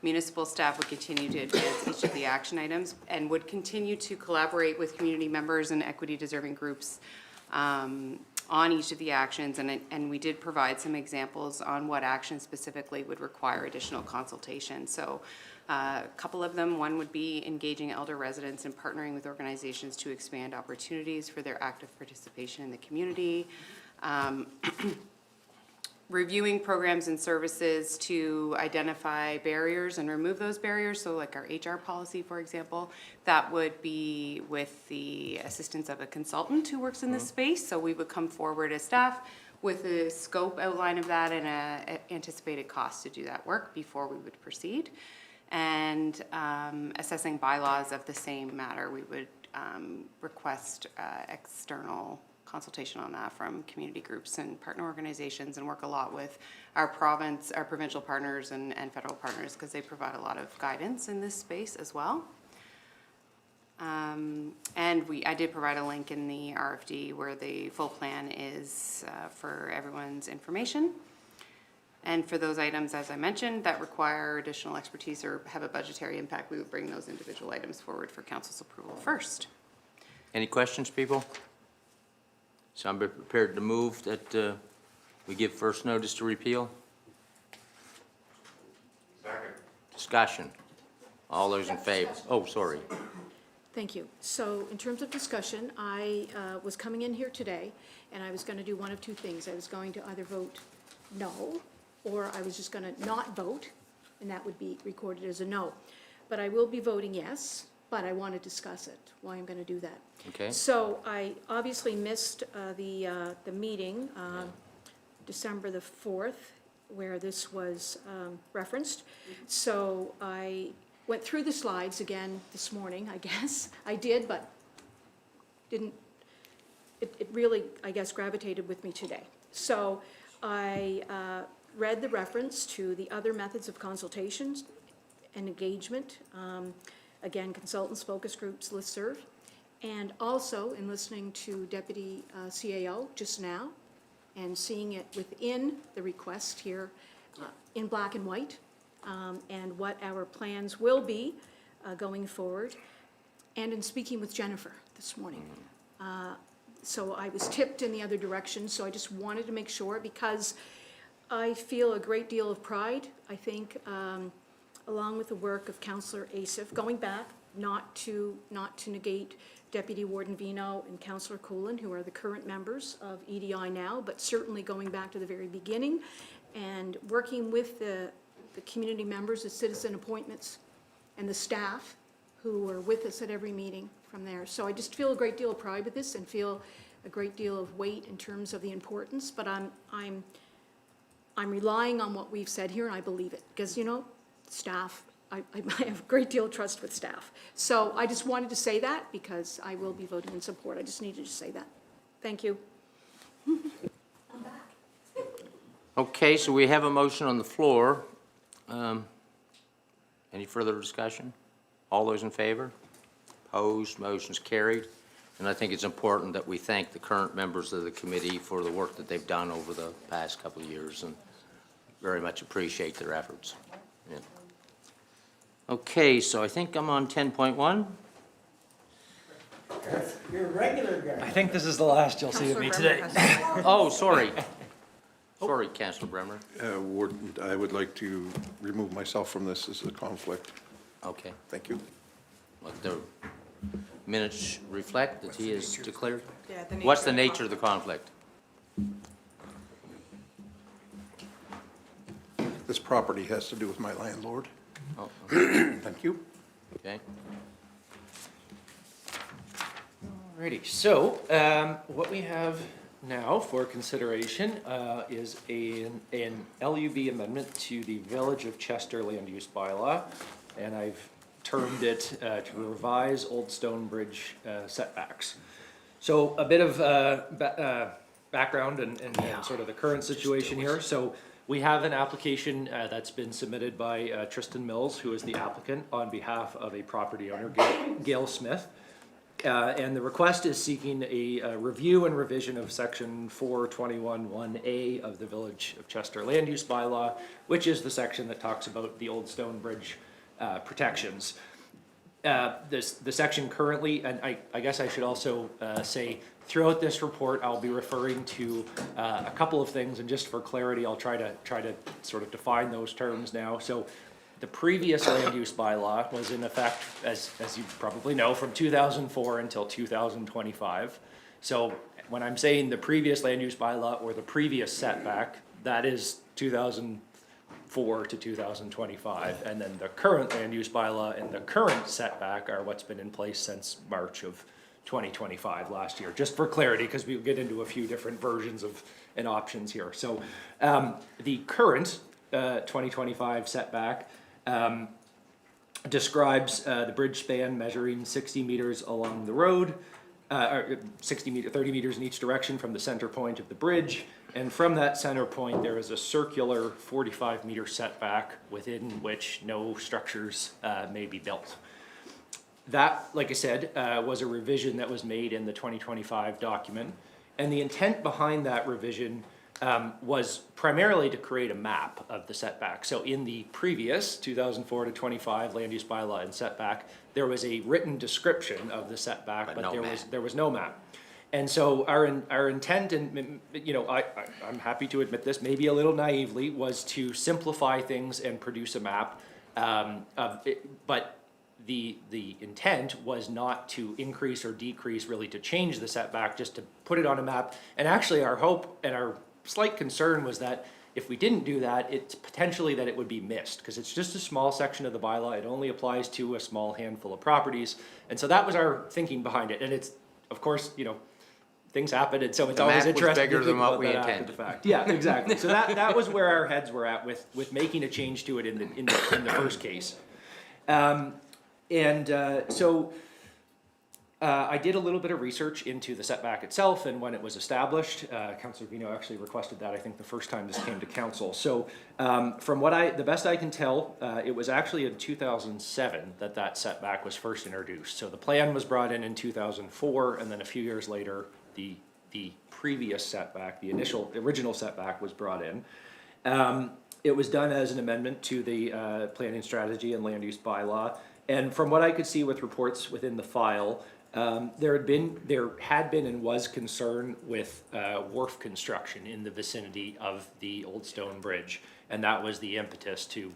Municipal staff would continue to advance each of the action items and would continue to collaborate with community members and equity deserving groups on each of the actions. And we did provide some examples on what action specifically would require additional consultation. So a couple of them, one would be engaging elder residents and partnering with organizations to expand opportunities for their active participation in the community. Reviewing programs and services to identify barriers and remove those barriers. So like our HR policy, for example, that would be with the assistance of a consultant who works in this space. So we would come forward as staff with a scope outline of that and a anticipated cost to do that work before we would proceed. And assessing bylaws of the same matter, we would request external consultation on that from community groups and partner organizations, and work a lot with our provincial partners and federal partners, because they provide a lot of guidance in this space as well. And I did provide a link in the RFD where the full plan is for everyone's information. And for those items, as I mentioned, that require additional expertise or have a budgetary impact, we would bring those individual items forward for council's approval first. Any questions, people? So I'm prepared to move that we give first notice to repeal. Second. Discussion. All those in favor? Oh, sorry. Thank you. So in terms of discussion, I was coming in here today, and I was going to do one of two things. I was going to either vote no, or I was just going to not vote, and that would be recorded as a no. But I will be voting yes, but I want to discuss it, why I'm going to do that. Okay. So I obviously missed the meeting, December the 4th, where this was referenced. So I went through the slides again this morning, I guess. I did, but didn't, it really, I guess, gravitated with me today. So I read the reference to the other methods of consultations and engagement, again, consultants, focus groups, listserv, and also in listening to Deputy CAO just now and seeing it within the request here in black and white, and what our plans will be going forward, and in speaking with Jennifer this morning. So I was tipped in the other direction, so I just wanted to make sure, because I feel a great deal of pride, I think, along with the work of Councillor Asif, going back, not to negate Deputy Warden Vino and Councillor Coolin, who are the current members of EDI now, but certainly going back to the very beginning, and working with the community members, the citizen appointments, and the staff who were with us at every meeting from there. So I just feel a great deal of pride with this and feel a great deal of weight in terms of the importance, but I'm relying on what we've said here, and I believe it, because, staff, I have a great deal of trust with staff. So I just wanted to say that, because I will be voting in support. I just needed to say that. Thank you. Okay, so we have a motion on the floor. Any further discussion? All those in favor? Opposed? Motion's carried. And I think it's important that we thank the current members of the committee for the work that they've done over the past couple of years, and very much appreciate their efforts. Yeah. Okay, so I think I'm on 10.1. You're a regular guy. I think this is the last you'll see of me today. Oh, sorry. Sorry, Councillor Bremer. Warden, I would like to remove myself from this as a conflict. Okay. Thank you. Let the minutes reflect that he is declared. Yeah, the What's the nature nature of the conflict? This property has to do with my landlord. Oh, Thank you. okay. Alrighty, so what we have now for consideration is an LUB amendment to the Village of Chester land use bylaw, and I've termed it to revise Old Stone Bridge setbacks. So a bit of background and sort of the current situation here. So we have an application that's been submitted by Tristan Mills, who is the applicant on behalf of a property owner, Gail Smith. And the request is seeking a review and revision of section 421(1)A of the Village of Chester land use bylaw, which is the section that talks about the Old Stone Bridge protections. The section currently, and I guess I should also say, throughout this report, I'll be referring to a couple of things, and just for clarity, I'll try to sort of define those terms now. So the previous land use bylaw was in effect, as you probably know, from 2004 until 2025. So when I'm saying the previous land use bylaw or the previous setback, that is 2004 to 2025. And then the current land use bylaw and the current setback are what's been in place since March of 2025 last year, just for clarity, because we'll get into a few different versions of and options here. So the current 2025 setback describes the bridge span measuring 60 meters along the road, 30 meters in each direction from the center point of the bridge. And from that center point, there is a circular 45-meter setback within which no structures may be built. That, like I said, was a revision that was made in the 2025 document. And the intent behind that revision was primarily to create a map of the setback. So in the previous 2004 to 25 land use bylaw and setback, there was a written description of the setback, but there was no map. And so our intent, and I'm happy to admit this, maybe a little naively, was to simplify things and produce a map but the intent was not to increase or decrease, really to change the setback, just to put it on a map. And actually our hope and our slight concern was that if we didn't do that, it's potentially that it would be missed, because it's just a small section of the bylaw. It only applies to a small handful of properties. And so that was our thinking behind it. And it's, of course, things happen, and so it's always interesting to think about that after the fact. Yeah, exactly. So that was where our heads were at with making a change to it in the first case. I did a little bit of research into the setback itself and when it was established. Councillor Vino actually requested that, I think, the first time this came to council. So from the best I can tell, it was actually in 2007 that setback was first introduced. So the plan was brought in 2004, and then a few years later, the previous setback, the original setback, was brought in. It was done as an amendment to the planning strategy and land use bylaw. And from what I could see with reports within the file, There had been and was concern with wharf construction in the vicinity of the Old Stone Bridge, and that was the impetus to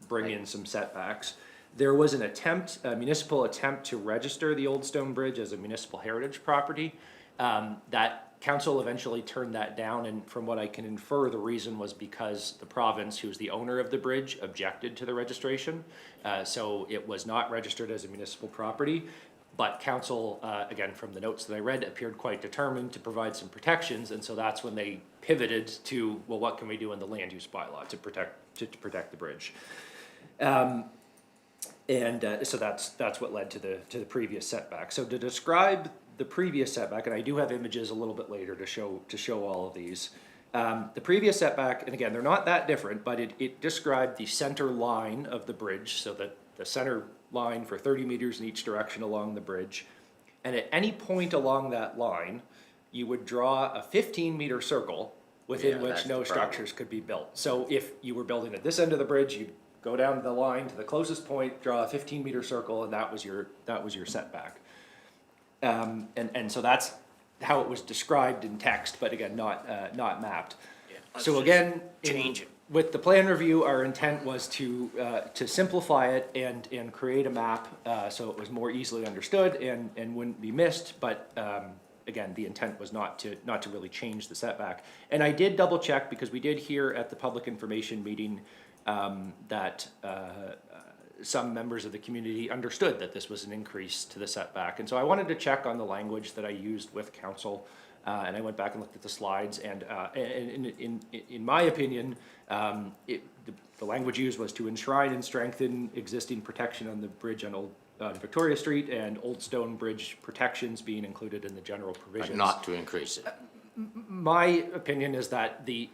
bring in some setbacks. There was an attempt, a municipal attempt to register the Old Stone Bridge as a municipal heritage property. That council eventually turned that down, and from what I can infer, the reason was because the province, who's the owner of the bridge, objected to the registration. So it was not registered as a municipal property, but council, again, from the notes that I read, appeared quite determined to provide some protections, and so that's when they pivoted to, well, what can we do in the land use bylaw to protect the bridge? So that's what led to the previous setback. So to describe the previous setback, and I do have images a little bit later to show all of these. The previous setback, and again, they're not that different, but it described the center line of the bridge, so that the center line for 30 meters in each direction along the bridge. And at any point along that line, you would draw a 15-meter circle within which no structures could be built. So if you were building at this end of the bridge, you'd go down the line to the closest point, draw a 15-meter circle, and that was your setback. And so that's how it was described in text, but again, not mapped. So again, with the plan review, our intent was to simplify it and create a map so it was more easily understood and wouldn't be missed. But again, the intent was not to really change the setback. And I did double check, because we did hear at the public information meeting that some members of the community understood that this was an increase to the setback. And so I wanted to check on the language that I used with council, and I went back and looked at the slides, and in my opinion, the language used was to enshrine and strengthen existing protection on the bridge on Old Victoria Street, and Old Stone Bridge protections being included in the general provisions. But not to increase it. My opinion is that the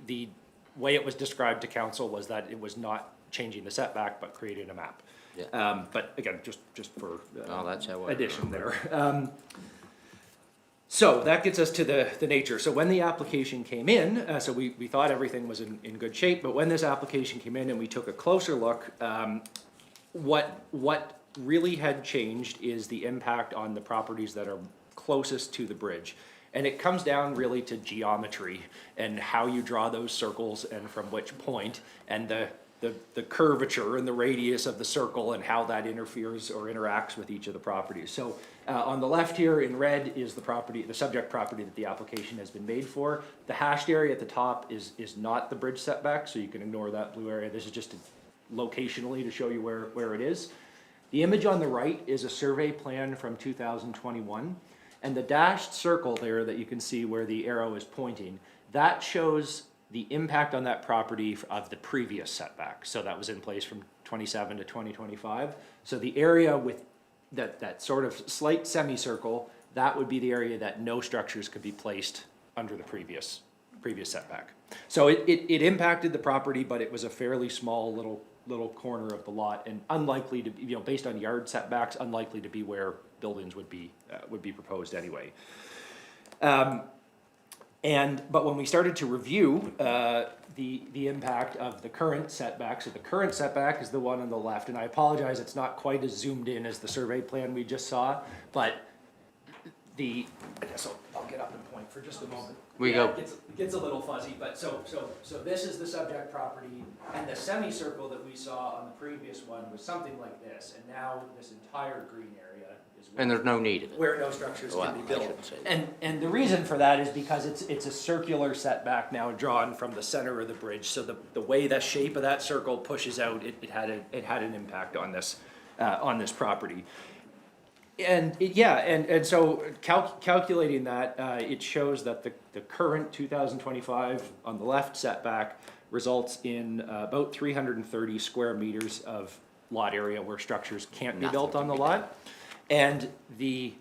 way it was described to council was that it was not changing the setback, but creating a map. Yeah. But again, just for that's how I addition there. So that gets us to the nature. So when the application came in, so we thought everything was in good shape, but when this application came in and we took a closer look, what really had changed is the impact on the properties that are closest to the bridge. And it comes down really to geometry and how you draw those circles and from which point, and the curvature and the radius of the circle and how that interferes or interacts with each of the properties. So on the left here in red is the subject property that the application has been made for. The hashed area at the top is not the bridge setback, so you can ignore that blue area. This is just locationally to show you where it is. The image on the right is a survey plan from 2021. And the dashed circle there that you can see where the arrow is pointing, that shows the impact on that property of the previous setback. So that was in place from 27 to 2025. So the area with that sort of slight semicircle, that would be the area that no structures could be placed under the previous setback. So it impacted the property, but it was a fairly small little corner of the lot, and unlikely to be, based on yard setbacks, unlikely to be where buildings would be proposed anyway. But when we started to review the impact of the current setback, so the current setback is the one on the left, and I apologize, it's not quite as zoomed in as the survey plan we just saw, but I guess I'll get up and point for just a moment. It gets a little fuzzy, but so this is the subject property, and the semicircle that we saw on the previous one was something like this, and now this entire green area is And there's no need of it. where no structures can be I built. shouldn't say that. And the reason for that is because it's a circular setback now drawn from the center of the bridge, so the way the shape of that circle pushes out, it had an impact on this property. And so calculating that, it shows that the current 2025 on the left setback results in about 330 square meters of lot area where structures can't be built on the lot. And the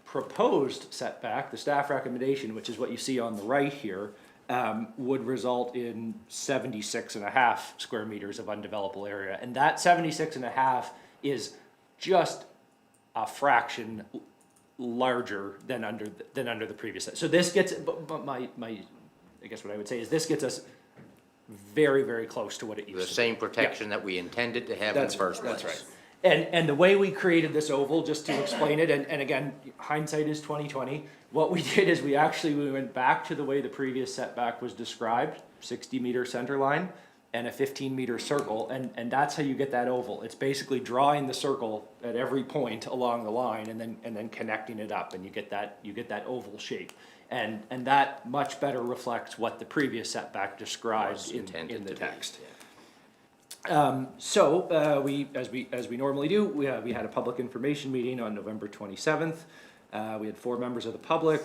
proposed setback, the staff recommendation, which is what you see on the right here, would result in 76.5 square meters of undevelopable area. And that 76.5 is just a fraction larger than under the previous set. So this gets, but my I guess what I would say is this gets us very, very close to what it used to be. The same protection that we intended to have in the first place. That's right. And the way we created this oval, just to explain it, and again, hindsight is 20/20. What we did is we went back to the way the previous setback was described, 60-meter center line and a 15-meter circle, and that's how you get that oval. It's basically drawing the circle at every point along the line and then connecting it up, and you get that oval shape. And that much better reflects what the previous setback described in the text. So we, as we normally do, we had a public information meeting on November 27th. We had 4 members of the public.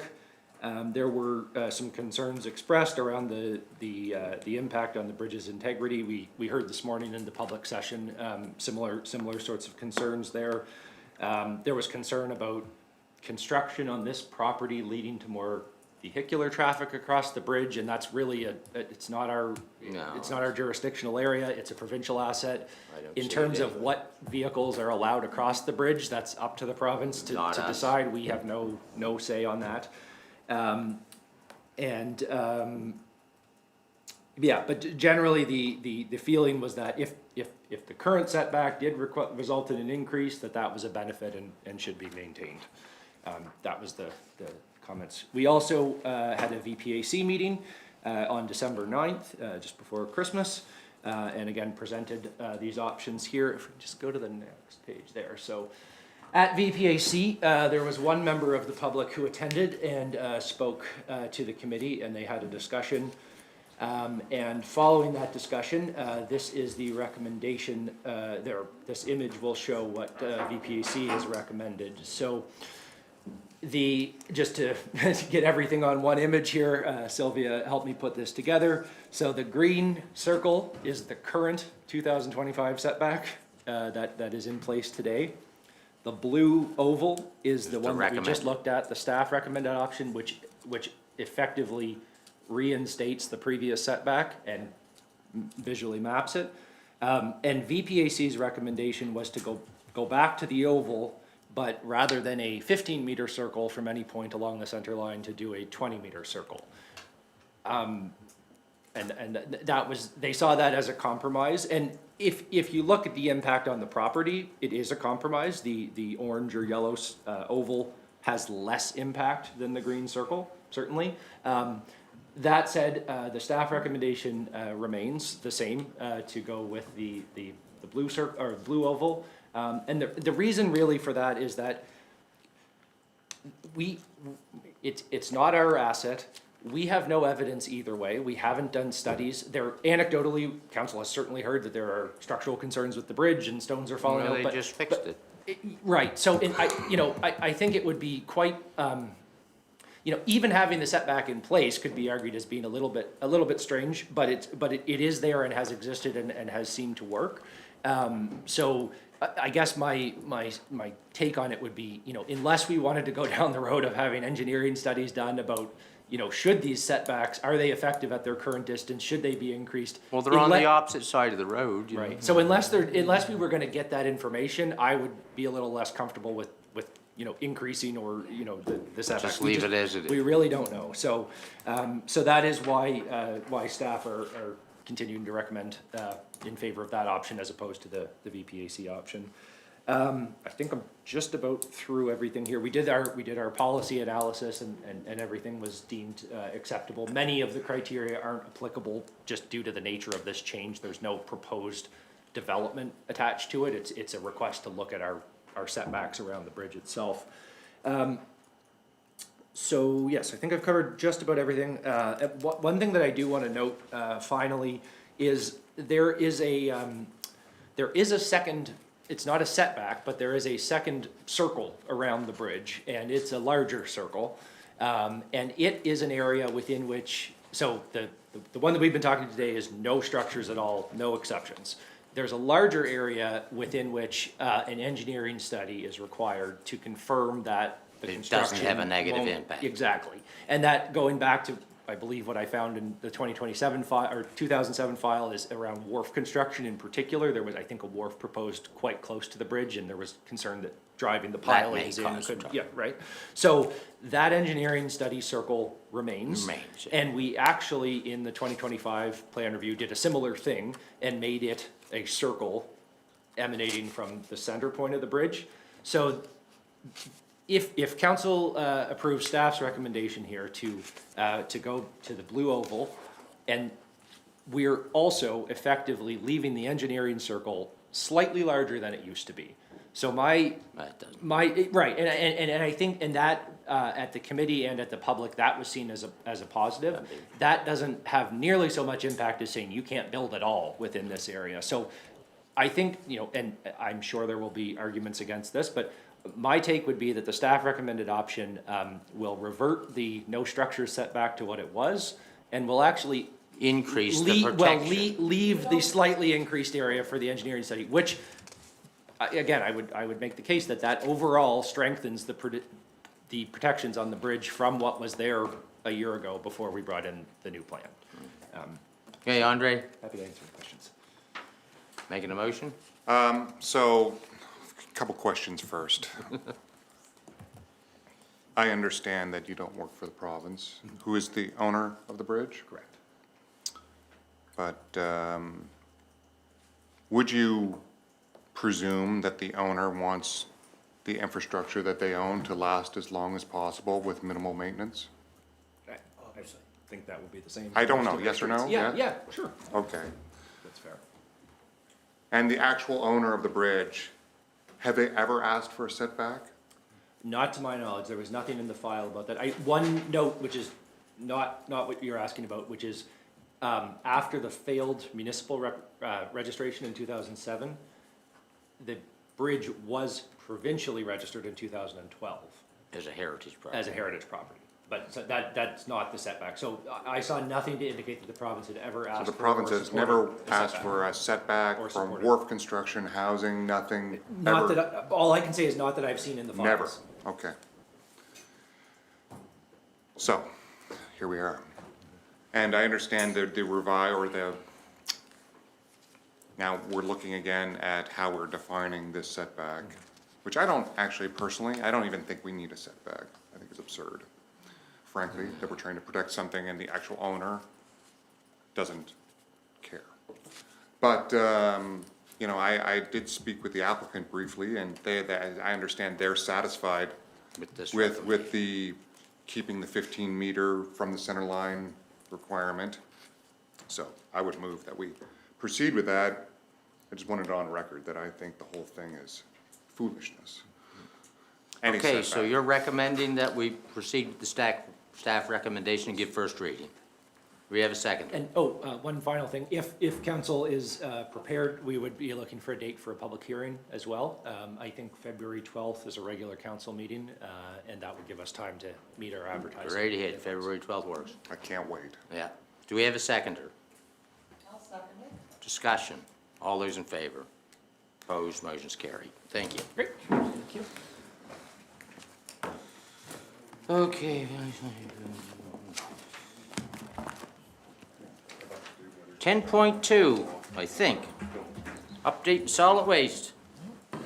There were some concerns expressed around the impact on the bridge's integrity. We heard this morning in the public session similar sorts of concerns there. There was concern about construction on this property leading to more vehicular traffic across the bridge, and that's really it's not our jurisdictional area. It's a provincial asset. In terms of what vehicles are allowed across the bridge, that's up to the province to decide. We have no say on that. Yeah, but generally the feeling was that if the current setback did result in an increase, that was a benefit and should be maintained. That was the comments. We also had a VPAC meeting on December 9th, just before Christmas, and again presented these options here. If we just go to the next page there. So at VPAC, there was one member of the public who attended and spoke to the committee, and they had a discussion. And following that discussion, this is the recommendation. This image will show what VPAC has recommended. So just to get everything on one image here, Sylvia helped me put this together. So the green circle is the current 2025 setback that is in place today. The blue oval is the one that we just looked at, the staff recommended option, which effectively reinstates the previous setback and visually maps it. And VPAC's recommendation was to go back to the oval, but rather than a 15-meter circle from any point along the center line, to do a 20-meter circle. And that was, they saw that as a compromise. And if you look at the impact on the property, it is a compromise. The orange or yellow oval has less impact than the green circle, certainly. That said, the staff recommendation remains the same, to go with the blue circle or blue oval. And the reason really for that is that it's not our asset. We have no evidence either way. We haven't done studies. Anecdotally, council has certainly heard that there are structural concerns with the bridge and stones are falling out. They just fixed it. Right. So, I think it would be quite, even having the setback in place could be argued as being a little bit strange, but it is there and has existed and has seemed to work. So I guess my take on it would be, unless we wanted to go down the road of having engineering studies done about, should these setbacks, are they effective at their current distance? Should they be increased? Well, they're on the opposite side of the road. Right. So unless we were gonna get that information, I would be a little less comfortable with increasing or, the setback. Just leave it as it is. We really don't know. So, so that is why staff are continuing to recommend in favor of that option as opposed to the VPAC option. I think I'm just about through everything here. We did our policy analysis and everything was deemed acceptable. Many of the criteria aren't applicable just due to the nature of this change. There's no proposed development attached to it. It's a request to look at our setbacks around the bridge itself. So yes, I think I've covered just about everything. One thing that I do want to note finally is there is a second. It's not a setback, but there is a second circle around the bridge, and it's a larger circle, and it is an area within which. So the one that we've been talking today is no structures at all, no exceptions. There's a larger area within which an engineering study is required to confirm that the construction doesn't have a negative impact. Exactly. And that, going back to, I believe what I found in the 2027 file, or 2007 file, is around wharf construction in particular. There was, I think, a wharf proposed quite close to the bridge, and there was concern that driving the pilings in could, yeah, right. So that engineering study circle remains. Yeah. And we actually, in the 2025 plan review, did a similar thing and made it a circle emanating from the center point of the bridge. So if council approves staff's recommendation here to go to the blue oval, and we're also effectively leaving the engineering circle slightly larger than it used to be. So right, and I think, and that, at the committee and at the public, that was seen as a positive. That doesn't have nearly so much impact as saying you can't build at all within this area. So I think, and I'm sure there will be arguments against this, but my take would be that the staff recommended option will revert the no structure setback to what it was, and will actually increase the protection. Leave the slightly increased area for the engineering study, which, again, I would make the case that overall strengthens the protections on the bridge from what was there a year ago before we brought in the new plan. Okay, Andre, Happy to answer the questions. making a motion? So, a couple questions first. I understand that you don't work for the province. Who is the owner of the bridge? Correct. But would you presume that the owner wants the infrastructure that they own to last as long as possible with minimal maintenance? I think that would be the same. I don't know, yes or no? Yeah, sure. Okay. That's fair. And the actual owner of the bridge, have they ever asked for a setback? Not to my knowledge, there was nothing in the file about that. One note, which is not what you're asking about, which is, after the failed municipal registration in 2007, the bridge was provincially registered in 2012. As a heritage property. As a heritage property. But so that's not the setback. So I saw nothing to indicate that the province had ever asked So for the province or has supported never a asked setback. for a setback Or from supported. wharf construction, housing, nothing, Not ever? that, all I can say is not that I've seen in the files. Never, okay. So, here we are. And I understand now we're looking again at how we're defining this setback, which I don't actually personally, I don't even think we need a setback. I think it's absurd, frankly, that we're trying to protect something and the actual owner doesn't care. But, I did speak with the applicant briefly, and I understand they're satisfied with the keeping the 15 meter from the center line requirement. So I would move that we proceed with that. I just wanted it on record that I think the whole thing is foolishness. Any Okay, so setback. you're recommending that we proceed with the staff recommendation and give first reading. We have a second. And, one final thing, if council is prepared, we would be looking for a date for a public hearing as well. I think February 12th is a regular council meeting, and that would give us time to meet our advertising. Right ahead, February 12th works. I can't wait. Yeah. Do we have a seconder? I'll second it. Discussion. All those in favor? Opposed, motion's carried. Thank you. Great, thank you. Okay. 10.2, I think. Update solid waste. I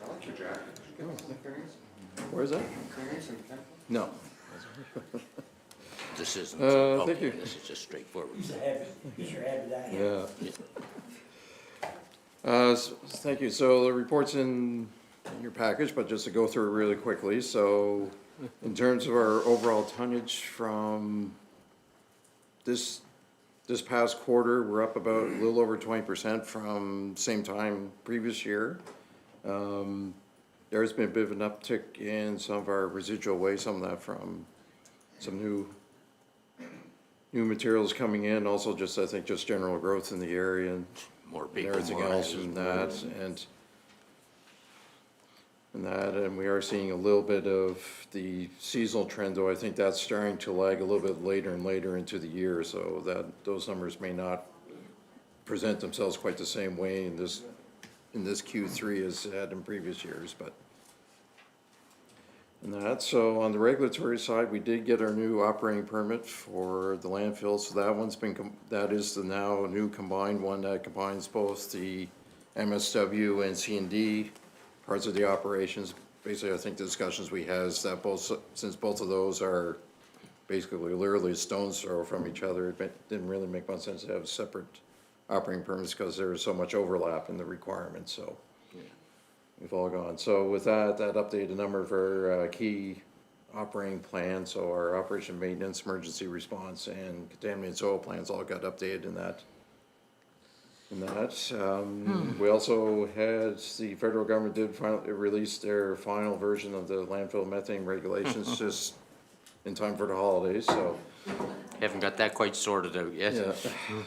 like your jacket. Where's that? No. This isn't, Thank okay, you. this is just straightforward. Yeah. Thank you. So the report's in your package, but just to go through it really quickly. So in terms of our overall tonnage from this past quarter, we're up about a little over 20% from same time previous year. There's been a bit of an uptick in some of our residual waste, some of that from some new materials coming in, also just, I think, just general growth in the area and More people, everything more else houses, and more that, and we are seeing a little bit of the seasonal trend, though I think that's starting to lag a little bit later and later into the year, so that those numbers may not present themselves quite the same way in this Q3 as it had in previous years, but. And that, so on the regulatory side, we did get our new operating permit for the landfill, so that one's been, that is the now new combined one that combines both the MSW and C&D parts of the operations. Basically, I think the discussions we had is that since both of those are basically literally a stone's throw from each other. Didn't really make much sense to have separate operating permits because there was so much overlap in the requirements, so. We've all gone. So with that updated a number of our key operating plans, so our operation maintenance, emergency response, and contaminated soil plans all got updated in that. We also had, the federal government did finally release their final version of the landfill methane regulations just in time for the holidays, so. Haven't got that quite sorted out yet. Yeah,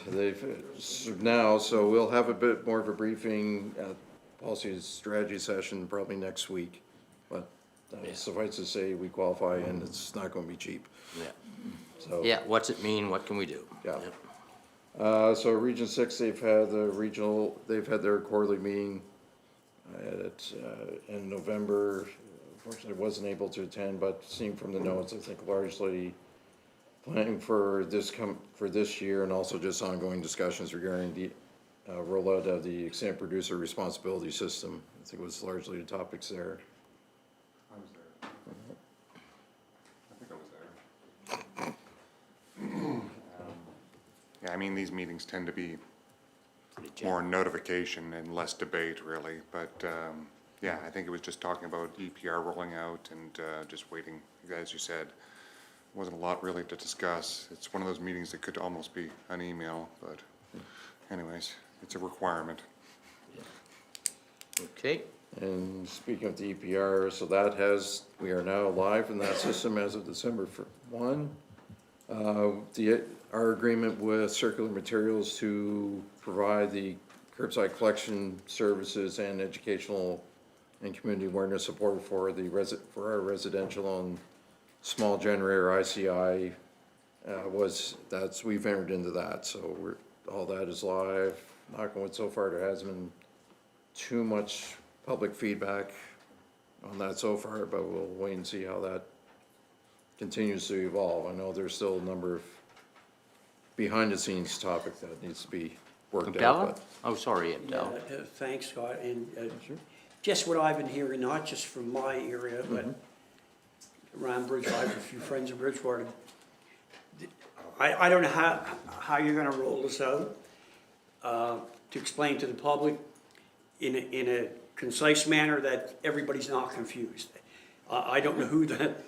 they've, now, so we'll have a bit more of a briefing, policy and strategy session probably next week. But suffice to say, we qualify and it's not gonna be cheap. Yeah. So. Yeah, what's it mean? What can we do? Yeah. So Region 6, they've had their quarterly meeting in November. Unfortunately, wasn't able to attend, but seeing from the notes, I think largely planning for this year and also just ongoing discussions regarding the rollout of the extended producer responsibility system. I think it was largely the topics there. I was there. I think I was there. Yeah, I mean, these meetings tend to be more notification and less debate, really. But, yeah, I think it was just talking about EPR rolling out and just waiting, as you said. Wasn't a lot really to discuss. It's one of those meetings that could almost be an email, but anyways, it's a requirement. Okay. And speaking of the EPR, so we are now live in that system as of December 1. Our agreement with Circular Materials to provide the curbside collection services and educational and community awareness support for our residential and small generator ICI we've entered into that, so all that is live. Knock on wood, so far there hasn't been too much public feedback on that so far, but we'll wait and see how that continues to evolve. I know there's still a number of behind the scenes topic that needs to be worked out. Abdallah? Oh, sorry, Abdallah. Thanks, Scott, and just what I've been hearing, not just from my area, but around Bridgewater, I have a few friends in Bridgewater. I don't know how you're gonna roll this out, to explain to the public in a concise manner that everybody's not confused. I don't know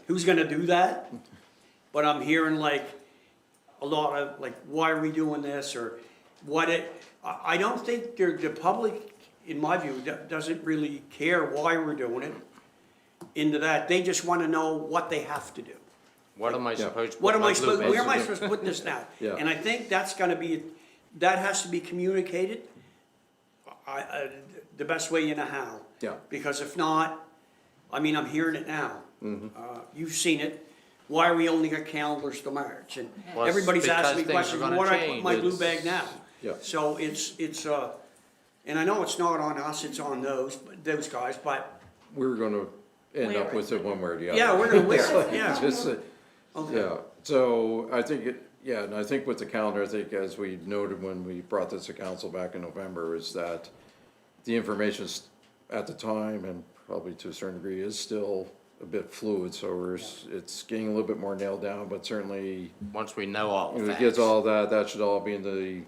who's gonna do that, but I'm hearing like a lot of, like, why are we doing this, or I don't think the public, in my view, doesn't really care why we're doing it. Into that, they just wanna know what they have to do. What am I supposed to? Where am I supposed to put this now? Yeah. And I think that has to be communicated, the best way you know how. Yeah. Because if not, I mean, I'm hearing it now. You've seen it. Why are we only got calendars to March? And Well, everybody's because asking me things are questions, gonna what do I put in change. my blue It's- bag now? Yeah. So it's, and I know it's not on us, it's on those guys, but We're gonna end up with it one way or the other. yeah, we're gonna wear it, yeah. Just, Okay. yeah, so I think and I think with the calendar, I think as we noted when we brought this to council back in November, is that the information at the time, and probably to a certain degree, is still a bit fluid, so it's getting a little bit more nailed down, but certainly. Once we know all the When it facts. gets all that should all be in the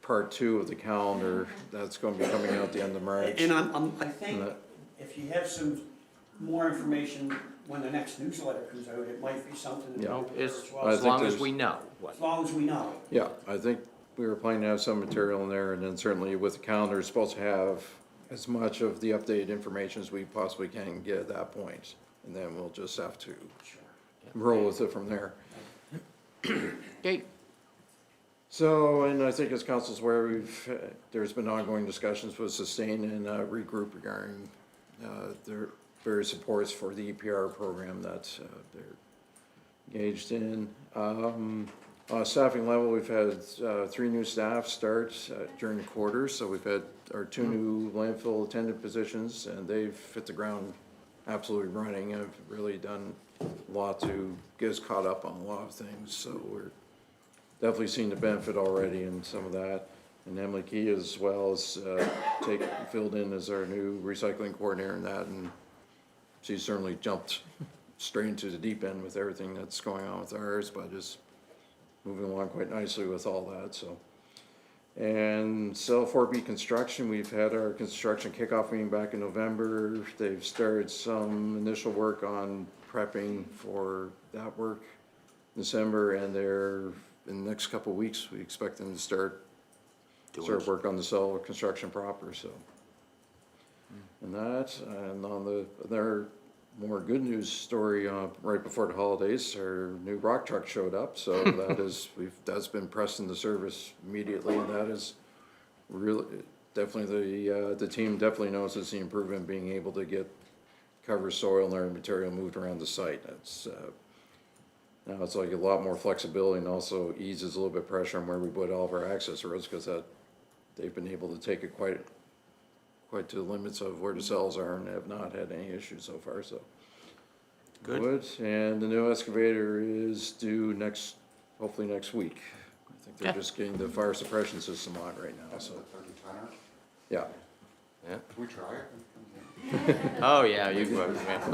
part 2 of the calendar, that's gonna be coming out at the end of March. And I think if you have some more information when the next newsletter comes out, it might be something to Yeah. do with As as well. as long as we know. As long as we know. Yeah, I think we were planning to have some material in there, and then certainly with the calendar, it's supposed to have as much of the updated information as we possibly can get at that point. And then we'll just have to roll with it from there. Okay. So, and I think as council's aware, there's been ongoing discussions with Sustain and Regroup regarding their various supports for the EPR program that they're engaged in. On a staffing level, we've had 3 new staff start during the quarter, so we've had our 2 new landfill attendant positions, and they've hit the ground absolutely running, and have really done a lot to get us caught up on a lot of things, so we're definitely seeing the benefit already in some of that. And Emily Key as well as filled in as our new recycling coordinator in that, and she's certainly jumped straight into the deep end with everything that's going on with ours, but just moving along quite nicely with all that, so. And Cell 4B Construction, we've had our construction kickoff meeting back in November. They've started some initial work on prepping for that work in December, and they're, in the next couple of weeks, we expect them to start work on the cell construction proper, so. And that, and on the, their more good news story, right before the holidays, our new rock truck showed up, so that is, that's been pressed into service immediately, and that is really, definitely, the team definitely notices the improvement being able to get cover soil and other material moved around the site. That's, now it's like a lot more flexibility and also eases a little bit pressure on where we put all of our access roads, because that, they've been able to take it quite to the limits of where the cells are and have not had any issues so far, so. Good. And the new excavator is due hopefully next week. I think they're just getting the fire suppression system on right now, so. 30-tonner? Yeah. Yeah. Can we try it? Oh, yeah, you go, yeah.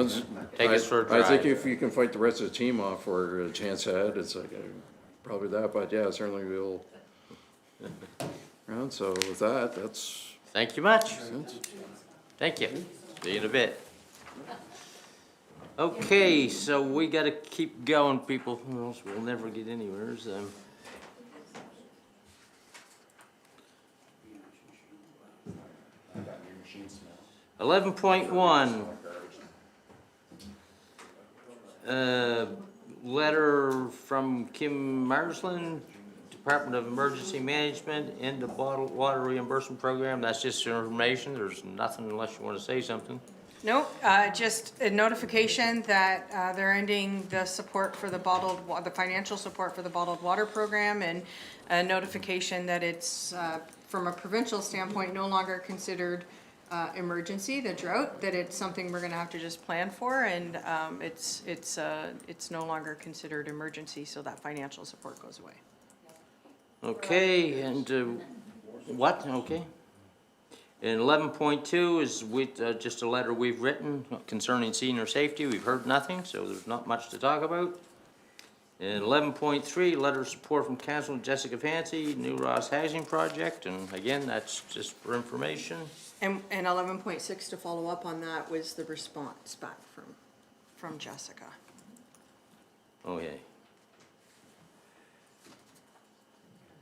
Take us for a drive. I think if you can fight the rest of the team off for a chance ahead, it's like, probably that, but yeah, certainly we'll. So with that, that's. Thank you much. Thank you. See you in a bit. Okay, so we gotta keep going, people, or else we'll never get anywhere. 11.1. Letter from Kim Marsland, Department of Emergency Management, end the bottled water reimbursement program. That's just your information. There's nothing unless you want to say something. Nope, just a notification that they're ending the support for the the financial support for the bottled water program, and a notification that it's, from a provincial standpoint, no longer considered emergency, the drought, that it's something we're gonna have to just plan for, and it's no longer considered emergency, so that financial support goes away. Okay, and what? Okay. And 11.2 is with just a letter we've written concerning senior safety. We've heard nothing, so there's not much to talk about. And 11.3, letter of support from Councilor Jessica Fancy, New Ross Housing Project, and again, that's just for information. And 11.6, to follow up on that, was the response back from Jessica. Okay.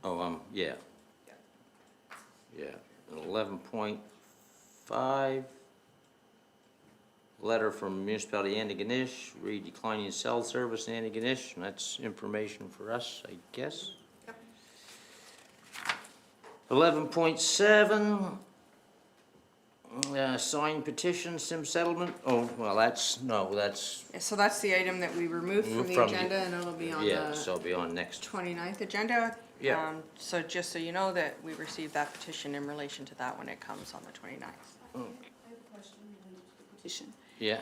Oh, yeah. Yeah. 11.5, letter from Municipality Antigonish, re-declining cell service in Antigonish, and that's information for us, I guess. Yep. 11.7, signed petition, sim settlement. Oh, well, that's. So that's the item that we removed from the agenda, and it'll be on Yeah, the so it'll be on next. 29th agenda. Yeah. So just so you know that we received that petition in relation to that when it comes on the 29th. I have a question related to the petition. Yeah.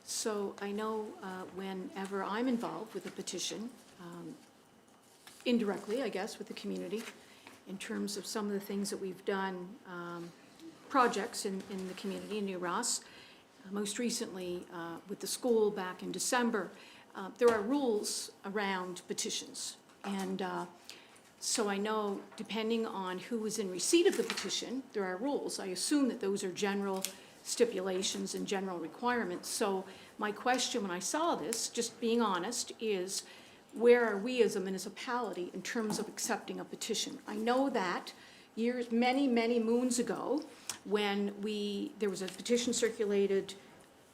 So I know whenever I'm involved with a petition, indirectly, I guess, with the community, in terms of some of the things that we've done, projects in the community in New Ross, most recently with the school back in December, there are rules around petitions. And so I know, depending on who is in receipt of the petition, there are rules. I assume that those are general stipulations and general requirements. So my question when I saw this, just being honest, is where are we as a municipality in terms of accepting a petition? I know that many moons ago, when there was a petition circulated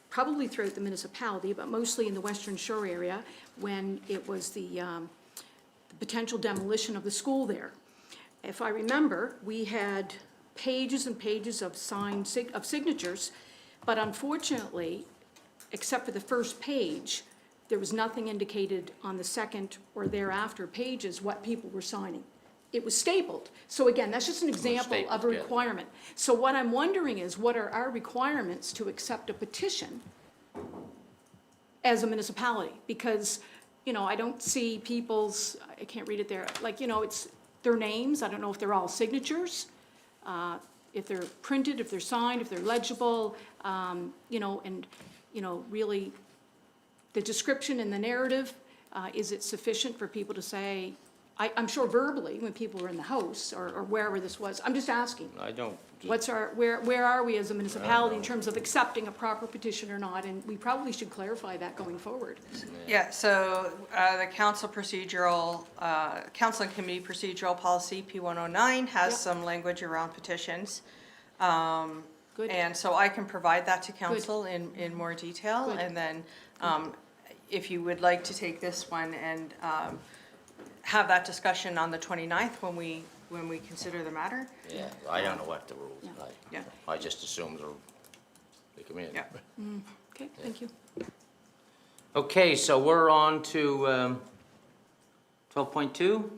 probably throughout the municipality, but mostly in the Western Shore area, when it was the potential demolition of the school there. If I remember, we had pages and pages of signatures, but unfortunately, except for the first page, there was nothing indicated on the second or thereafter pages what people were signing. It was stapled. So again, that's just an example of a requirement. So what I'm wondering is, what are our requirements to accept a petition as a municipality? Because, I don't see people's, I can't read it there, it's their names. I don't know if they're all signatures, if they're printed, if they're signed, if they're legible, really, the description and the narrative, is it sufficient for people to say, I'm sure verbally, when people were in the house or wherever this was, I'm just asking. I don't. Where are we as a municipality in terms of accepting a proper petition or not? And we probably should clarify that going forward. Yeah, so the council procedural, council and committee procedural policy, P109, has Yep. some language around petitions. Good. And so I can provide that to council in more detail. Good. And then if you would like to take this one and have that discussion on the 29th when we consider the matter. Yeah, I don't know what the rules are. Yeah. I just assume they come in. Yeah. Okay, thank you. Okay, so we're on to 12.2.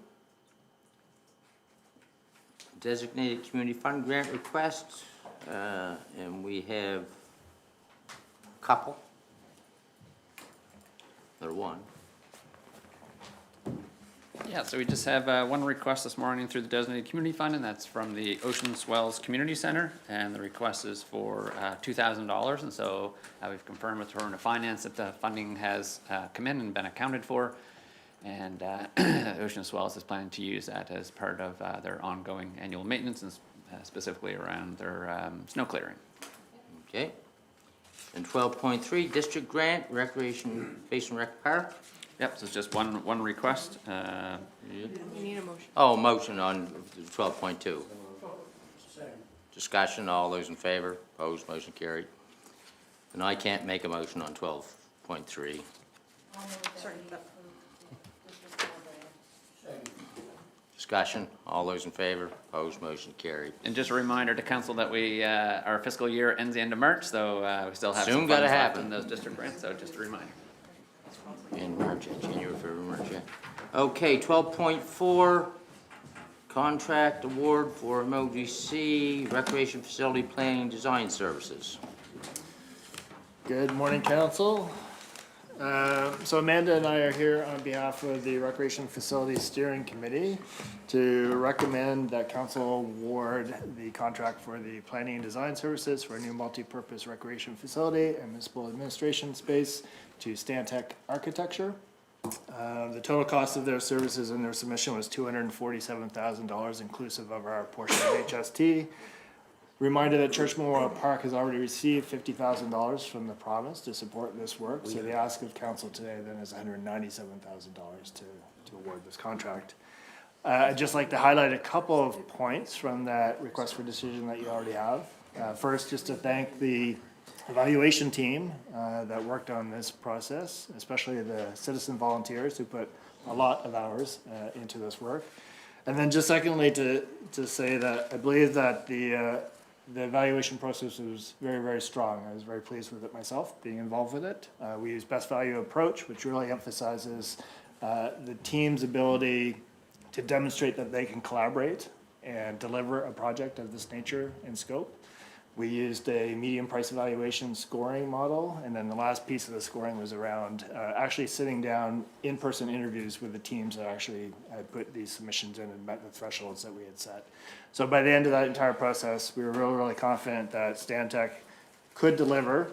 Designated Community Fund Grant Request, and we have a couple. Or one. Yeah, so we just have one request this morning through the Designated Community Fund, and that's from the Ocean Swells Community Center, and the request is for $2,000, and so we've confirmed with Department of Finance that the funding has come in and been accounted for, and Ocean Swells is planning to use that as part of their ongoing annual maintenance, and specifically around their snow clearing. Okay. And 12.3, District Grant, Recreation, Basin Rec Park. Yep, so it's just one request. You need a motion. Oh, motion on 12.2. Discussion, all those in favor, opposed, motion carried. And I can't make a motion on 12.3. Sorry. Discussion, all those in favor, opposed, motion carried. And just a reminder to council that our fiscal year ends the end of March, so we still have Soon some gotta funds left happen. in those district grants, so just a reminder. In March, January, February, March, yeah. Okay, 12.4, contract award for MOGC Recreation Facility Planning Design Services. Good morning, council. So Amanda and I are here on behalf of the Recreation Facility Steering Committee to recommend that council award the contract for the planning and design services for a new multi-purpose recreation facility and municipal administration space to Stantec Architecture. The total cost of their services in their submission was $247,000 inclusive of our portion of HST. Reminder that Church Memorial Park has already received $50,000 from the province to support this work, so the ask of council today then is $197,000 to award this contract. I'd just like to highlight a couple of points from that request for decision that you already have. First, just to thank the evaluation team that worked on this process, especially the citizen volunteers who put a lot of hours into this work. And then just secondly, to say that I believe that the evaluation process was very, very strong. I was very pleased with it myself, being involved with it. We used best value approach, which really emphasizes the team's ability to demonstrate that they can collaborate and deliver a project of this nature and scope. We used a medium price evaluation scoring model, and then the last piece of the scoring was around actually sitting down in-person interviews with the teams that actually had put these submissions in and met the thresholds that we had set. So by the end of that entire process, we were really, really confident that Stantec could deliver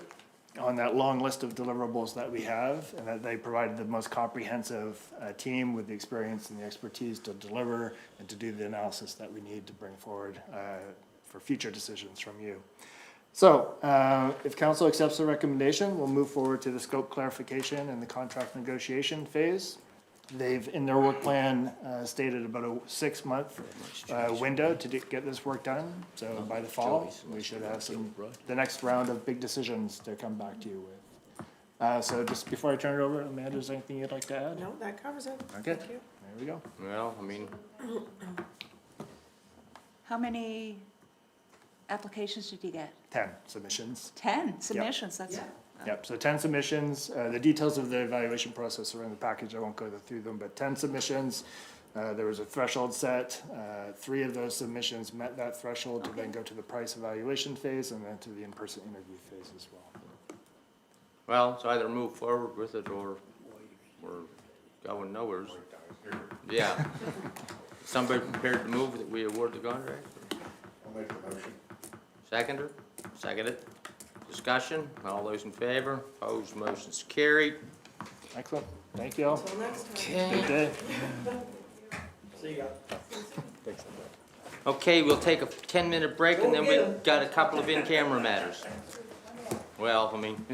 on that long list of deliverables that we have, and that they provided the most comprehensive team with the experience and the expertise to deliver and to do the analysis that we need to bring forward for future decisions from you. So, if council accepts the recommendation, we'll move forward to the scope clarification and the contract negotiation phase. They've, in their work plan, stated about a 6-month window to get this work done. So by the fall, we should have the next round of big decisions to come back to you with. So just before I turn it over, Amanda, is there anything you'd like to add? No, that covers it. Okay, Thank you. there we go. Well, I mean, How many applications did you get? 10 submissions. 10 submissions, that's. Yep, so 10 submissions. The details of the evaluation process are in the package. I won't go through them, but 10 submissions. There was a threshold set. 3 of those submissions met that threshold to then go to the price evaluation phase and then to the in-person interview phase as well. well, it's either move forward with it or we're going nowheres. Yeah. Somebody prepared to move that we award the contract? I'll make the motion. Seconder? Seconded. Discussion, all those in favor, opposed, motion's carried. Excellent. Thank you all. Until next time. Good day. See ya. Okay, we'll take a 10-minute break, and then we've got a couple of in-camera matters. Well, I mean...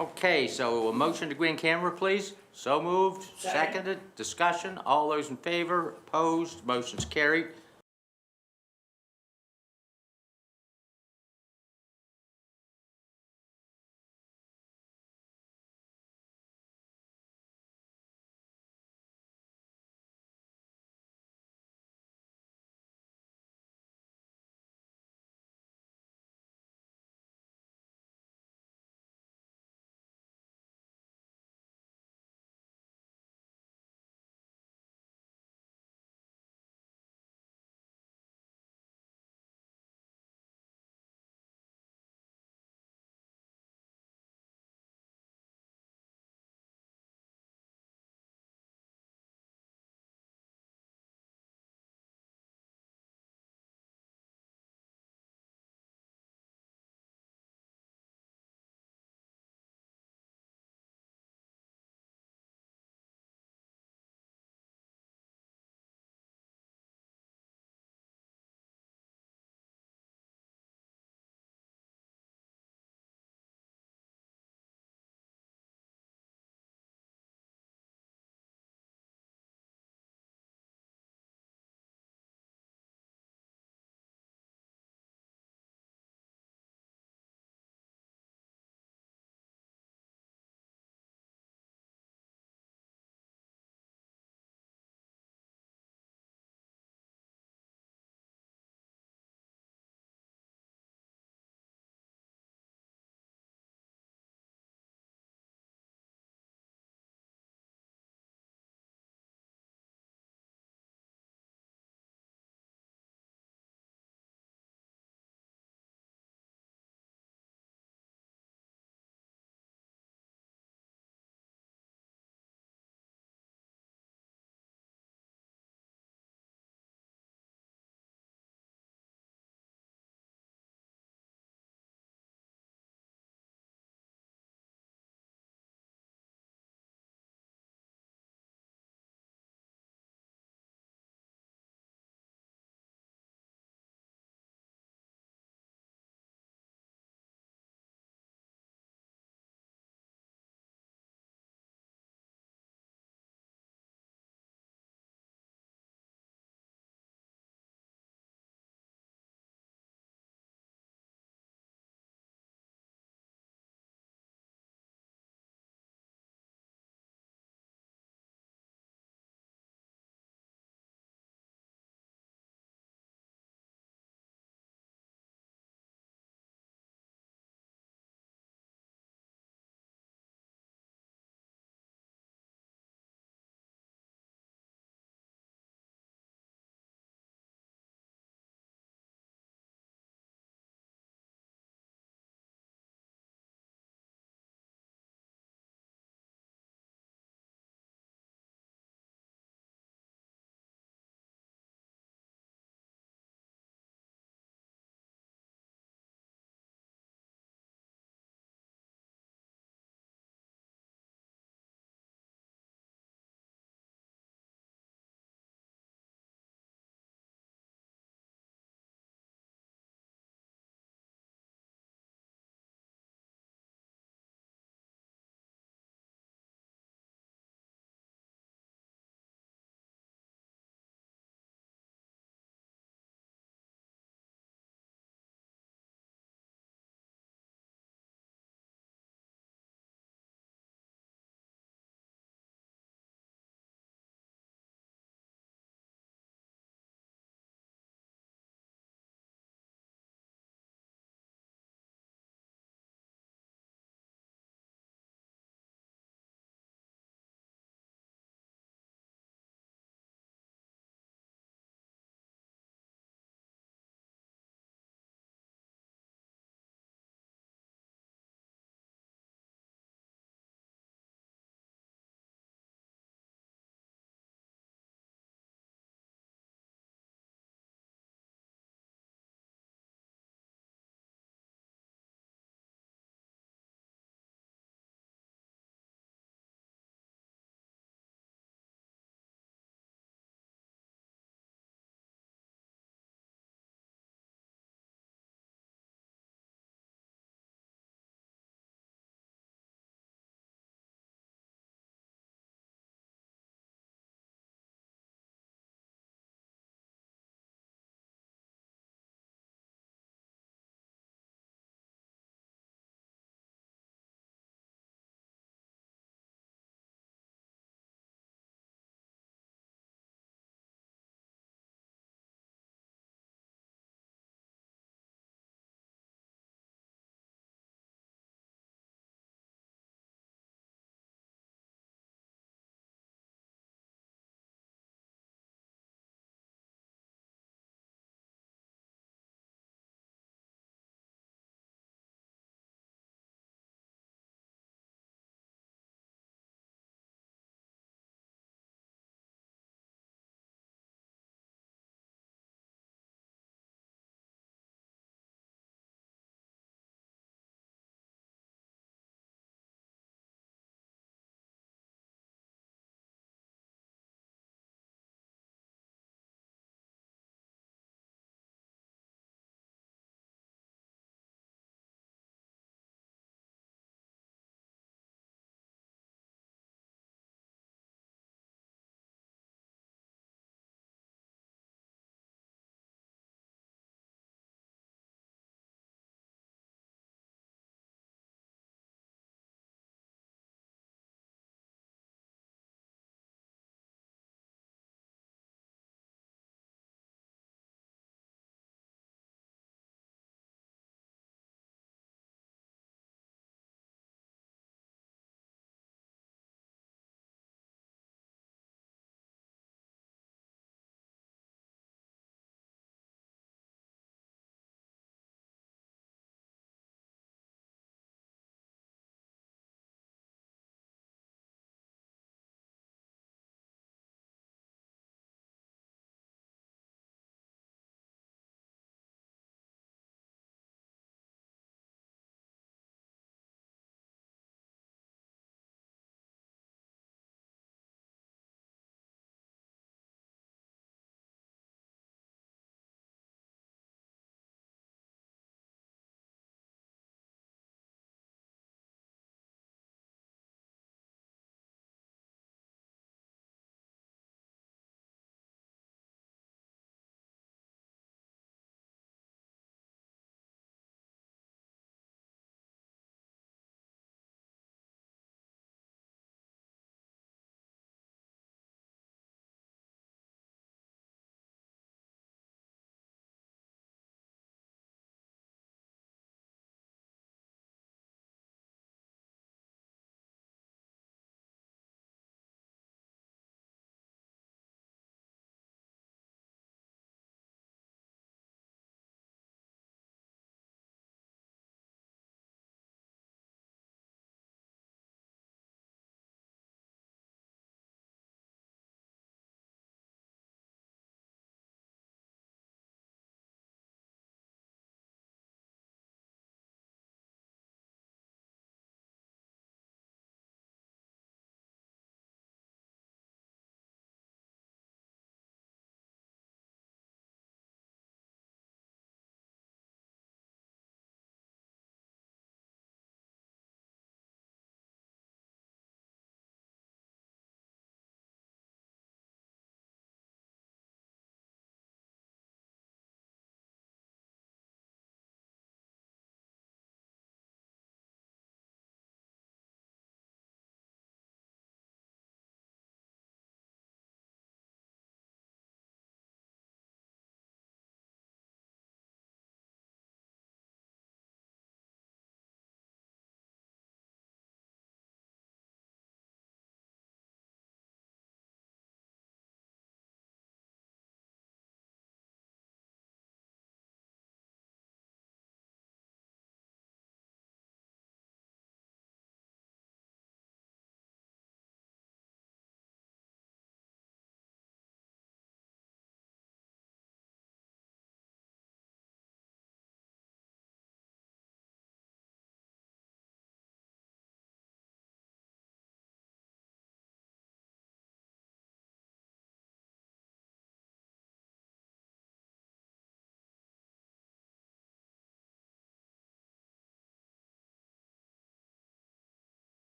Okay, so a motion to go in camera, please. So moved, seconded, discussion, all those in favor, opposed, motion's carried.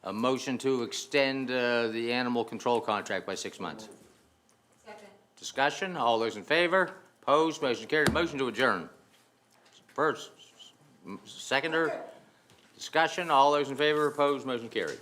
a motion to extend the animal control contract by 6 months. Second. Discussion, all those in favor? Opposed, motion carried. Motion to adjourn. First, seconder, discussion, all those in favor, opposed, motion carried.